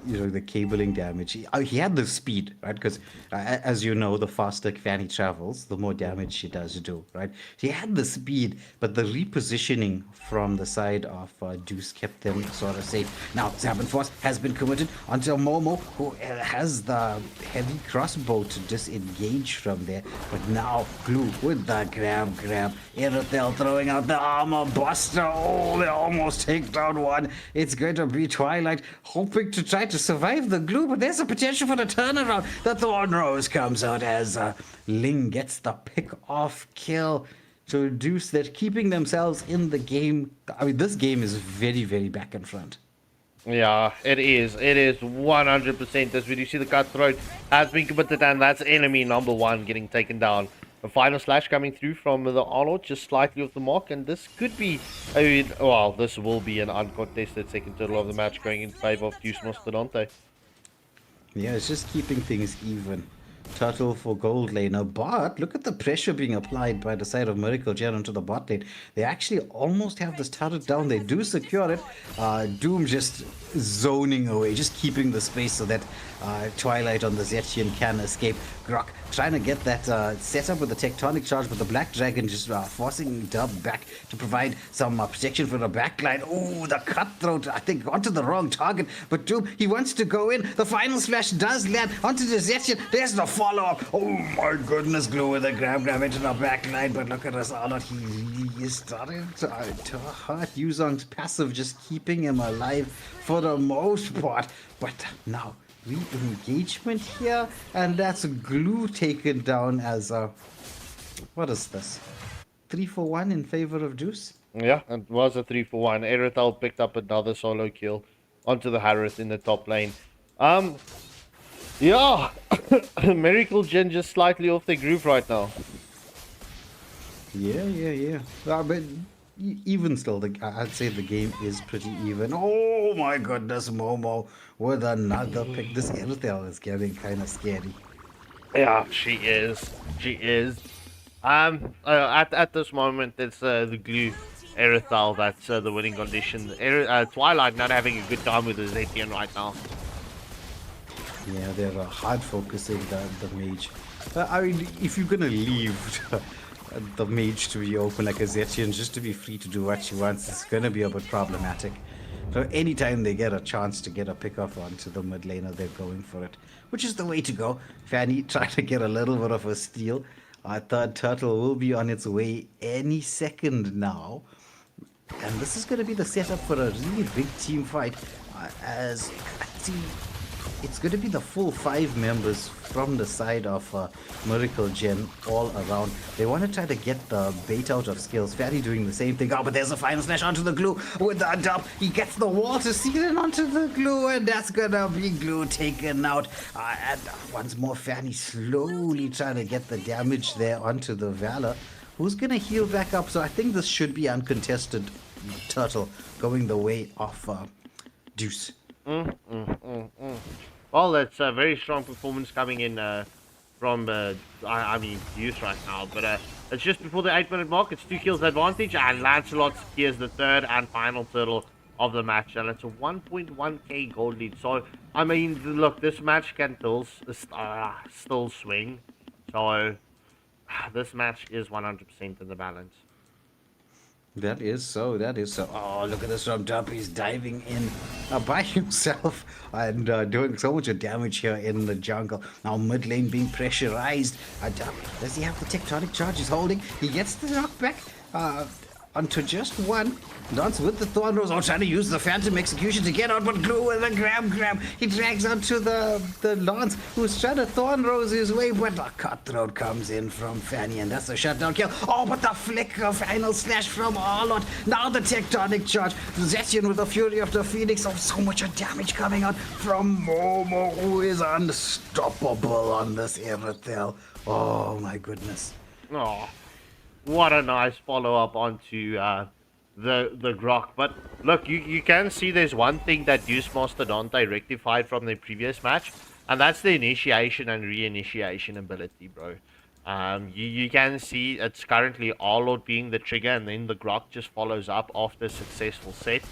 the cabling damage. He had the speed, right? Because as you know, the faster Fanny travels, the more damage she does do, right? He had the speed, but the repositioning from the side of Deus kept them sort of safe. Now Force has been committed onto Momo, who has the heavy crossbow to disengage from there, but now Glue with the grab. Irithel throwing out the armor buster. Oh, they almost take down one. It's going to be Twilight hoping to try to survive the glue, but there's a potential for the turnaround. The Thorn Rose comes out as Ling gets the pick-off kill to Deus. They're keeping themselves in the game. I mean, this game is very, very back and front. Yeah, it is. It is 100%. As we do see the cutthroat has been committed, and that's enemy number one getting taken down. The final slash coming through from the Arnold, just slightly off the mark, and this could be, this will be an uncontested second turtle of the match going in favor of Deus Mastodonte. Yeah, it's just keeping things even. Turtle for gold laner, but look at the pressure being applied by the side of Miracle Jet onto the bot lane. They actually almost have this turret down. They do secure it. Doom just zoning away, just keeping the space so that Twilight on the Zetchian can escape. Grok trying to get that set up with the tectonic charge, but the Black Dragon just forcing Dub back to provide some protection for the backline. Oh, the cutthroat, I think, onto the wrong target, but Doom, he wants to go in. The final splash does land onto the Zetchian. There's the follow-up. Oh my goodness, Glue with a grab into the backline, but look at us, Arnold. He is starting to hurt. Yuzong's passive just keeping him alive for the most part, but now re-engagement here, and that's Glue taken down as what is this? 3-for-1 in favor of Deus? Yeah, it was a 3-for-1. Erithal picked up another solo kill onto the Harris in the top lane. Yeah, Miracle Gen just slightly off their groove right now. Yeah. But even still, I'd say the game is pretty even. Oh my goodness, Momo with another pick. This Erithel is getting kind of scary. Yeah, she is. At this moment, it's the Glue Erithal that's the winning condition. Twilight not having a good time with the Zethian right now. Yeah, they're hard focusing the mage. I mean, if you're gonna leave the mage to be open like a Zethian just to be free to do what she wants, it's gonna be a bit problematic. So anytime they get a chance to get a pick-off onto the mid laner, they're going for it, which is the way to go. Fanny trying to get a little bit of a steal. Our third turtle will be on its way any second now. And this is going to be the setup for a really big team fight, as I see it's going to be the full 5 members from the side of Miracle Gen all around. They want to try to get the bait out of skills. Fatty doing the same thing. Oh, but there's a final slash onto the Glue with the dump. He gets the wall to seal in onto the Glue, and that's going to be Glue taken out. And once more, Fanny slowly trying to get the damage there onto the Valor, who's going to heal back up. So I think this should be uncontested turtle going the way of Deus. Well, that's a very strong performance coming in from Deus right now. But it's just before the 8-minute mark. It's 2 kills advantage, and Lancelot secures the third and final turtle of the match, and it's a 1.1k gold lead. So I mean, look, this match can still swing. So this match is 100% in the balance. That is so. Oh, look at this from Dump. He's diving in by himself and doing so much damage here in the jungle. Now mid lane being pressurized. Does he have the tectonic charge? He's holding. He gets the knockback onto just one. Dance with the Thorn Rose, trying to use the Phantom Execution to get out, but Glue with a grab. He drags onto the Lance, who's trying to Thorn Rose his way, but the Cutthroat comes in from Fanny, and that's a shutdown kill. Oh, but the flicker final slash from Arlott. Now the Tectonic Charge. Zetien with the Fury of the Phoenix. Oh, so much damage coming out from Momo, who is unstoppable on this Irithel. Oh, my goodness. Oh, what a nice follow-up onto the Grok. But look, you can see there's one thing that Deus Mastodonte rectified from the previous match, and that's the initiation and reinitiation ability, bro. You can see it's currently Arlord being the trigger, and then the Grok just follows up after a successful set,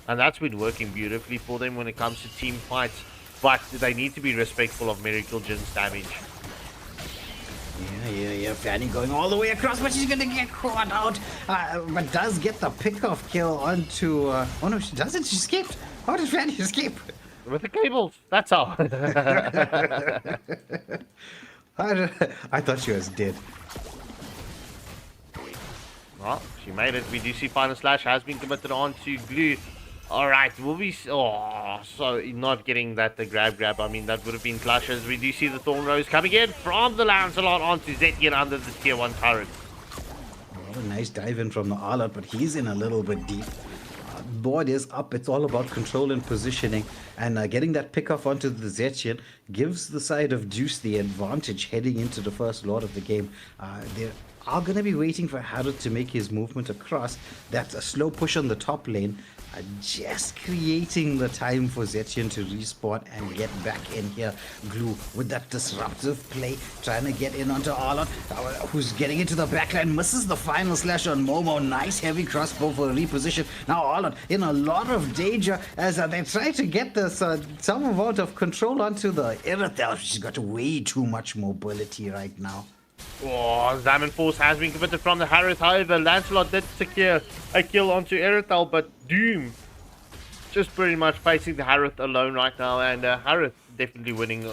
and that's been working beautifully for them when it comes to team fights. But they need to be respectful of Miracle Jin's damage. Yeah. Fanny going all the way across, but she's gonna get caught out. But does get the pick-off kill onto... oh no, she doesn't. She escaped. How did Fanny escape? With the cables. That's all. I thought she was dead. Well, she made it. We do see Final Slash has been committed on to Glue. Alright, will we... Oh, so not getting that the grab. I mean, that would have been clutch, as we do see the Thorn Rose coming in from the Lancelot onto Zetien under the tier 1 turret. Oh, a nice dive in from the Arlott, but he's in a little bit deep. Board is up. It's all about control and positioning, and getting that pick off onto the Zetien gives the side of Deus the advantage heading into the first Lord of the game. They are going to be waiting for Harold to make his movement across. That's a slow push on the top lane, just creating the time for Zetien to respawn and get back in here. Glue with that disruptive play, trying to get in onto Arlott, who's getting into the backline, misses the final slash on Momo. Nice heavy crossbow for a reposition. Now Arlott in a lot of danger as they try to get this some amount of control onto the Irithel. She's got way too much mobility right now. Oh, Zaman Force has been committed from the Harith. However, Lancelot did secure a kill onto Irithel, but Doom just pretty much facing the Harith alone right now, and Harith definitely winning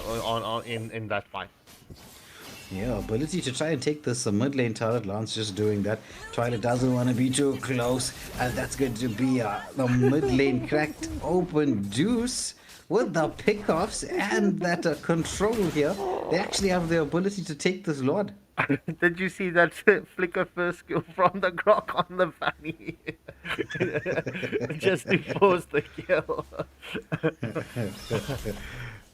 in that fight. Yeah, ability to try and take this mid lane turret. Lance just doing that. Twilight doesn't want to be too close, and that's going to be the mid lane cracked open. Deus with the pickoffs and that control here. They actually have the ability to take this Lord. Did you see that flicker first skill from the Grok on the Fanny? Just to force the kill.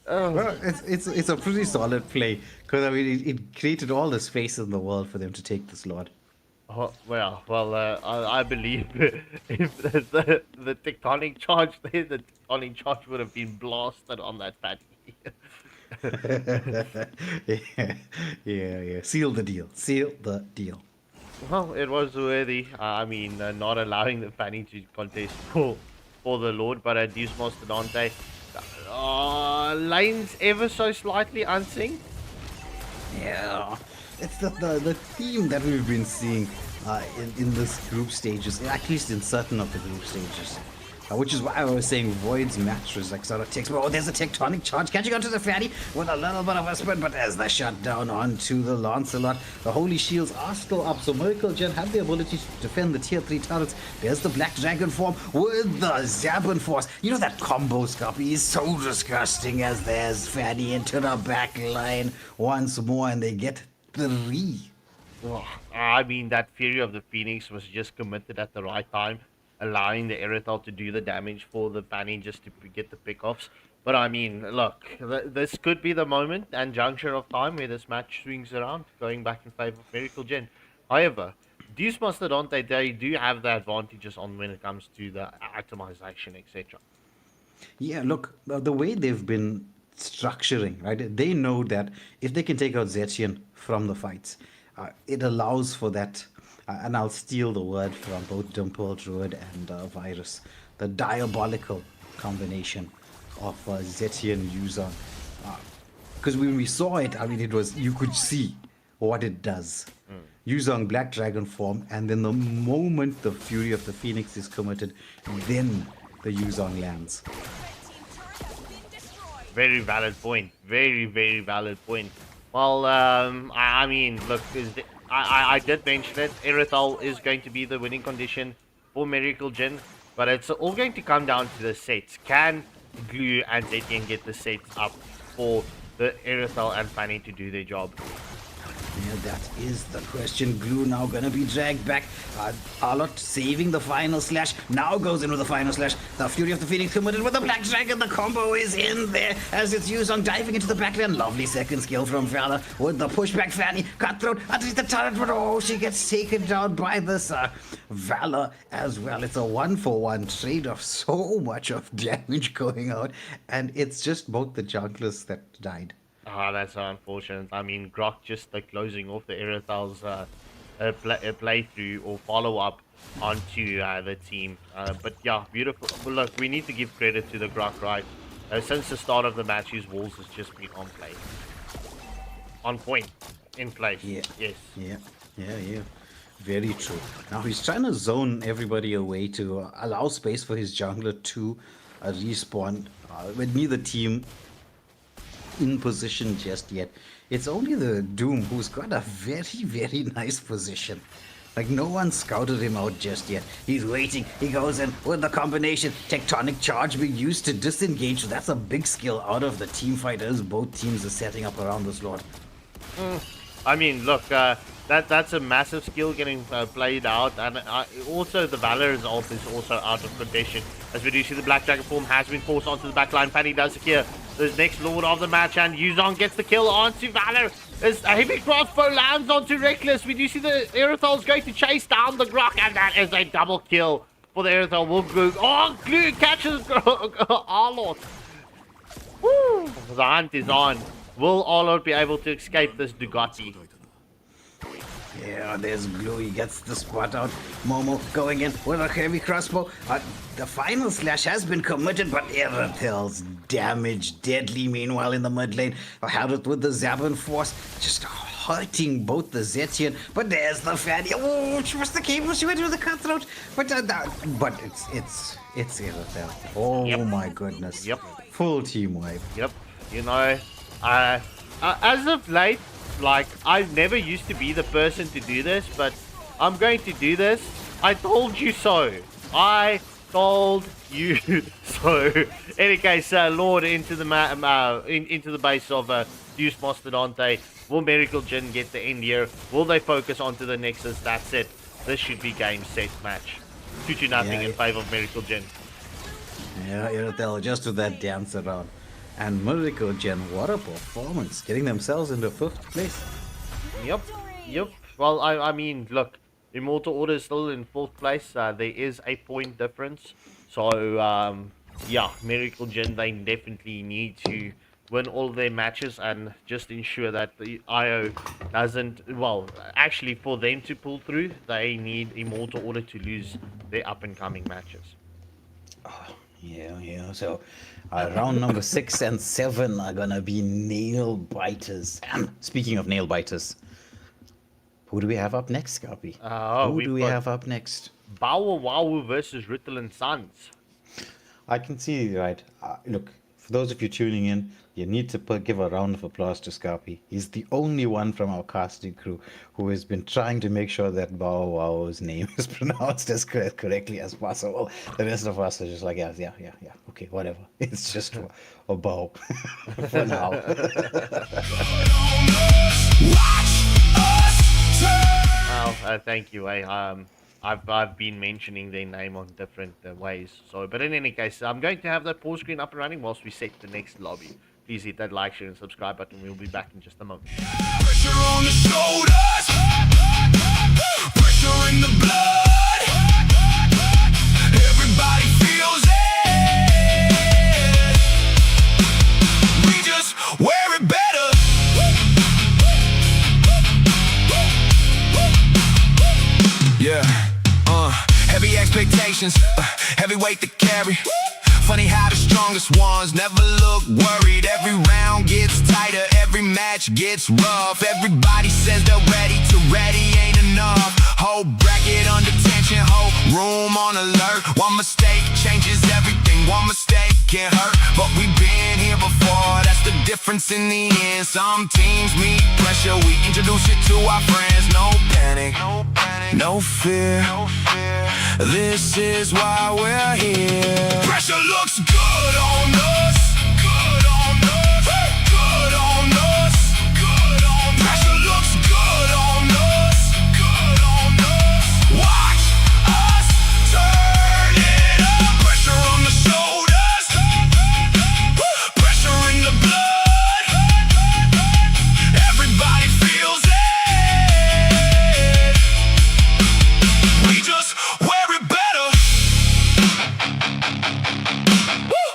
Well, it's a pretty solid play, because I mean it created all the space in the world for them to take this Lord. Oh, I believe if the tectonic charge there, the tectonic charge would have been blasted on that Fanny. yeah. Seal the deal. Well, it was worthy. I mean, not allowing the Fanny to contest for the Lord, but Deus Mastodonte. Lanes ever so slightly unsynced. Yeah, it's the theme that we've been seeing in this group stages, at least in certain of the group stages. Which is why I was saying Void's mattress like sort of takes. Oh, there's a tectonic charge catching onto the Fanny with a little bit of a spin, but as the shutdown onto the Lancelot, the Holy Shields are still up, so Miracle Gen have the ability to defend the tier 3 turrets. There's the Black Dragon form with the Zabin Force. You know that combo Scorpy is so disgusting, as there's Fanny into the back line once more, and they get 3. Oh, I mean, that Fury of the Phoenix was just committed at the right time, allowing the Irithel to do the damage for the Fanny just to get the pickoffs. But I mean, look, this could be the moment and juncture of time where this match swings around, going back in favor of Miracle Gen. However, Deus Mastodonte, they do have the advantages on when it comes to the itemization, etc. Yeah, look, the way they've been structuring, right? They know that if they can take out Zetien from the fights, it allows for that. And I'll steal the word from both Dimple, Druid, and Virus. The diabolical combination of Zetien user. Because when we saw it, I mean, it was, you could see what it does. Yuzong Black Dragon form, and then the moment the Fury of the Phoenix is committed, then the Yuzong lands. Very valid point. Very, very valid point. Well, I mean, look, I did mention it. Erythal is going to be the winning condition for Miracle Jin, but it's all going to come down to the sets. Can Glue and Zetian get the sets up for the Erythal and Fanny to do their job? Yeah, that is the question. Glue now gonna be dragged back. Arlott saving the final slash. Now goes in with the final slash. The Fury of the Phoenix committed with the Black Dragon. The combo is in there as it's used on diving into the backline. Lovely second skill from Valor with the pushback Fanny. Cutthroat underneath the turret, but oh, she gets taken down by this Valor as well. It's a 1-for-1 trade of so much of damage going out, and it's just both the junglers that died. Ah, that's so unfortunate. I mean, Grok just closing off the Erythal's playthrough or follow-up onto the team. But yeah, beautiful. Well, look, we need to give credit to the Grok, right? Since the start of the match, his walls has just been on play. On point. In place. Yeah. Yes. Yeah. Very true. Now he's trying to zone everybody away to allow space for his jungler to respawn. With neither team in position just yet. It's only the Doom who's got a very, very nice position. Like, no one scouted him out just yet. He's waiting. He goes in with the combination. Tectonic charge being used to disengage. That's a big skill out of the team fighters. Both teams are setting up around this Lord. I mean, look, that's a massive skill getting played out, and also the Valor's ult is also out of contention. As we do see the Black Dragon form has been forced onto the backline. Fanny does secure the next Lord of the match, and Yuzong gets the kill onto Valor. As a heavy crossbow lands onto Reckless, we do see the Erythal's going to chase down the Grok, and that is a double kill for the Erythal. Will Glue. Oh, Glue catches Arlott. Woo! The hunt is on. Will Arlott be able to escape this Dugatti? Yeah, there's Glue. He gets the spot out. Momo going in with a heavy crossbow. The final slash has been committed, but Erythal's damage deadly. Meanwhile, in the mid lane, Harrod with the Zabin force just hurting both the Zetian. But there's the Fanny. Oh, she was the cable. She went with the cutthroat. But it's Erythal. Oh Yep. my goodness. Yep. Full team wipe. Yep. You know, as of late, like, I never used to be the person to do this, but I'm going to do this. I told you so. I told you so. Any case, Lord into the into the base of Deus Mastodonte. Will Miracle Jin get the end here? Will they focus onto the Nexus? That's it. This should be game set match. 2-0 in favor of Miracle Jin. Yeah, Erythal just with that dance around. And Miracle Jin, what a performance, getting themselves into 5th place. Yep. Well, I mean, look, Immortal Order is still in 4th place. There is a point difference. So, yeah, Miracle Jin, they definitely need to win all their matches and just ensure that the IO doesn't... Well, actually, for them to pull through, they need Immortal Order to lose their up-and-coming matches. Yeah. So, round number 6 and 7 are gonna be nail biters. And speaking of nail biters, who do we have up next, Scarpy? Who do we have up next? Boah versus Rutilant Sons. I can see, right. Look, for those of you tuning in, you need to give a round of applause to Scarpy. He's the only one from our casting crew who has been trying to make sure that Boah's name is pronounced as correctly as possible. The rest of us are just like, yeah, okay, whatever. It's just a bow for now. Well, thank you. I've been mentioning their name on different ways. So, but in any case, I'm going to have that pause screen up and running whilst we set the next lobby. Please hit that like, share, and subscribe button. We'll be back in just a moment. Pressure on the shoulders, pressure in the blood. Everybody feels it. We just wear it better. Yeah, heavy expectations, heavy weight to carry. Funny how the strongest ones never look worried. Every round gets tighter, every match gets rough. Everybody says they're ready ain't enough. Whole bracket under tension, whole room on alert. One mistake changes everything, one mistake can hurt. But we've been here before, that's the difference in the end? Some teams meet pressure, we introduce you to our friends. No panic, no fear. This is why we're here. Pressure looks good on us. Good on us. Good on us. Good on us. Pressure looks good on us. Good on us. Watch us turn it up. Pressure on the shoulders. Pressure in the blood. Everybody feels it. We just wear it better. Woo!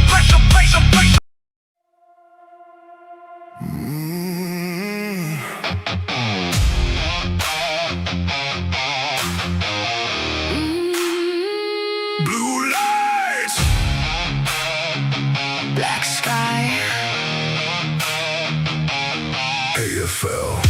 Pressure, pressure, pressure. Blue lights. Black sky. AFL.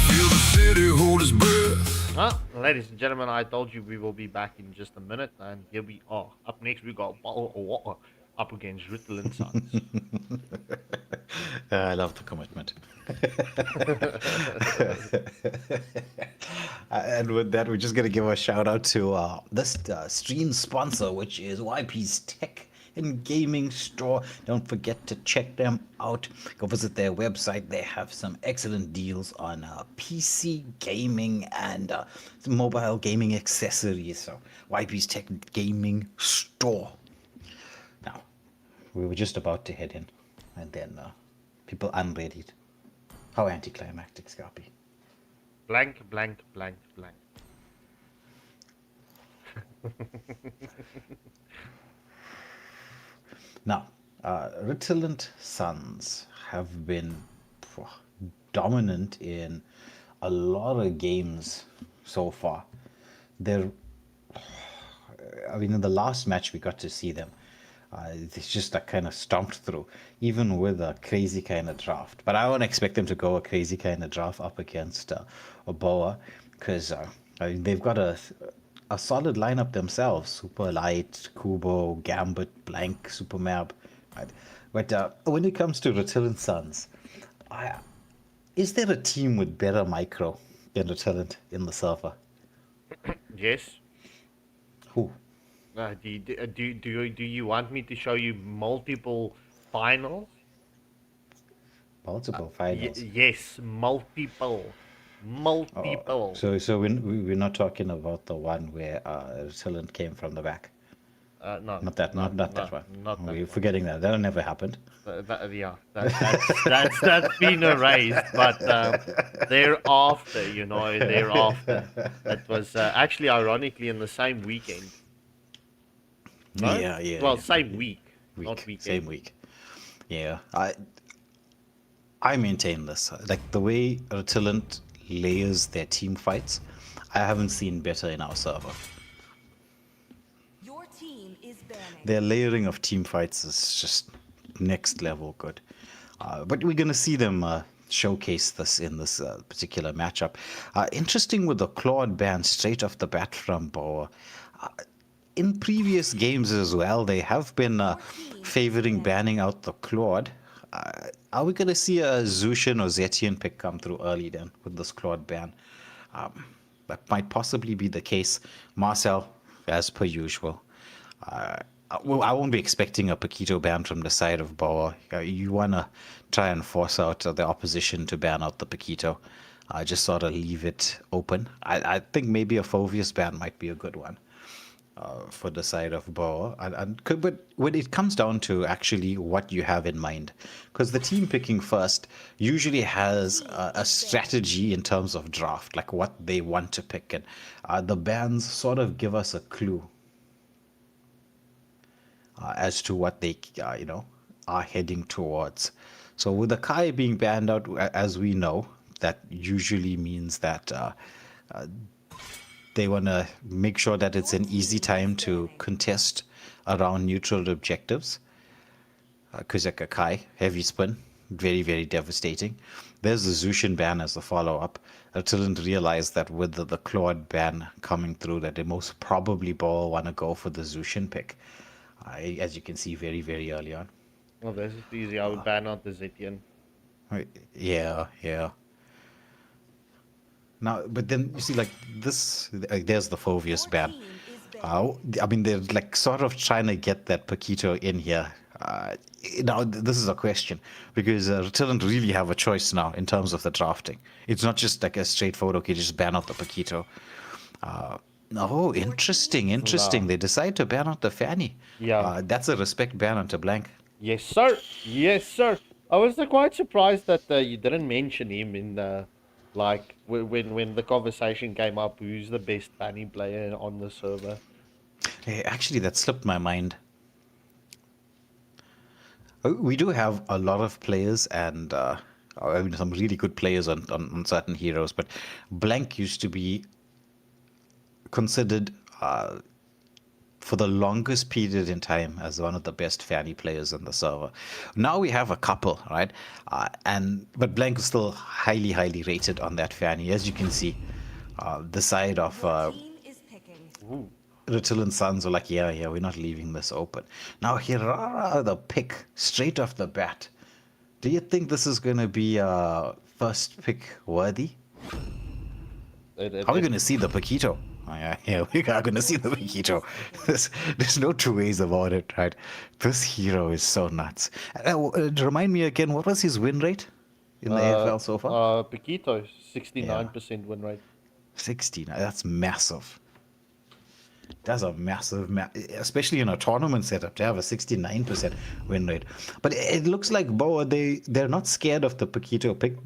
Feel the city hold its breath. Well, ladies and gentlemen, I told you we will be back in just a minute, and here we are. Up next, we got Boah up against Rutilant. I love the commitment. And with that, we're just going to give a shout out to this stream sponsor, which is YP's Tech and Gaming Store. Don't forget to check them out. Go visit their website. They have some excellent deals on PC gaming and some mobile gaming accessories. So YP's Tech and Gaming Store. Now, we were just about to head in, and then people unreadied. How anticlimactic, Scarpy. Blank, blank, blank, blank. Now, Rutilant Sons have been dominant in a lot of games so far. In the last match we got to see them. It's just kind of stomped through, even with a crazy kind of draft. But I don't expect them to go a crazy kind of draft up against Boah, because they've got a solid lineup themselves. Super Light, Kubo, Gambit, Blank, Supermap. Right? But when it comes to Rutilant Sons, is there a team with better micro than Rutilant in the server? Yes. Who? Do you want me to show you multiple finals? Multiple finals. Yes, multiple. So we're not talking about the one where Rutilant came from the back. No, Not that one. Not that We're one. forgetting that. That never happened. That's been erased. But thereafter, that was actually ironically in the same weekend. No? Yeah. Well, same week, not weekend. Same week. Yeah, I maintain this. Like the way Rutilant layers their team fights, I haven't seen better in our server. Your team is banning. Their layering of team fights is just next level good. But we're gonna see them showcase this in this particular matchup. Interesting with the Claude ban straight off the bat from Boah. In previous games as well, they have been favoring banning out the Claude. Are we going to see a Zushin or Zetian pick come through early then with this Claude ban? That might possibly be the case. Marcel, as per usual. I won't be expecting a Paquito ban from the side of Boah. You want to try and force out the opposition to ban out the Paquito. Just sort of leave it open. I think maybe a Fovius ban might be a good one. For the side of Boah, but when it comes down to actually what you have in mind, because the team picking first usually has a strategy in terms of draft, like what they want to pick, and the bans sort of give us a clue as to what they, are heading towards. So with the Kai being banned out, as we know, that usually means that they want to make sure that it's an easy time to contest around neutral objectives. Kuzeka Kai, heavy spin, very, very devastating. There's the Zushin ban as the follow-up. Rutilant realized that with the Claude ban coming through, that they most probably want to go for the Zushin pick. As you can see very, very early on. Well, this is easy. I would ban out the Zetian. Yeah, yeah. Now, but then you see, like this, there's the Phoveus ban. I mean, they're like sort of trying to get that Paquito in here. Now, this is a question because Rutilant really have a choice now in terms of the drafting. It's not just like a straightforward, okay, just ban out the Paquito. Oh, interesting. Wow. They decide to ban out the Fanny. Yeah. That's a respect ban onto Blank. Yes, sir. Yes, sir. I was quite surprised that you didn't mention him in the, like, when the conversation came up. Who's the best Fanny player on the server? Hey, actually, that slipped my mind. We do have a lot of players and I mean, some really good players on certain heroes, but Blank used to be considered for the longest period in time as one of the best Fanny players on the server. Now we have a couple, right? But Blank is still highly, highly rated on that Fanny, as you can see. The side of Team is picking. Rutilant Sons were like, yeah, we're not leaving this open. Now Hirara, the pick straight off the bat. Do you think this is going to be first pick worthy? Are we going to see the Paquito? Oh, yeah, we are going to see the Paquito. There's no two ways about it, right? This hero is so nuts. Remind me again, what was his win rate in the AFL so far? Paquito, 69% win rate. 16. That's massive. That's a massive, especially in a tournament setup, to have a 69% win rate. But it looks like Boah, they're not scared of the Paquito pick.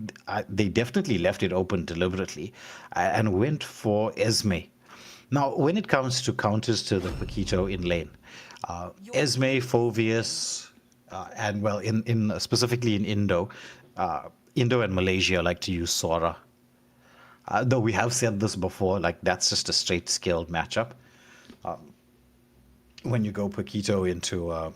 They definitely left it open deliberately and went for Esme. Now, when it comes to counters to the Paquito in lane, Esme, Phoveus, and well, in specifically in Indo and Malaysia like to use Sora. Though we have said this before, like that's just a straight skilled matchup. When you go Paquito into a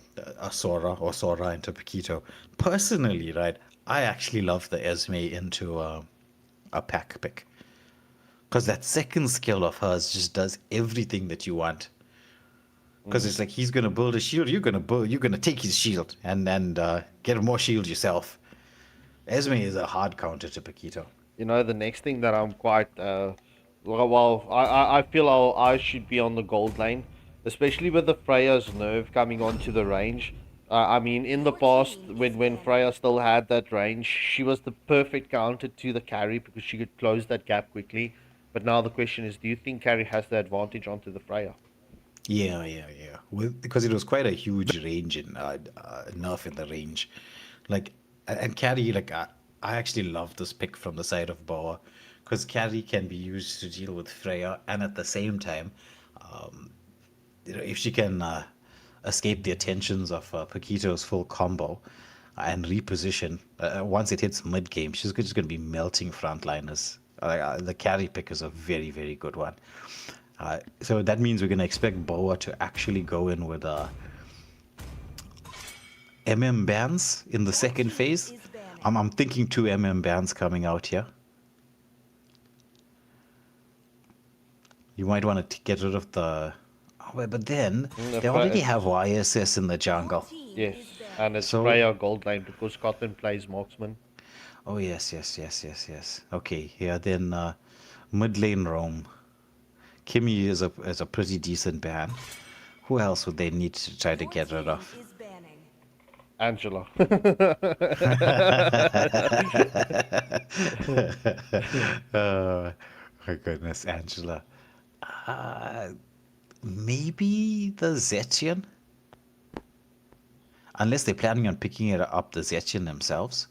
Sora or Sora into Paquito, personally, right, I actually love the Esme into a pack pick. Because that second skill of hers just does everything that you want. Because it's like he's gonna build a shield, you're gonna take his shield and get more shield yourself. Esme is a hard counter to Paquito. You know, the next thing that I'm quite I feel I should be on the gold lane, especially with the Freya's nerve coming onto the range. I mean, in the past, when Freya still had that range, she was the perfect counter to the carry because she could close that gap quickly. But now the question is, do you think carry has the advantage onto the Freya? Yeah. Because it was quite a huge range in nerf in the range, like and carry. Like I actually love this pick from the side of Boah, because carry can be used to deal with Freya, and at the same time, if she can escape the attentions of Paquito's full combo and reposition, once it hits mid game, she's just going to be melting frontliners. The carry pick is a very, very good one. So that means we're going to expect Boah to actually go in with MM bans in the second phase. I'm thinking 2 MM bans coming out here. You might want to get rid of the... Oh, but then, they already have YSS in the jungle. Yes, and it's So- Freya gold lane because Scotland plays marksman. Oh, yes. Okay, yeah, then mid lane roam. Kimmy is a pretty decent ban. Who else would they need to try to get rid of? Is banning. Angela. Oh, my goodness, Angela. Maybe the Zetian? Unless they're planning on picking it up, the Zetian themselves.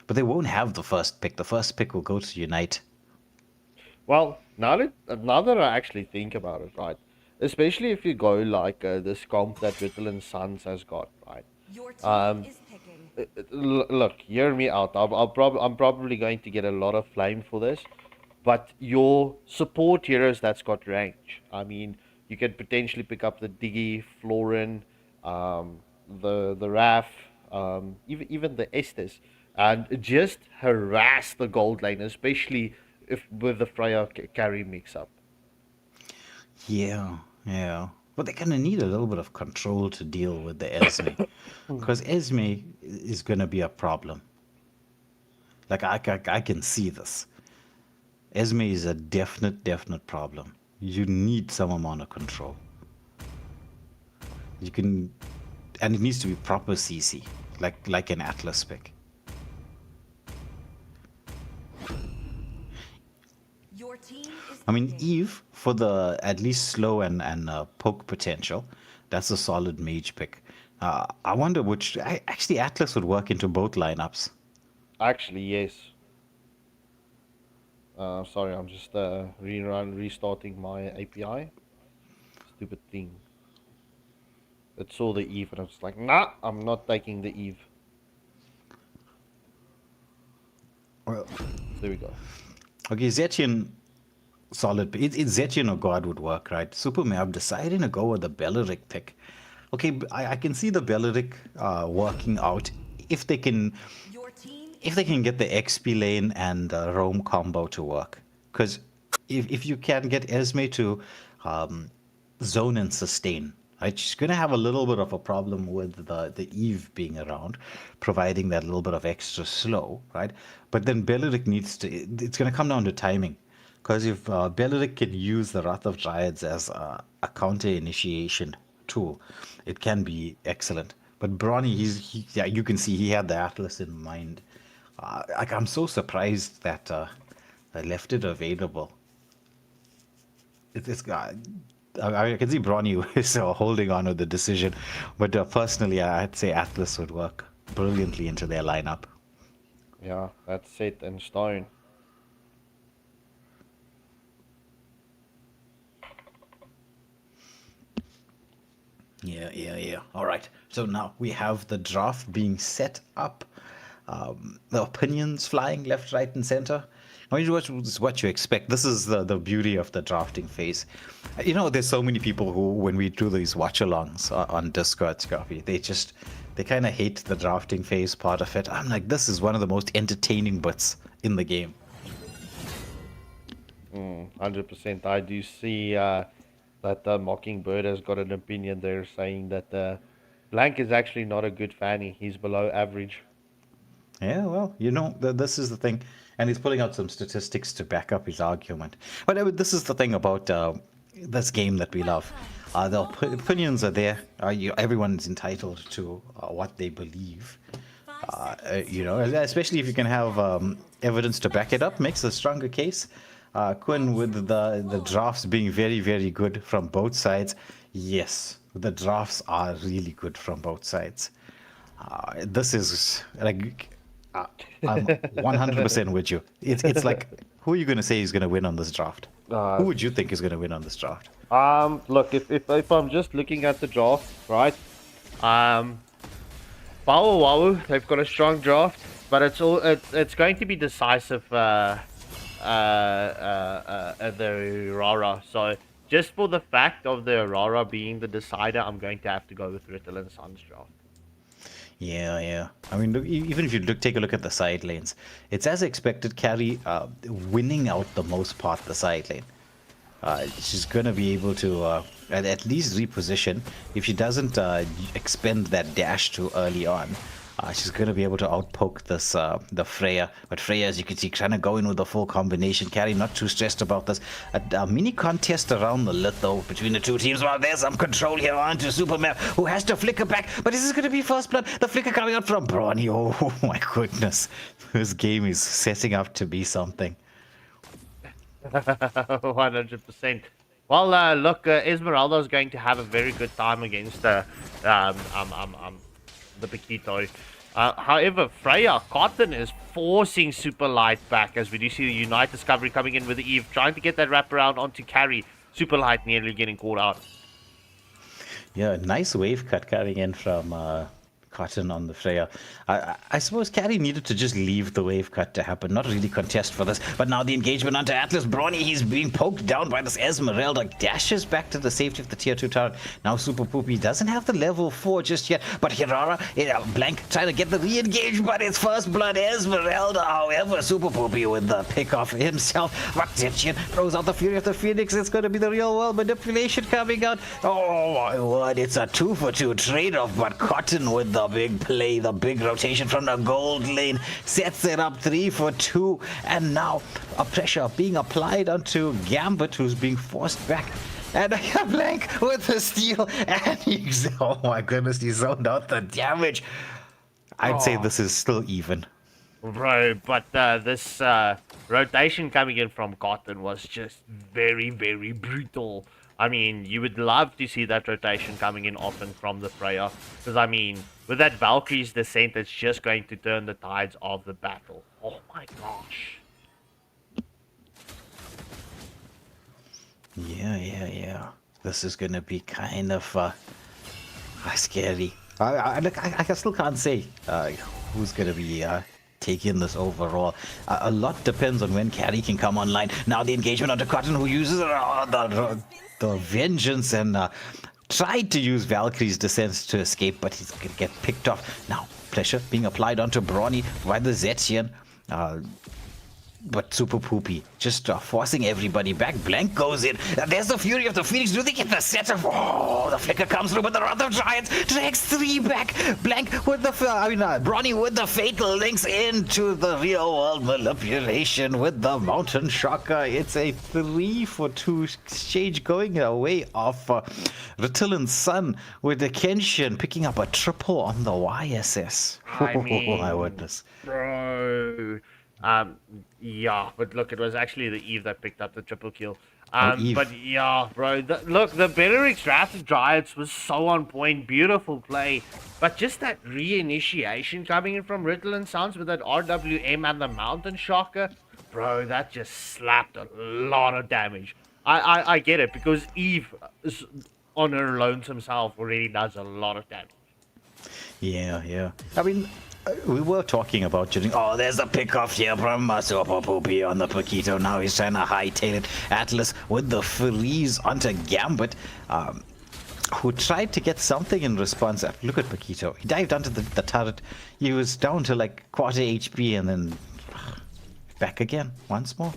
But they won't have the first pick. The first pick will go to Unite. Well, now that I actually think about it, right? Especially if you go like this comp that Rutilant Sons has got, right? Your team is picking. Look, hear me out. I'm probably going to get a lot of flame for this, but your support heroes that's got range. I mean, you could potentially pick up the Diggy, Florin, the Raf, even the Estes, and just harass the gold lane, especially if with the Freya carry mix up. Yeah, yeah. But they're gonna need a little bit of control to deal with the Esme, because Esme is gonna be a problem. Like I can see this. Esme is a definite problem. You need some amount of control. You can, and it needs to be proper CC, like an Atlas pick. Your team is I mean, picking. Eve for the at least slow and poke potential. That's a solid mage pick. I wonder which. Actually, Atlas would work into both lineups. Actually, yes. Sorry, I'm just restarting my API. Stupid thing. It saw the Eve and I was like, nah, I'm not taking the Eve. Well, There we go. okay, Zetchian, solid. It's Zetchian or God would work, right? Superman, I'm deciding to go with the Belleric pick. Okay, I can see the Belleric working out if they can Your team is if they can get the XP lane and roam combo to work. Because if you can get Esme to zone and sustain, right, she's going to have a little bit of a problem with the Eve being around, providing that little bit of extra slow, right? But then Belleric needs to, it's going to come down to timing. Because if Belleric can use the Wrath of Dryads as a counter initiation tool, it can be excellent. But Brawny, yeah, you can see he had the Atlas in mind. Like I'm so surprised that I left it available. It's I can see Brawny is holding on to the decision, but personally, I'd say Atlas would work brilliantly into their lineup. Yeah, that's set in stone. Yeah. All right. So now we have the draft being set up. The opinions flying left, right, and center. I mean, what you expect. This is the beauty of the drafting phase. You know, there's so many people who, when we do these watch-alongs on Discord, Scruffy, they kind of hate the drafting phase part of it. I'm like, this is one of the most entertaining bits in the game. 100%. I do see that Mockingbird has got an opinion there saying that Blank is actually not a good fanny. He's below average. Yeah, well, you know, this is the thing. And he's pulling out some statistics to back up his argument. But this is the thing about this game that we love. The opinions are there. Everyone's entitled to what they believe. You know, especially if you can have evidence to back it up, makes a stronger case. Quinn, with the drafts being very good from both sides, yes, the drafts are really good from both sides. This is like I'm 100% with you. It's like, who are you going to say is going to win on this draft? Who would you think is going to win on this draft? Look, if I'm just looking at the draft, right? Boah, they've got a strong draft, but it's going to be decisive. The Aurora. So just for the fact of the Aurora being the decider, I'm going to have to go with Rutilant Sun's draft. Yeah. I mean, look, even if you take a look at the side lanes, it's as expected. Carry winning out the most part the side lane. She's gonna be able to at least reposition. If she doesn't expend that dash too early on, she's gonna be able to outpoke this the Freya. But Freya, as you can see, trying to go in with the full combination. Carry not too stressed about this. A mini contest around the lit though between the two teams. Well, there's some control here onto Superman, who has to flicker back. But this is gonna be first blood. The flicker coming out from Brawny. Oh my goodness, this game is setting up to be something. 100%. Well, look, Esmeralda is going to have a very good time against the Paquito. However, Freya Cotton is forcing Super Light back, as we do see the Unite Discovery coming in with the Eve, trying to get that wraparound onto Carry. Super Light nearly getting caught out. Yeah, nice wave cut coming in from Cotton on the Freya. I suppose Carrie needed to just leave the wave cut to happen, not really contest for this. But now the engagement onto Atlas. Brawny, he's being poked down by this Esmeralda. Dashes back to the safety of the tier 2 turret. Now Super Poopy doesn't have the level 4 just yet. But Hirara, Blank, trying to get the re-engage, but it's first blood Esmeralda. However, Super Poopy with the pick off himself. Rutilant throws out the Fury of the Phoenix. It's going to be the real world manipulation coming out. Oh my word, it's a 2-for-2 trade-off, but Cotton with the big play, the big rotation from the gold lane, sets it up 3-for-2, and now a pressure being applied onto Gambit, who's being forced back. And Blank with the steal, and he's, oh my goodness, he zoned out the damage. I'd say this is still even. Bro, but this rotation coming in from Cotton was just very, very brutal. I mean, you would love to see that rotation coming in often from the Freya. Because, I mean, with that Valkyrie's descent, it's just going to turn the tides of the battle. Oh my gosh. Yeah. This is going to be kind of scary. I still can't say who's going to be taking this overall. A lot depends on when Carrie can come online. Now the engagement onto Cotton, who uses the vengeance and tried to use Valkyrie's descent to escape, but he's going to get picked off. Now pressure being applied onto Brawny by the Zetien. But Super Poopy just forcing everybody back. Blank goes in. There's the Fury of the Phoenix. Do they get the setup? Oh, the flicker comes through, but the Wrath of Giants drags 3 back. Blank with the, Brawny with the Fatal links into the real world manipulation with the Mountain Shocker. It's a 3-for-2 exchange going away off Ritallin's son with the Kenshin picking up a triple on the YSS. I mean, my witness. Bro. Yeah, but look, it was actually the Eve that picked up the triple kill. Eve. But yeah, bro, look, the Belleric's Wrath of Giants was so on point, beautiful play. But just that reinitiation coming in from Ritalin Sounds with that RWM and the Mountain Shocker, bro, that just slapped a lot of damage. I get it, because Eve is on her lonesome self already does a lot of damage. Yeah. I mean, we were talking about shooting. Oh, there's a pick-off here from Super Poopy on the Paquito. Now he's trying to hightail it. Atlas with the freeze onto Gambit, who tried to get something in response. Look at Paquito. He dived onto the turret. He was down to like quarter HP and then back again once more.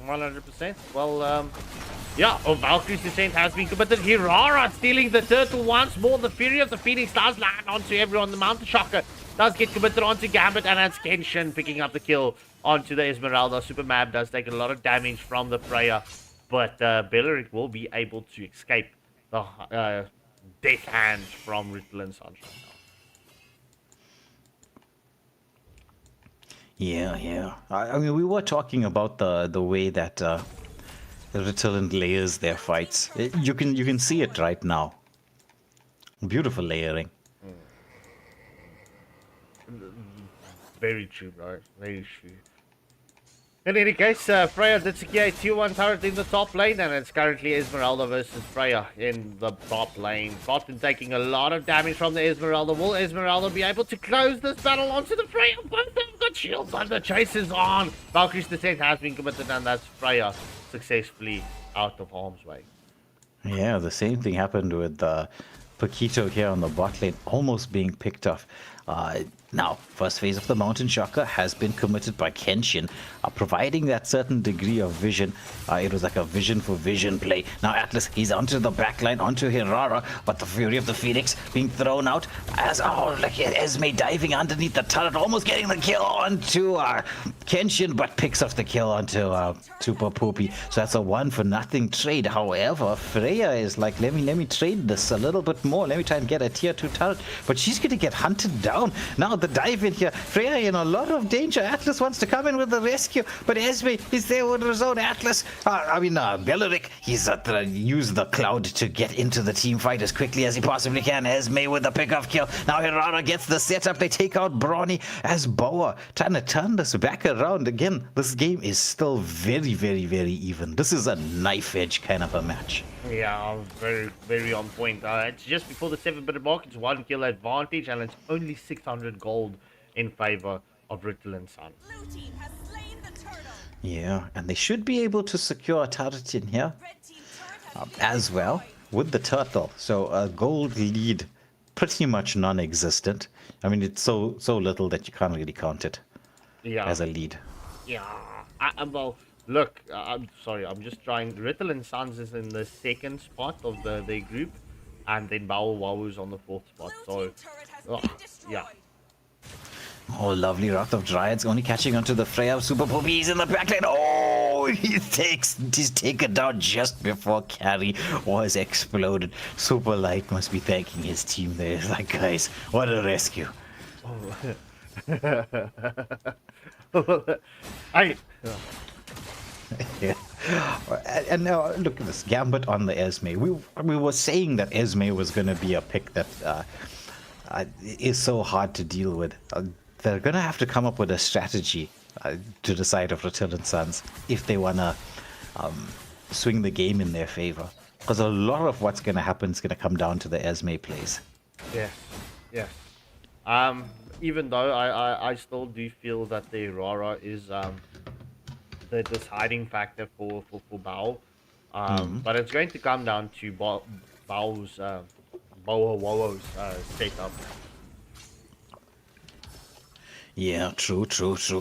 100%. Well, yeah, Valkyrie's descent has been committed. Hirara stealing the turtle once more. The Fury of the Phoenix does land onto everyone. The Mountain Shocker does get committed onto Gambit, and that's Kenshin picking up the kill onto the Esmeralda. Super Mab does take a lot of damage from the Freya, but Belleric will be able to escape the death hand from Ritalin Sunshine. Yeah. I mean, we were talking about the way that the Ritalin layers their fights. You can see it right now. Beautiful layering. Very true, bro. Very true. In any case, Freya did secure a tier 1 turret in the top lane, and it's currently Esmeralda versus Freya in the bot lane. Bottom taking a lot of damage from the Esmeralda. Will Esmeralda be able to close this battle onto the Freya? Both of them got shields, but the chase is on. Valkyrie's descent has been committed, and that's Freya successfully out of harm's way. Yeah, the same thing happened with Paquito here on the bot lane, almost being picked off. Now, first phase of the Mountain Shocker has been committed by Kenshin, providing that certain degree of vision. It was like a vision for vision play. Now Atlas, he's onto the backline, onto Hirara, but the Fury of the Phoenix being thrown out as, like Esme diving underneath the turret, almost getting the kill onto Kenshin, but picks off the kill onto Super Poopy. So that's a 1-for-0 trade. However, Freya is like, let me trade this a little bit more. Let me try and get a tier 2 turret, but she's going to get hunted down. Now the dive in here. Freya in a lot of danger. Atlas wants to come in with the rescue, but Esme is there with his own Atlas. Belleric, he's used the cloud to get into the team fight as quickly as he possibly can. Esme with the pick-off kill. Now Hirara gets the setup. They take out Brawny as Boah, trying to turn this back around. around, again, this game is still very, very, very even. This is a knife edge kind of a match. Yeah, very, very on point. It's just before the 7-minute mark. It's 1 kill advantage, and it's only 600 gold in favor of Rutilant Sun. Blue team has slain the turtle. Yeah, and they should be able to secure a turret in here Red team turret has been as well with the turtle. So a gold lead, pretty much non-existent. I mean, it's so little that you can't really count it Yeah. as a lead. Yeah. Well, look, I'm sorry. I'm just trying. Rutilant Suns is in the second spot of their group, and then Woah's on the 4th spot. Blue So, team turret has been destroyed. yeah. Oh, lovely Wrath of Dryads only catching onto the Freya. Super Poopy, he's in the backline. Oh, he's taken down just before carry was exploded. Super Light must be thanking his team there. He's like, guys, what a rescue. I. Yeah. And now look at this Gambit on the Esme. We were saying that Esme was going to be a pick that is so hard to deal with. They're going to have to come up with a strategy to the side of Rutilant Suns if they want to swing the game in their favor. Because a lot of what's going to happen is going to come down to the Esme plays. Yes. Yes. Even though I still do feel that the Aurora is the deciding factor for Boah. But it's going to come down to Boah's Woah's setup. Yeah, true.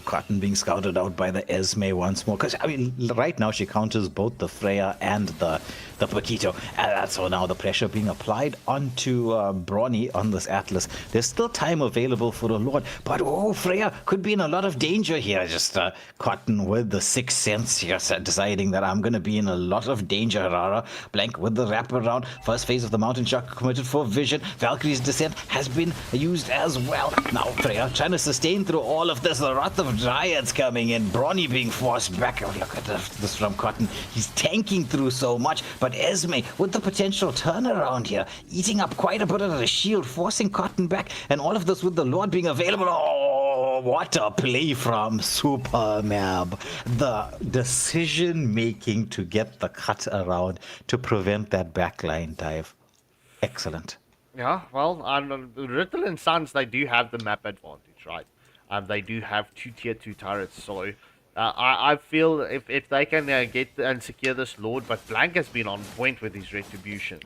Cotton being scouted out by the Esme once more. Because, I mean, right now she counters both the Freya and the Paquito. And so now the pressure being applied onto Brawny on this Atlas. There's still time available for the Lord. But, oh, Freya could be in a lot of danger here. Just Cotton with the 6th sense here, deciding that I'm going to be in a lot of danger, Rara. Blank with the wraparound. First phase of the Mountain Shock committed for Vision. Valkyrie's Descent has been used as well. Now Freya trying to sustain through all of this. The Wrath of Dryads coming in. Brawny being forced back. Oh, look at this from Cotton. He's tanking through so much. But Esme with the potential turnaround here. Eating up quite a bit of the shield. Forcing Cotton back. And all of this with the Lord being available. Oh, what a play from Super Mab. The decision making to get the cut around to prevent that backline dive. Excellent. Yeah, well, Rutilant Suns, they do have the map advantage, right? They do have 2 tier 2 turrets, so I feel if they can get and secure this Lord, but Blank has been on point with his retributions.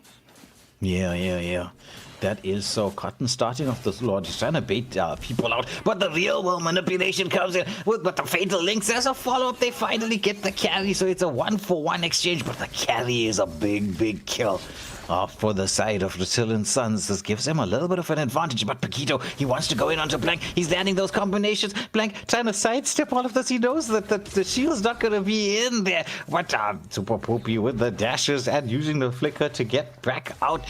Yeah. That is so. Cotton starting off this Lord. He's trying to bait people out. But the real world manipulation comes in with the fatal links. There's a follow-up. They finally get the carry. So it's a 1-for-1 exchange. But the carry is a big kill. For the side of Rutilant Suns. This gives him a little bit of an advantage. But Paquito, he wants to go in onto Blank. He's landing those combinations. Blank trying to sidestep all of this. He knows that the shield's not going to be in there. But Super Poopy with the dashes and using the flicker to get back out.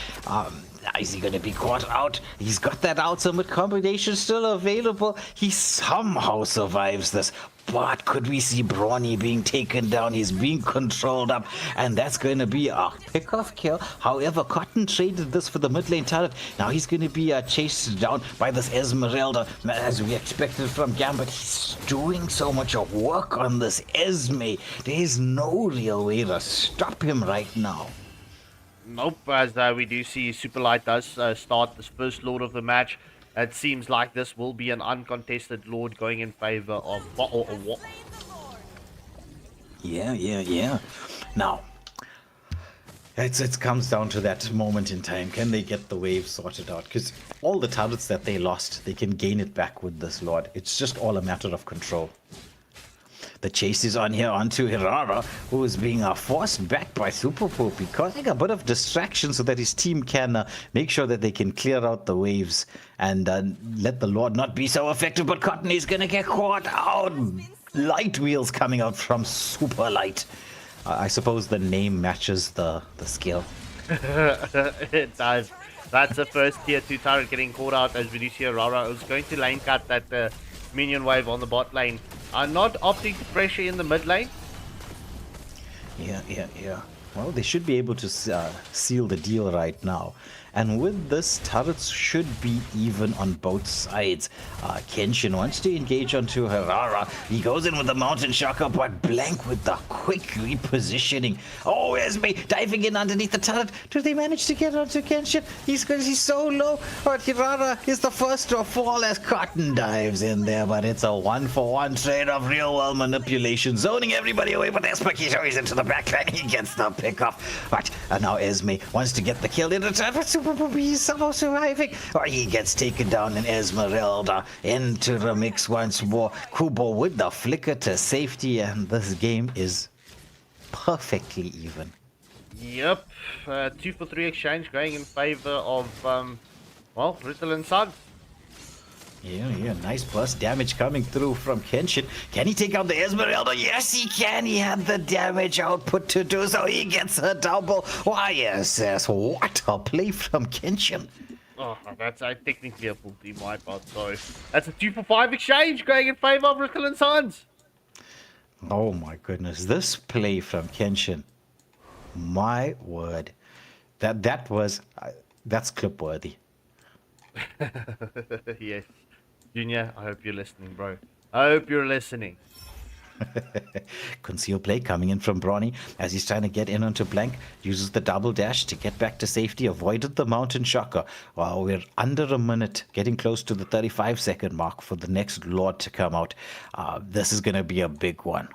Is he going to be caught out? He's got that ultimate combination still available. He somehow survives this. But could we see Brawny being taken down? He's being controlled up. And that's going to be a pick-off kill. However, Cotton traded this for the mid lane turret. Now he's going to be chased down by this Esmeralda. As we expected from Gambit. He's doing so much work on this Esme. There's no real way to stop him right now. Nope, as we do see Superlight does start this first Lord of the match. It seems like this will be an uncontested Lord going in favor of Woah. Yeah. Now, it comes down to that moment in time. Can they get the wave sorted out? Because all the turrets that they lost, they can gain it back with this Lord. It's just all a matter of control. The chase is on here onto Hirara, who is being forced back by Super Poopy, causing a bit of distraction so that his team can make sure that they can clear out the waves and let the Lord not be so effective. But Cotton is going to get caught out. Light wheels coming out from Super Light. I suppose the name matches the skill. It does. That's the first tier 2 turret getting caught out as we do see Aurora. It was going to lane cut that minion wave on the bot lane. Not opting to pressure in the mid lane. Yeah. Well, they should be able to seal the deal right now. And with this, turrets should be even on both sides. Kenshin wants to engage onto Harara. He goes in with the Mountain Shocker, but Blank with the quick repositioning. Oh, Esme diving in underneath the turret. Do they manage to get onto Kenshin? He's so low. But Harara is the first to fall as Cotton dives in there. But it's a 1-for-1 trade of real world manipulation, zoning everybody away. But Espakito is into the backline. He gets the pick off. But now Esme wants to get the kill in return. But Super Puppy is somehow surviving. Or he gets taken down, and Esmeralda into the mix once more. Kubo with the flicker to safety, and this game is perfectly even. Yep, 2 for 3 exchange going in favor of, well, Rutilant Sons. Yeah, nice burst damage coming through from Kenshin. Can he take out the Esmeralda? Yes, he can. He had the damage output to do so. He gets a double. Why, yes, what a play from Kenshin. Oh, that's technically a full team wipeout, so that's a 2 for 5 exchange going in favor of Rutilant Sons. Oh my goodness, this play from Kenshin. My word. That's clip worthy. Yes. Junior, I hope you're listening, bro. I hope you're listening. Conceal play coming in from Brawny as he's trying to get in onto Blank. Uses the double dash to get back to safety. Avoided the Mountain Shocker. Wow, we're under a minute, getting close to the 35-second mark for the next Lord to come out. This is going to be a big one.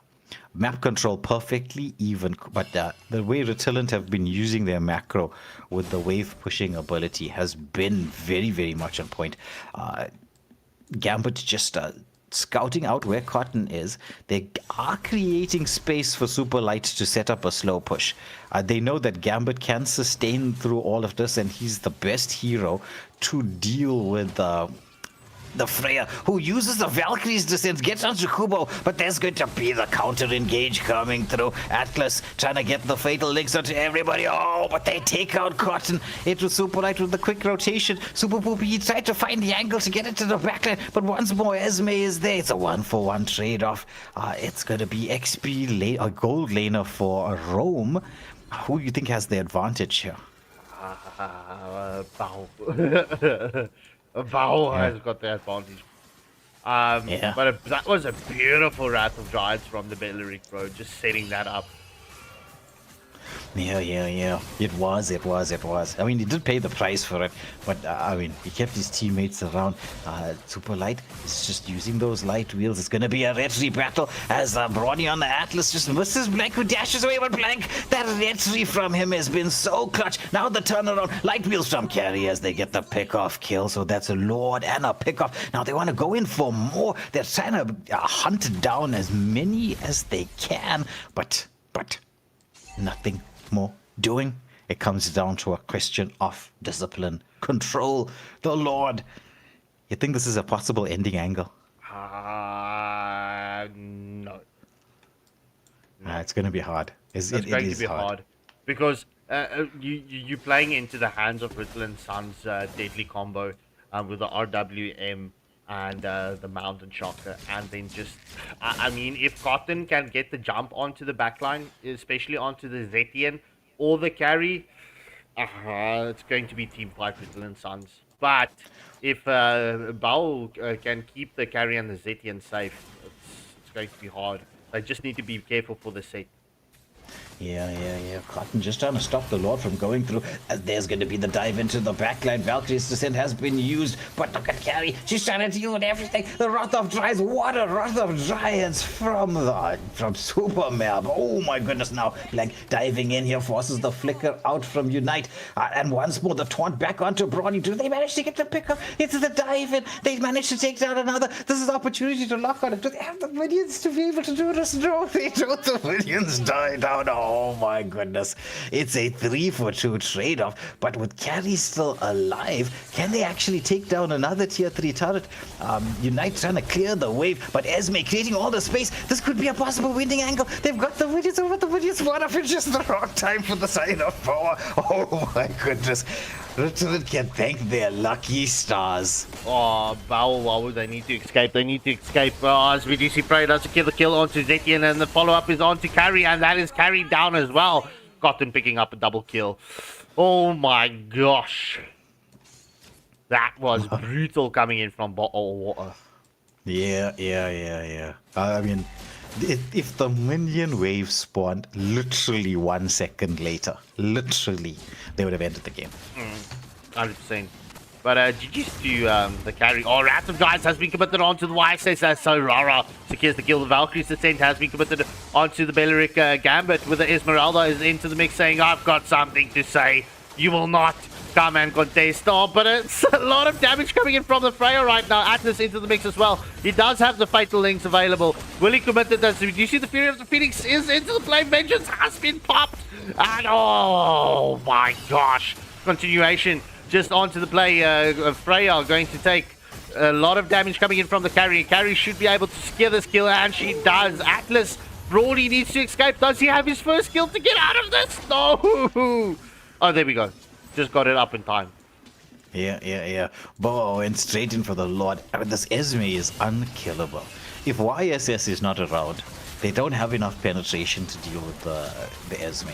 Map control perfectly even, but the way Rutilant have been using their macro with the wave pushing ability has been very, very much on point. Gambit just scouting out where Cotton is. They are creating space for Super Light to set up a slow push. They know that Gambit can sustain through all of this, and he's the best hero to deal with the Freya, who uses the Valkyrie's descent, gets onto Kubo, but there's going to be the counter-engage coming through. Atlas trying to get the fatal links onto everybody. Oh, but they take out Cotton. It was Super Light with the quick rotation. Super Poopy, he tried to find the angle to get it to the backline, but once more, Esme is there. It's a 1-for-1 trade-off. It's going to be XP a gold laner for Rome. Who do you think has the advantage here? Boah has got the advantage. But that was a beautiful Wrath of Giants from the Belleric, bro. Just setting that up. Yeah. It was. I mean, he did pay the price for it, but I mean, he kept his teammates around. Super Light is just using those light wheels. It's going to be a retry battle as Brawny on the Atlas just misses Blank, who dashes away. But Blank, that retry from him has been so clutch. Now the turnaround, light wheels from Carry as they get the pick-off kill. So that's a Lord and a pick-off. Now they want to go in for more. They're trying to hunt down as many as they can, but nothing more doing. It comes down to a question of discipline, control, the Lord. You think this is a possible ending angle? No. It's going to be hard. It's going to be hard because you're playing into the hands of Rutilant Sun's deadly combo with the RWM and the Mountain Shocker, and then just I mean, if Cotton can get the jump onto the backline, especially onto the Zetian or the carry, it's going to be team fight with Rutilant Suns. But if Boah can keep the carry and the Zetian safe, it's going to be hard. They just need to be careful for the set. Yeah. Cotton just trying to stop the Lord from going through. There's going to be the dive into the backline. Valkyrie's descent has been used, but look at Carry. She's trying to deal with everything. The Wrath of Giants. What a Wrath of Giants from Super Mab. Oh my goodness! Now Blank diving in here forces the flicker out from Unite, and once more the taunt back onto Brawny. Do they manage to get the pick up? It's the dive in. They manage to take down another. This is the opportunity to lock on it. Do they have the minions to be able to do this? No, they don't. The minions die down. Oh my goodness. It's a 3-for-2 trade-off, but with Carry still alive, can they actually take down another tier 3 turret? Unite trying to clear the wave, but Esme creating all the space. This could be a possible winning angle. They've got the minions over the minions. What if it's just the wrong time for the sign of power? Oh my goodness. Rutilant can thank their lucky stars. Oh, Boah, they need to escape. They need to escape. As VDC Prey does kill the kill onto Zetian, and the follow-up is onto Carry, and that is carried down as well. Cotton picking up a double kill. Oh my gosh. That was brutal coming in from Boah. Yeah. I mean, if the minion wave spawned literally 1 second later, literally, they would have ended the game. 100%. But GG's to the carry. Oh, Wrath of Giants has been committed onto the YSS. That's so rara. Secures the kill. The Valkyrie's Descent has been committed onto the Belleric Gambit with the Esmeralda is into the mix saying, I've got something to say. You will not come and contest. Oh, but it's a lot of damage coming in from the Freya right now. Atlas into the mix as well. He does have the Fatal Links available. Will he commit to this? Do you see the Fury of the Phoenix is into the play? Vengeance has been popped. And oh my gosh. Continuation. Just onto the play, Freya going to take a lot of damage coming in from the carry. Carry should be able to secure this kill, and she does. Atlas, Brawley needs to escape. Does he have his first kill to get out of this? No! Oh, there we go. Just got it up in time. Yeah. Boah went straight in for the Lord. I mean, this Esme is unkillable. If YSS is not around, they don't have enough penetration to deal with the Esme.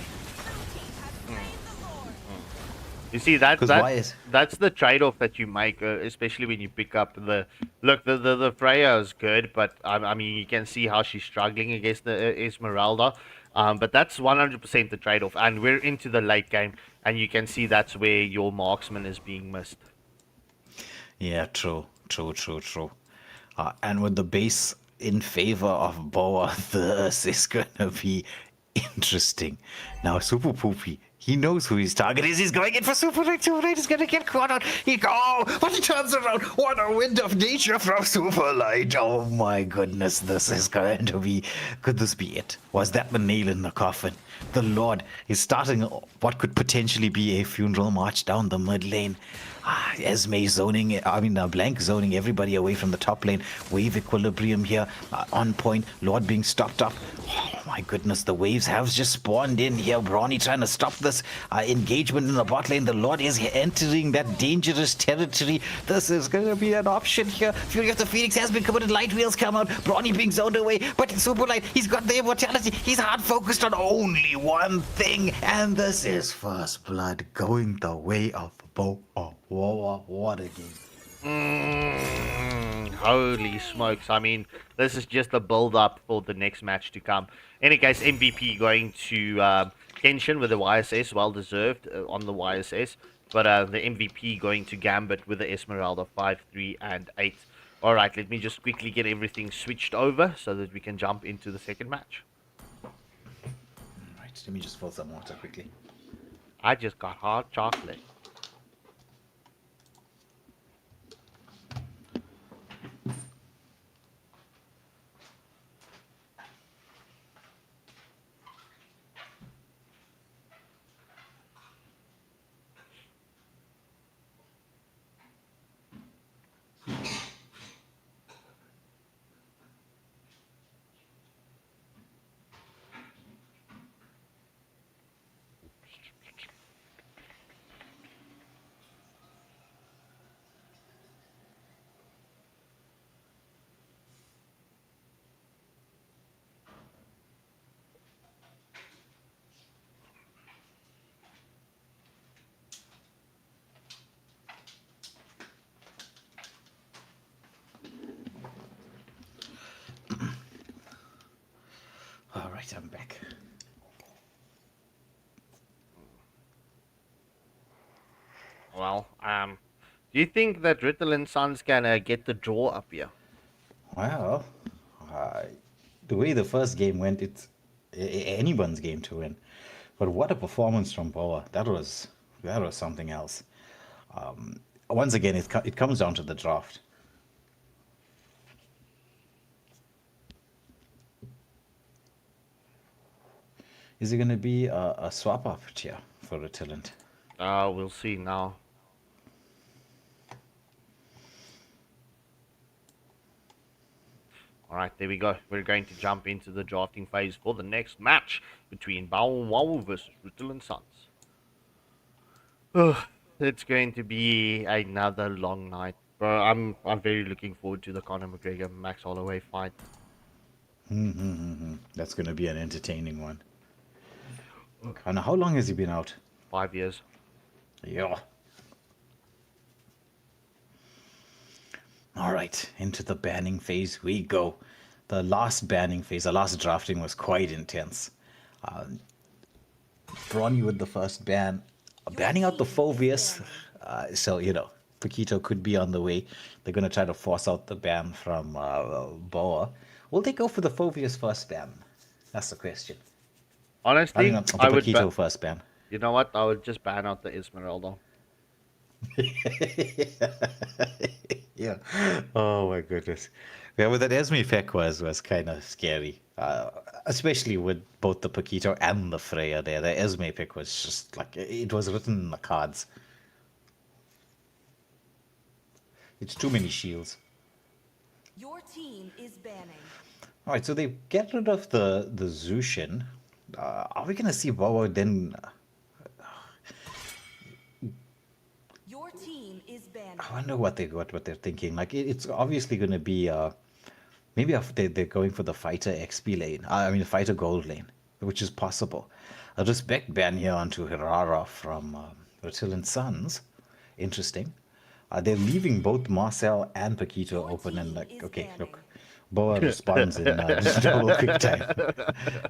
You see, that's the trade-off that you make, especially when you pick up the... Look, the Freya is good, but I mean, you can see how she's struggling against the Esmeralda. But that's 100% the trade-off, and we're into the late game, and you can see that's where your marksman is being missed. Yeah, true. And with the base in favor of Boa, this is gonna be interesting. Now, Super Poopy, he knows who his target is. He's going in for Super Light. Super Light is gonna get caught out. But he turns around. What a wind of nature from Super Light. Oh my goodness, this is going to be... Could this be it? Was that the nail in the coffin? The Lord is starting what could potentially be a funeral march down the mid lane. Esme zoning, Blank zoning everybody away from the top lane. Wave equilibrium here on point. Lord being stopped up. Oh my goodness, the waves have just spawned in here. Brawny trying to stop this engagement in the bot lane. The Lord is entering that dangerous territory. This is going to be an option here. Fury of the Phoenix has been committed. Light wheels come out. Brawny being zoned away. But Super Light, he's got the immortality. He's hard focused on only one thing. And this is first blood going the way of Boah. What a game. Holy smokes. I mean, this is just a build-up for the next match to come. In any case, MVP going to Kenshin with the YSS, well-deserved on the YSS. But the MVP going to Gambit with the Esmeralda 5, 3, and 8. Alright, let me just quickly get everything switched over so that we can jump into the second match. Alright, let me just fill some water quickly. I just got hot chocolate. Alright, I'm back. Well, do you think that Rutilant Sons can get the draw up here? Well, the way the first game went, it's anyone's game to win. But what a performance from Boa. That was something else. Once again, it comes down to the draft. Is it going to be a swap up here for Rutilant? We'll see now. Alright, there we go. We're going to jump into the drafting phase for the next match between Boah versus Rutilant Sons. It's going to be another long night. Bro, I'm very looking forward to the Conor McGregor Max Holloway fight. That's going to be an entertaining one. And how long has he been out? 5 years. Yeah. All right, into the banning phase we go. The last banning phase, the last drafting was quite intense. Bronny with the first ban, banning out the Phobius. So, Paquito could be on the way. They're going to try to force out the ban from Boa. Will they go for the Phobius first ban? That's the question. I Honestly, mean, the I would. Paquito first ban. You know what? I would just ban out the Esmeralda. Yeah. Oh my goodness. Yeah, with that Esme Peck was kind of scary, especially with both the Paquito and the Freya there. The Esme pick was just like it was written in the cards. It's too many shields. Your team is banning. All right, so they get rid of the Zushin. Are we gonna see Boa then? Your team is banning. I wonder what they're thinking. Like it's obviously gonna be maybe if they're going for the fighter XP lane. I mean fighter gold lane, which is possible. A respect ban here onto Hirara from Rutilant Sons. Interesting. They're leaving both Marcel and Paquito Your open and team like, is okay, banning. look, Boa responds in just double quick time.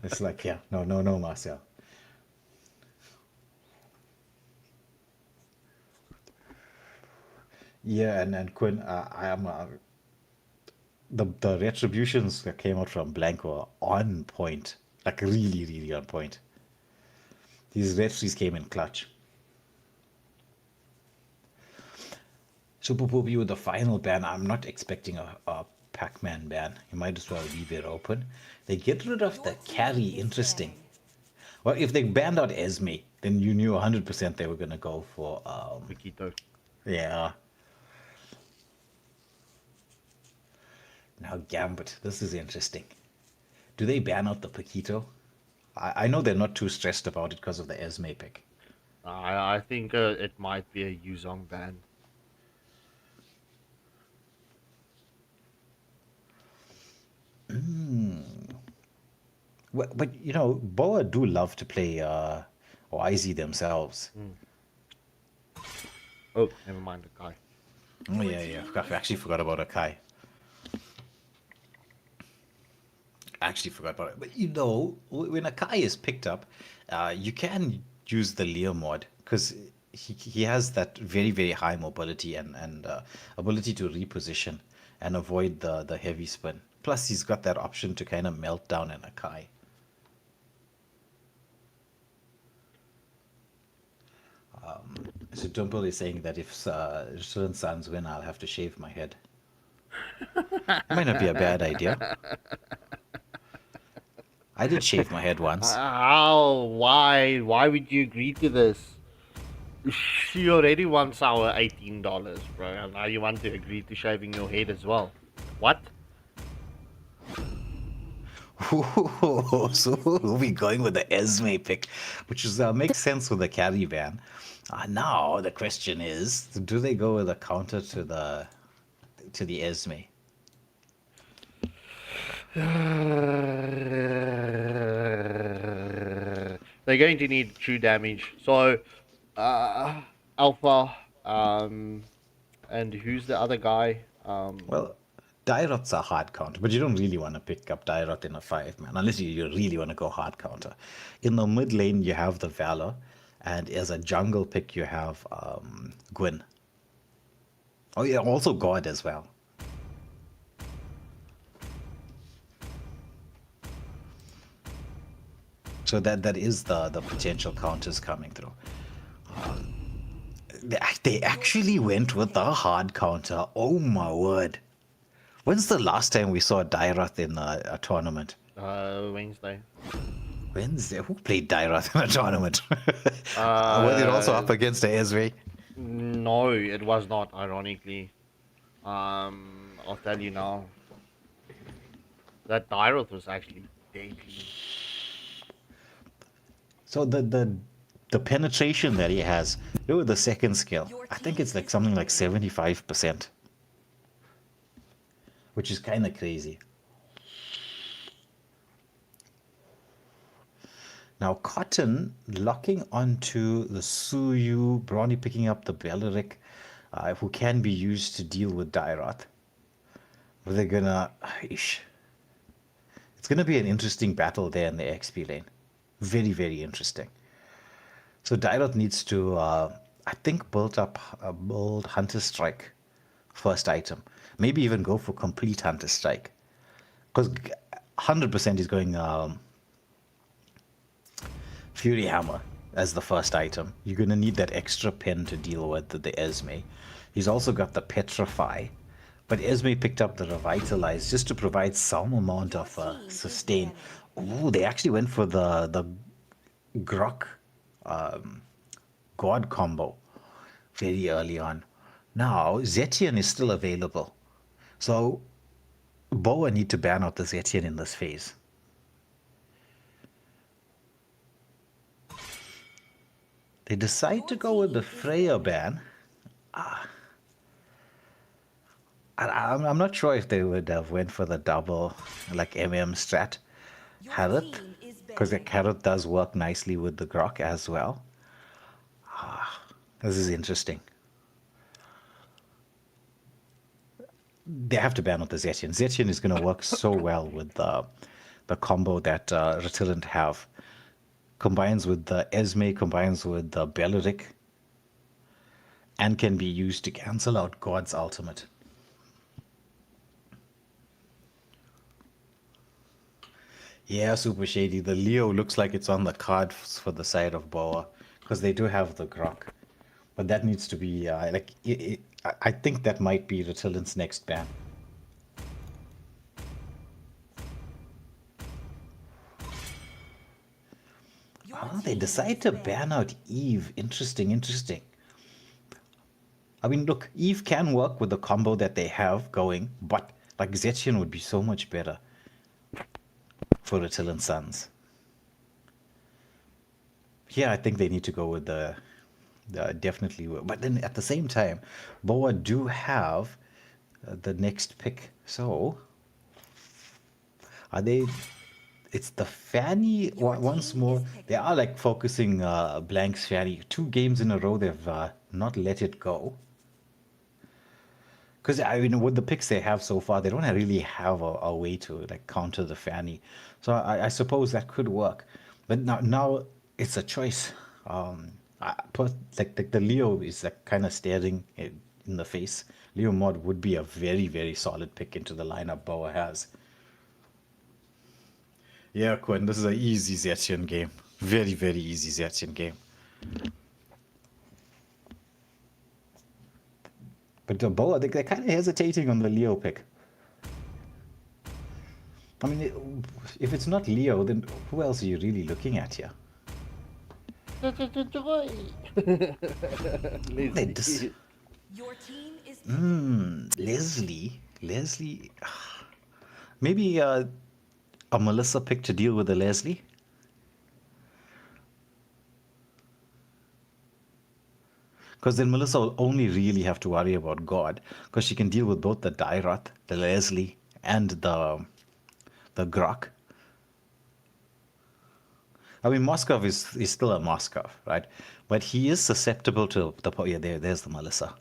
It's like, yeah, no, Marcel. Yeah, and Quinn, I am the retributions that came out from Blanco are on point, like really, really on point. These referees came in clutch. Super Poopy with the final ban. I'm not expecting a Pac-Man ban. You might as well leave it open. They get rid of the Your team carry. is Interesting. banning. Well, if they banned out Esme, then you knew 100% they were gonna go for Paquito. yeah. Now Gambit. This is interesting. Do they ban out the Paquito? I know they're not too stressed about it because of the Esme pick. I think it might be a Yuzong ban. Well, but Boa do love to play YZ themselves. Oh, never mind the guy. Oh yeah. I actually forgot about Akai. I actually forgot about it. But when Akai is picked up, you can use the Leo mod because he has that very, very high mobility and ability to reposition and avoid the heavy spin. Plus, he's got that option to kind of melt down an Akai. So Dumple is saying that if Shrin Sons win, I'll have to shave my head. Might not be a bad idea. I did shave my head once. How? Why? Why would you agree to this? She already wants our $18, bro, and now you want to agree to shaving your head as well. What? So we'll be going with the Esme pick, which is makes sense with the carry ban. Now the question is, do they go with a counter to the Esme? They're going to need true damage. So, Alpha, and who's the other guy? Well, Dyrot's a hard counter, but you don't really want to pick up Dyrot in a 5-man, unless you really want to go hard counter. In the mid lane, you have the Valor, and as a jungle pick, you have Gwyn. Oh yeah, also God as well. So that is the potential counters coming through. They actually went with the hard counter. Oh my word. When's the last time we saw Dyrath in a tournament? Wednesday. Wednesday? Who played Dyrath in a tournament? Were they also up against the Ezreal? No, it was not, ironically. I'll tell you now. That Dyroth was actually deadly. So the penetration that he has, the second skill, I think it's like something like 75%. Which is kind of crazy. Now, Cotton locking onto the Suyu, Brawny picking up the Belleric, who can be used to deal with Dairoth. But they're gonna... Ish. It's gonna be an interesting battle there in the XP lane. Very, very interesting. So Dairoth needs to, I think, build Hunter Strike first item. Maybe even go for complete Hunter Strike. Because 100% he's going Fury Hammer as the first item. You're going to need that extra pen to deal with the Esme. He's also got the Petrify. But Esme picked up the Revitalize just to provide some amount of sustain. Oh, they actually went for the Grok God combo very early on. Now, Zetian is still available. So, Boah need to ban out the Zetian in this phase. They decide to go with the Freya ban. I'm not sure if they would have went for the double, like strat. Harrod, because the Carrot does work nicely with the Grok as well. This is interesting. They have to ban out the Zetian. Zetian is going to work so well with the combo that Rutilant have. Combines with the Esme, combines with the Belleric, and can be used to cancel out God's ultimate. Yeah, Super Shady. The Leo looks like it's on the cards for the side of Boah, because they do have the Grok. But that needs to be, I think that might be Rutilant's next ban. Oh, they decide to ban out Eve. Interesting, interesting. I mean, look, Eve can work with the combo that they have going, but like Zetian would be so much better for Rutilant Sons. Yeah, I think they need to go with the definitely. But then at the same time, Boah do have the next pick. So, are they... It's the Fanny once more. They are like focusing Blank's Fanny. 2 games in a row they've not let it go. Because I mean, with the picks they have so far, they don't really have a way to like counter the Fanny. So I suppose that could work. But now it's a choice. Like the Leo is like kind of staring in the face. Leo mod would be a very, very solid pick into the lineup Boah has. Yeah, Quinn, this is an easy Zetian game. Very, very easy Zetian game. But the Boah, they're kind of hesitating on the Leo pick. I mean, if it's not Leo, then who else are you really looking at here? Your team is Leslie. Maybe a Melissa pick to deal with a Leslie. Because then Melissa will only really have to worry about God, because she can deal with both the Dairoth, the Leslie, and the Grok. I mean, Moskov is still a Moskov, right? But he is susceptible to the... Yeah, there's the Melissa.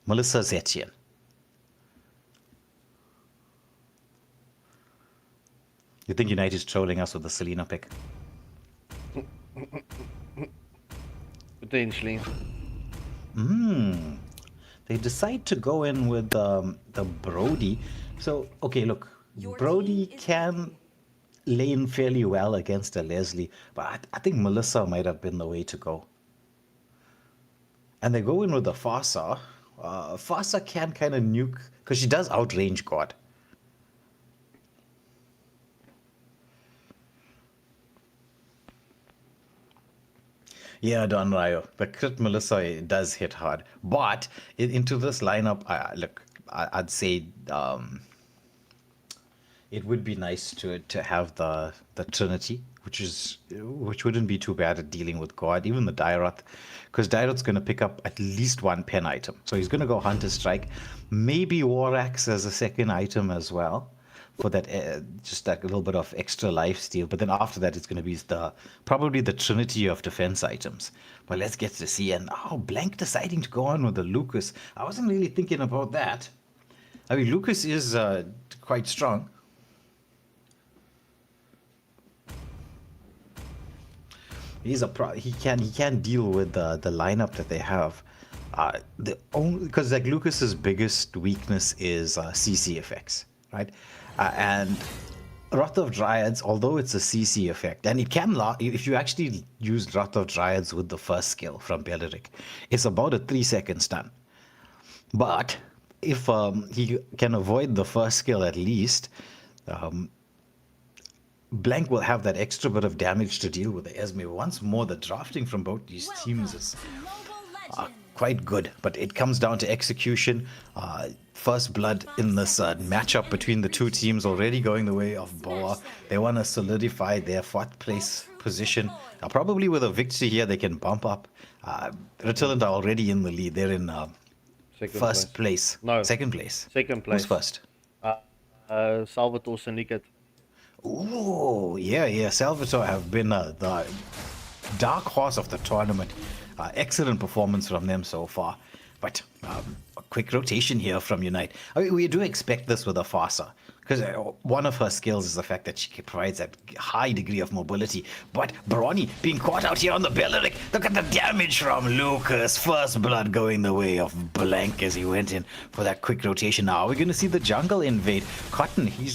Melissa Zetian. You think United's trolling us with the Selena pick? Potentially. They decide to go in with the Brody. So, okay, look. Brody can lane fairly well against a Leslie, but I think Melissa might have been the way to go. And they go in with the Farsa. Farsa can kind of nuke, because she does outrange God. Yeah, Don Ryo. The crit Melissa does hit hard. But into this lineup, I'd say it would be nice to have the Trinity, which wouldn't be too bad at dealing with God, even the Dairoth, because Dairoth's going to pick up at least 1 pen item. So he's going to go Hunter Strike, maybe War Axe as a second item as well. for that just that little bit of extra life steal. But then after that, it's going to be probably the trinity of defense items. But let's get to see. And Blank deciding to go on with the Lucas. I wasn't really thinking about that. I mean, Lucas is quite strong. He can deal with the lineup that they have. Because like Lucas's biggest weakness is CC effects, right? And Wrath of Dryads, although it's a CC effect, and it can if you actually use Wrath of Dryads with the first skill from Beleric, it's about a 3-second stun. But if he can avoid the first skill at least, Blank will have that extra bit of damage to deal with. Esme, once more, the drafting from both these teams is quite good, but it comes down to execution. First blood in this matchup between the two teams already going the way of Boah. They want to solidify their 4th place position. Probably with a victory here, they can bump up. Rutilant are already in the lead. They're in first place. No. Second place. Second place. Who's first? Salvatore Syndicate. Oh, yeah. Salvatore have been the dark horse of the tournament. Excellent performance from them so far. But a quick rotation here from Unite. I mean, we do expect this with a Farsa, because one of her skills is the fact that she provides that high degree of mobility. But Bronny being caught out here on the Beleric. Look at the damage from Lucas. First blood going the way of Blank as he went in for that quick rotation. Now we're going to see the jungle invade. Cotton, he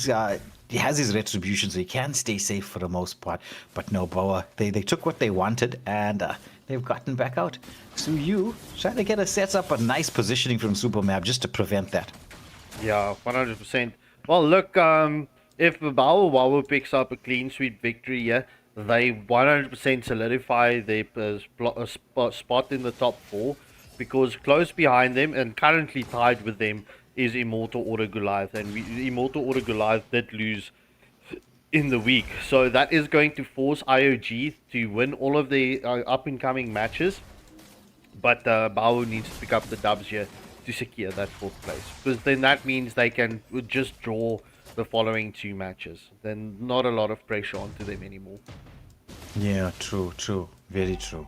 has his retribution, so he can stay safe for the most part. But no, Boah, they took what they wanted, and they've gotten back out. So you trying to get a set up, a nice positioning from Supermap just to prevent that. Yeah, 100%. Well, look, if Woah picks up a clean sweep victory here, they 100% solidify their spot in the top 4, because close behind them and currently tied with them is Immortal Order Goliath, and Immortal Order Goliath did lose in the week, so that is going to force IOG to win all of the up-and-coming matches. But Boah needs to pick up the dubs here to secure that 4th place, because then that means they can just draw the following 2 matches. Then not a lot of pressure onto them anymore. Yeah, true, very true.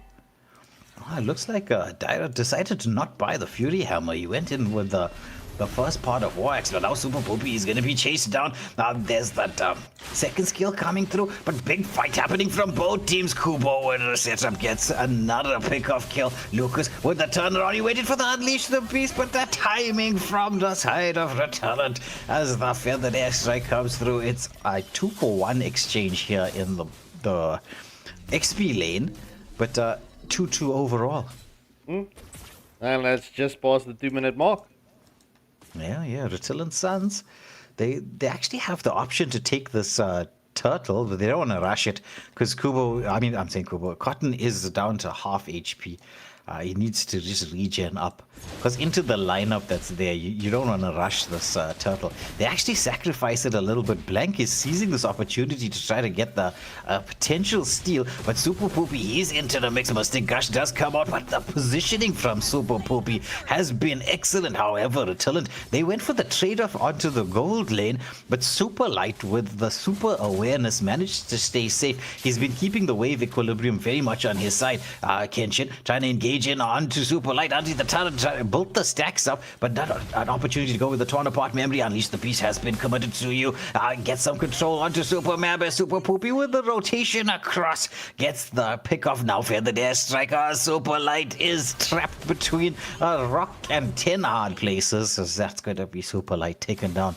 It looks like Dyra decided to not buy the Fury Hammer. He went in with the first part of War Axe, but now Super Poopy is going to be chased down. Now there's that second skill coming through, but big fight happening from both teams. Kubo with the setup gets another pick-off kill. Lucas with the turnaround, he waited for the Unleash the Beast, but the timing from the side of Rutilant as the Feathered Airstrike comes through. It's a 2-for-1 exchange here in the XP lane, but 2-2 overall. And let's just pass the 2-minute mark. Yeah. Rutilant Sons, they actually have the option to take this turtle, but they don't want to rush it because Cotton is down to half HP. He needs to just regen up, because into the lineup that's there, you don't want to rush this turtle. They actually sacrifice it a little bit. Blank is seizing this opportunity to try to get the potential steal, but Super Poopy, he's into the mix. Mystic Gush does come out, but the positioning from Super Poopy has been excellent. However, Rutilant, they went for the trade-off onto the gold lane, but Super Light with the super awareness managed to stay safe. He's been keeping the wave equilibrium very much on his side. Kenshin trying to engage in onto Super Light, onto the turret, built the stacks up, but not an opportunity to go with the torn apart memory. Unleash the Beast has been committed to you. Get some control onto Super Mab. Super Poopy with the rotation across gets the pick off. Now Feathered Airstrike. Super Light is trapped between a rock and 10 hard places, so that's going to be Super Light taken down.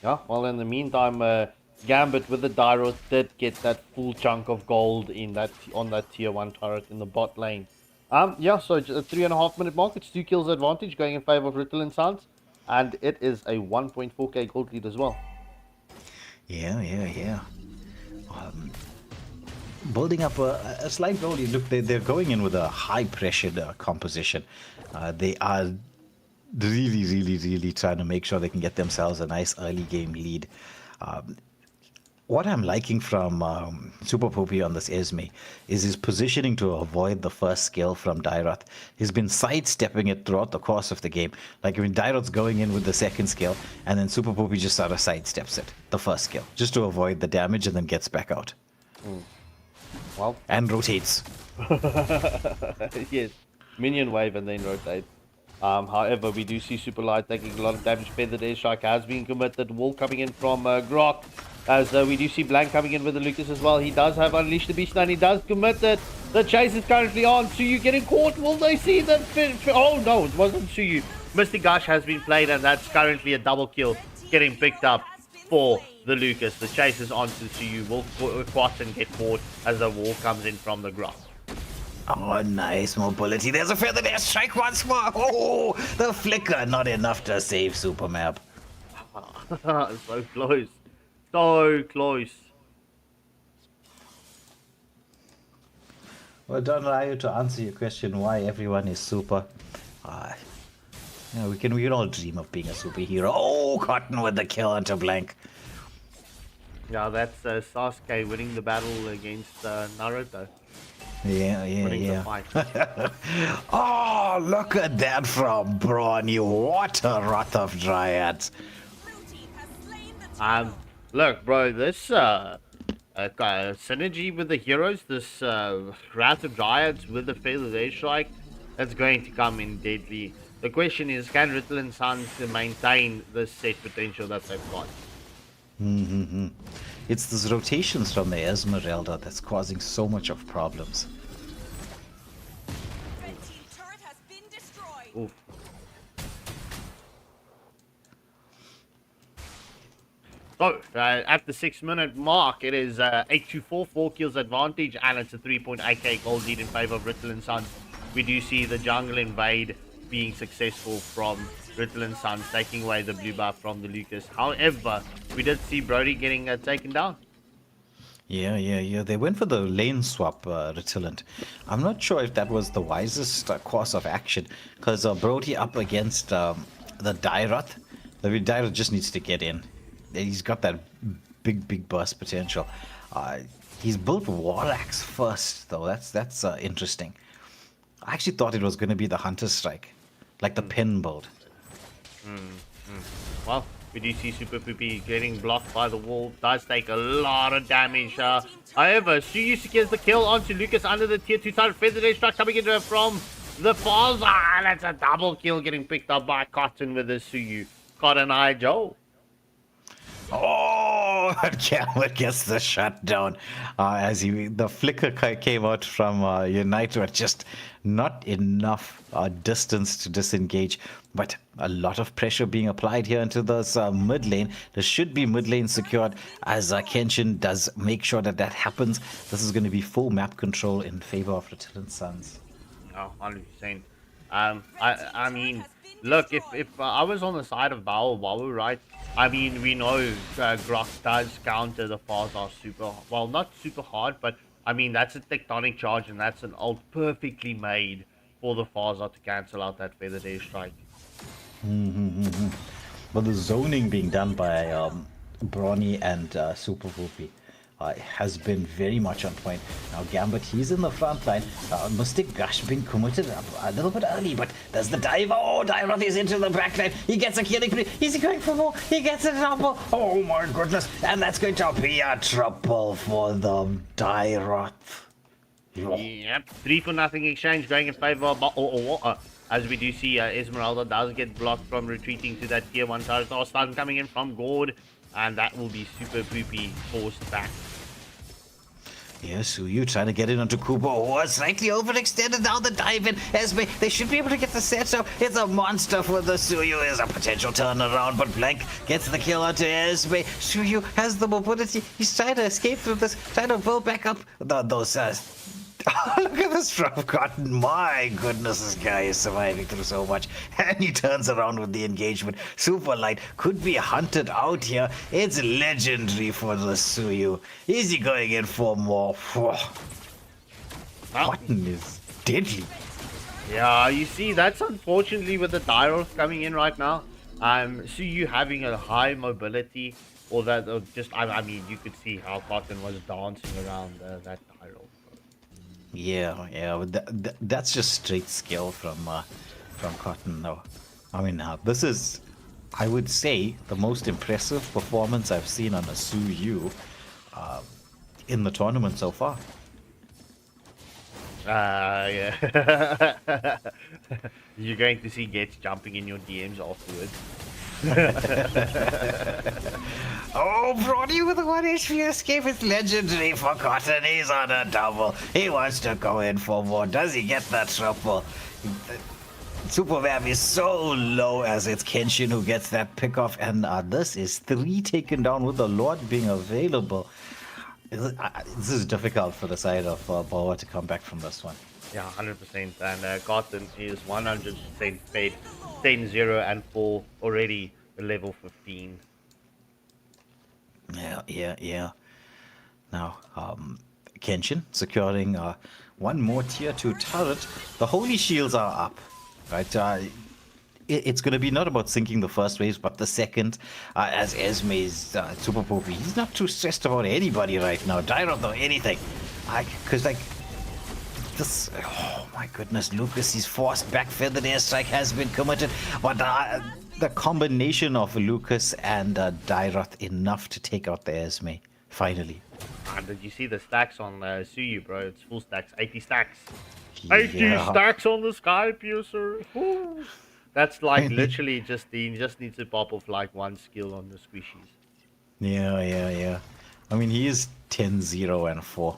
Yeah, well, in the meantime, Gambit with the Dyrot did get that full chunk of gold on that tier 1 turret in the bot lane. So a 3.5 minute mark. It's 2 kills advantage going in favor of Rutilant Sons, and it is a 1.4k gold lead as well. Yeah. Building up a slight goal. Look, they're going in with a high pressured composition. They are really, really, really trying to make sure they can get themselves a nice early game lead. What I'm liking from Super Poopy on this Esme is his positioning to avoid the first skill from Dairoth. He's been sidestepping it throughout the course of the game. Like, I mean, Dairoth's going in with the second skill, and then Super Poopy just sort of sidesteps it, the first skill, just to avoid the damage, and then gets back out. Well, And rotates. yes, minion wave and then rotate. However, we do see Super Light taking a lot of damage. Feathered Airstrike has been committed. Wall coming in from Grok. As we do see Blank coming in with the Lucas as well. He does have Unleash the Beast and he does commit it. The chase is currently on. Suyu getting caught. Will they see the... Oh no, it wasn't Suyu. Mystic Gush has been played and that's currently a double kill getting picked up for the Lucas. The chase is on to Suyu. Will quat and get caught as the wall comes in from the Grok. Oh, nice mobility. There's a feathered airstrike once more. Oh, the flicker. Not enough to save Supermap. So close. So close. Well done, Ryu, to answer your question why everyone is super. We can all dream of being a superhero. Oh, Cotton with the kill onto Blank. Yeah, that's Sasuke winning the battle against Naruto. Winning the Yeah. fight. Oh, look at that from Brawny. What a wrath of Dryads. Look, bro, this synergy with the heroes, this Wrath of Dryads with the Feathered Airstrike, that's going to come in deadly. The question is, can Rutilant Sons maintain this set potential that they've got? It's these rotations from the Esmeralda that's causing so much of problems. Oof. So, at the 6-minute mark, it is 8-4, 4 kills advantage, and it's a 3.8k gold lead in favor of Rutilant Sons. We do see the jungle invade being successful from Rutilant Sons, taking away the blue buff from the Lucas. However, we did see Brody getting taken down. Yeah. They went for the lane swap, Rutilant. I'm not sure if that was the wisest course of action, because Brody up against the Dairoth. I mean, Dairoth just needs to get in. He's got that big burst potential. He's built Warlax first, though. That's interesting. I actually thought it was going to be the Hunter Strike, like the pin build. Well, we do see Super Poopy getting blocked by the wall. Does take a lot of damage. However, Suyu secures the kill onto Lucas under the tier 2 title. Feathered Airstrike coming into from the falls. That's a double kill getting picked up by Cotton with the Suyu. Cotton Eye Joe. Oh, Cameron gets the shutdown as the flicker came out from Unite, but just not enough distance to disengage. But a lot of pressure being applied here into this mid lane. There should be mid lane secured as Kenshin does make sure that happens. This is going to be full map control in favor of Rutilant Sons. Oh, 100%. I mean, look, if I was on the side of Woah, right? I mean, we know Grok does counter the Farzar super, well, not super hard, but I mean, that's a tectonic charge and that's an ult perfectly made for the Farzar to cancel out that Feathered Airstrike. But the zoning being done by Brawny and Super Poopy has been very much on point. Now Gambit, he's in the front line. Mystic Gush being committed a little bit early, but there's the dive. Oh, Dairoth is into the back line. He gets a killing spree. Is he going for more? He gets a double. Oh my goodness. And that's going to be a triple for the Dairoth. Yep, 3-0 exchange going in favor of as we do see Esmeralda does get blocked from retreating to that tier 1 turret. Stun coming in from Gord, and that will be Super Poopy forced back. Yes, so you trying to get in onto Kubo. Oh, slightly overextended now the dive in. Esme, they should be able to get the set up. It's a monster for the Suyu. Is a potential turnaround, but Blank gets the kill onto Esme. Suyu has the mobility. He's trying to escape through this, trying to build back up those. Look at this from Cotton. My goodness, this guy is surviving through so much. And he turns around with the engagement. Super Light could be hunted out here. It's legendary for the Suyu. Is he going in for more? Cotton is deadly. Yeah, you see, that's unfortunately with the Dairoth coming in right now. So you having a high mobility, or that, or just I mean, you could see how Cotton was dancing around that tile. Yeah, yeah, but that's just straight skill from Cotton, though. I mean, this is, I would say, the most impressive performance I've seen on a Suyu in the tournament so far. Yeah. You're going to see Gets jumping in your DMs afterwards. Oh, Brody with the 1 HP escape is legendary for Cotton. He's on a double. He wants to go in for more. Does he get that triple? Superman is so low as it's Kenshin who gets that pick off, and this is 3 taken down with the Lord being available. This is difficult for the side of Boah to come back from this one. Yeah, 100%. And Cotton is 100% paid 10, 0, and 4 already level 15. Yeah. Now, Kenshin securing one more tier 2 turret. The holy shields are up, right? It's going to be not about sinking the first waves, but the second, as Esme's super poopy. He's not too stressed about anybody right now. Dyrod or anything. Because, like, this... Oh, my goodness, Lucas, he's forced back. Feathered airstrike has been committed. But the combination of Lucas and Dyrod enough to take out the Esme, finally. Did you see the stacks on Suyu, bro? It's full stacks, 80 stacks. 80 Yeah. stacks on the Sky Piercer. Woo. That's like literally just, he just needs to pop off like one skill on the squishies. Yeah. I mean, he is 10, 0, and 4.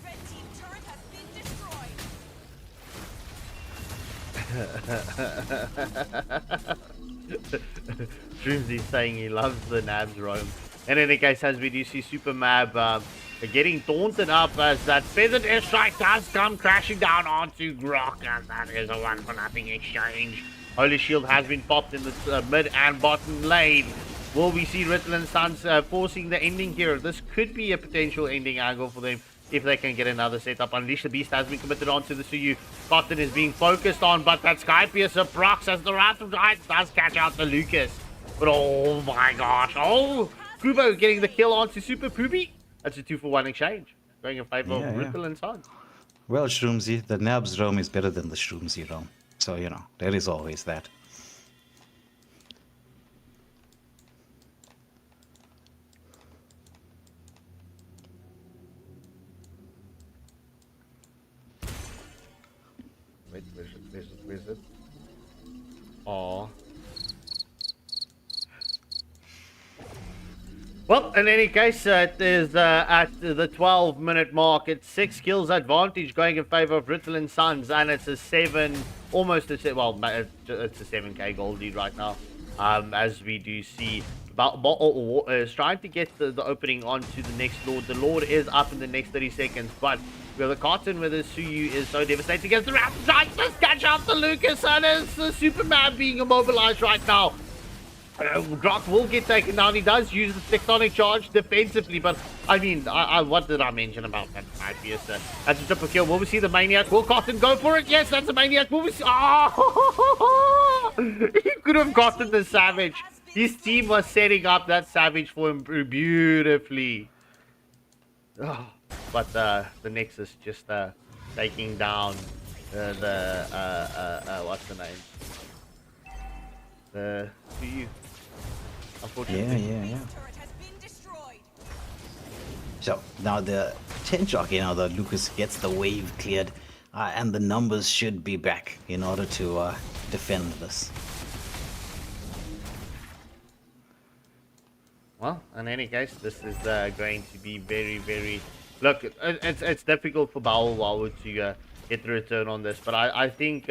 Red team turret has been destroyed. Shroomsy's saying he loves the Nabs roam. In any case, as we do see Super Mab getting taunted up as that feathered airstrike does come crashing down onto Grok, and that is a 1-for-nothing exchange. Holy Shield has been popped in the mid and bottom lane. Will we see Rutilant Suns forcing the ending here? This could be a potential ending angle for them if they can get another setup. Unleash the Beast has been committed onto the Suyu. Cotton is being focused on, but that Sky Piercer procs as the Wrath of Giants does catch out the Lucas. But oh my gosh. Oh, Kubo getting the kill onto Super Poopy. That's a 2-for-1 exchange. Going in favor of Rutilant Suns. Well, Shroomsy, the Nabs roam is better than the Shroomsy roam. So, you know, there is always that. Wait, where's it? Aww. Well, in any case, it is at the 12-minute mark. It's 6 kills advantage going in favor of Rutilant Suns, and it's a 7, almost a 7, well, it's a 7k gold lead right now. As we do see, is trying to get the opening onto the next Lord. The Lord is up in the next 30 seconds, but where the Cotton with the Suyu is so devastating against the round, trying to catch out the Lucas, and it's the Superman being immobilized right now. Grok will get taken down. He does use the tectonic charge defensively, but I mean, what did I mention about that IPS? That's a triple kill. Will we see the Maniac? Will Cotton go for it? Yes, that's a Maniac. Will we see? Oh! He could have gotten the Savage. His team was setting up that Savage for him beautifully. Oh, but the Nexus just taking down what's the name? To you. Unfortunately. Yeah. Turret has been destroyed. So now the potential, okay, now that Lucas gets the wave cleared, and the numbers should be back in order to defend this. Well, in any case, this is going to be very, very... Look, it's difficult for Woah to get the return on this, but I think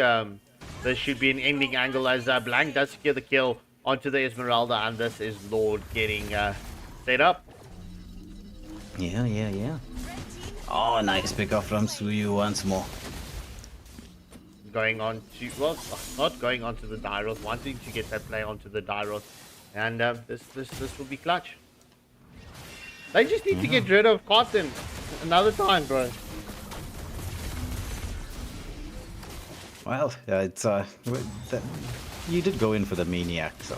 this should be an ending angle as Blank does secure the kill onto the Esmeralda, and this is Lord getting set up. Yeah. Oh, nice pickup from Suyu once more. Going on to, well, not going onto the Dyroth, wanting to get that play onto the Dyroth, and this will be clutch. They just need to get rid of Cotton another time, bro. Well, it's you did go in for the maniac, so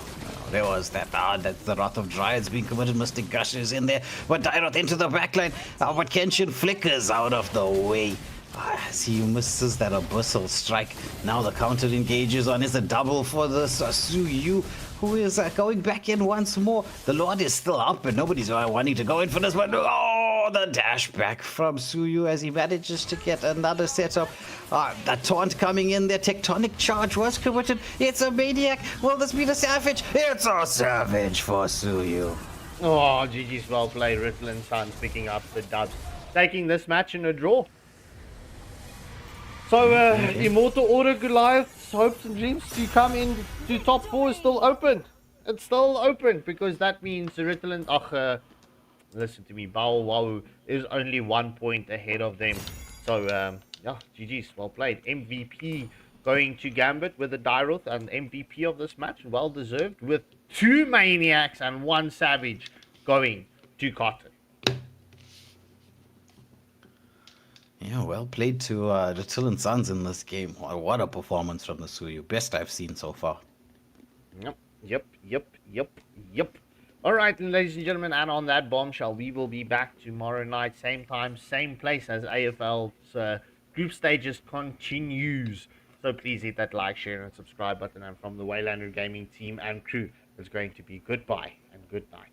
there was that. That's the Wrath of Dryads being committed. Mystic Gushers in there, but Dairoth into the backline. But Kenshin flickers out of the way. As he misses that abyssal strike. Now the counter engages on. Is a double for the Suyu, who is going back in once more. The Lord is still up, and nobody's wanting to go in for this one. Oh, the dash back from Suyu as he manages to get another setup. The taunt coming in there. Tectonic charge was committed. It's a maniac. Will this be the savage? It's a savage for Suyu. Oh, GG's well played. Rutilant Suns picking up the dubs, taking this match in a draw. So, Immortal Order Goliath's hopes and dreams to come in to top 4 is still open. It's still open because that means Rutilant, listen to me, Boah is only 1 point ahead of them. So, yeah, GG's, well played. MVP going to Gambit with the Dairoth, and MVP of this match, well deserved, with 2 Maniacs and 1 Savage going to Cotton. Yeah, well played to the Rutilant Suns in this game. What a performance from the Suyu. Best I've seen so far. Yep. Alright, ladies and gentlemen, and on that bombshell, we will be back tomorrow night, same time, same place, as AFL's group stages continues. So please hit that like, share, and subscribe button. And from the Waylander Gaming team and crew, it's going to be goodbye and good night.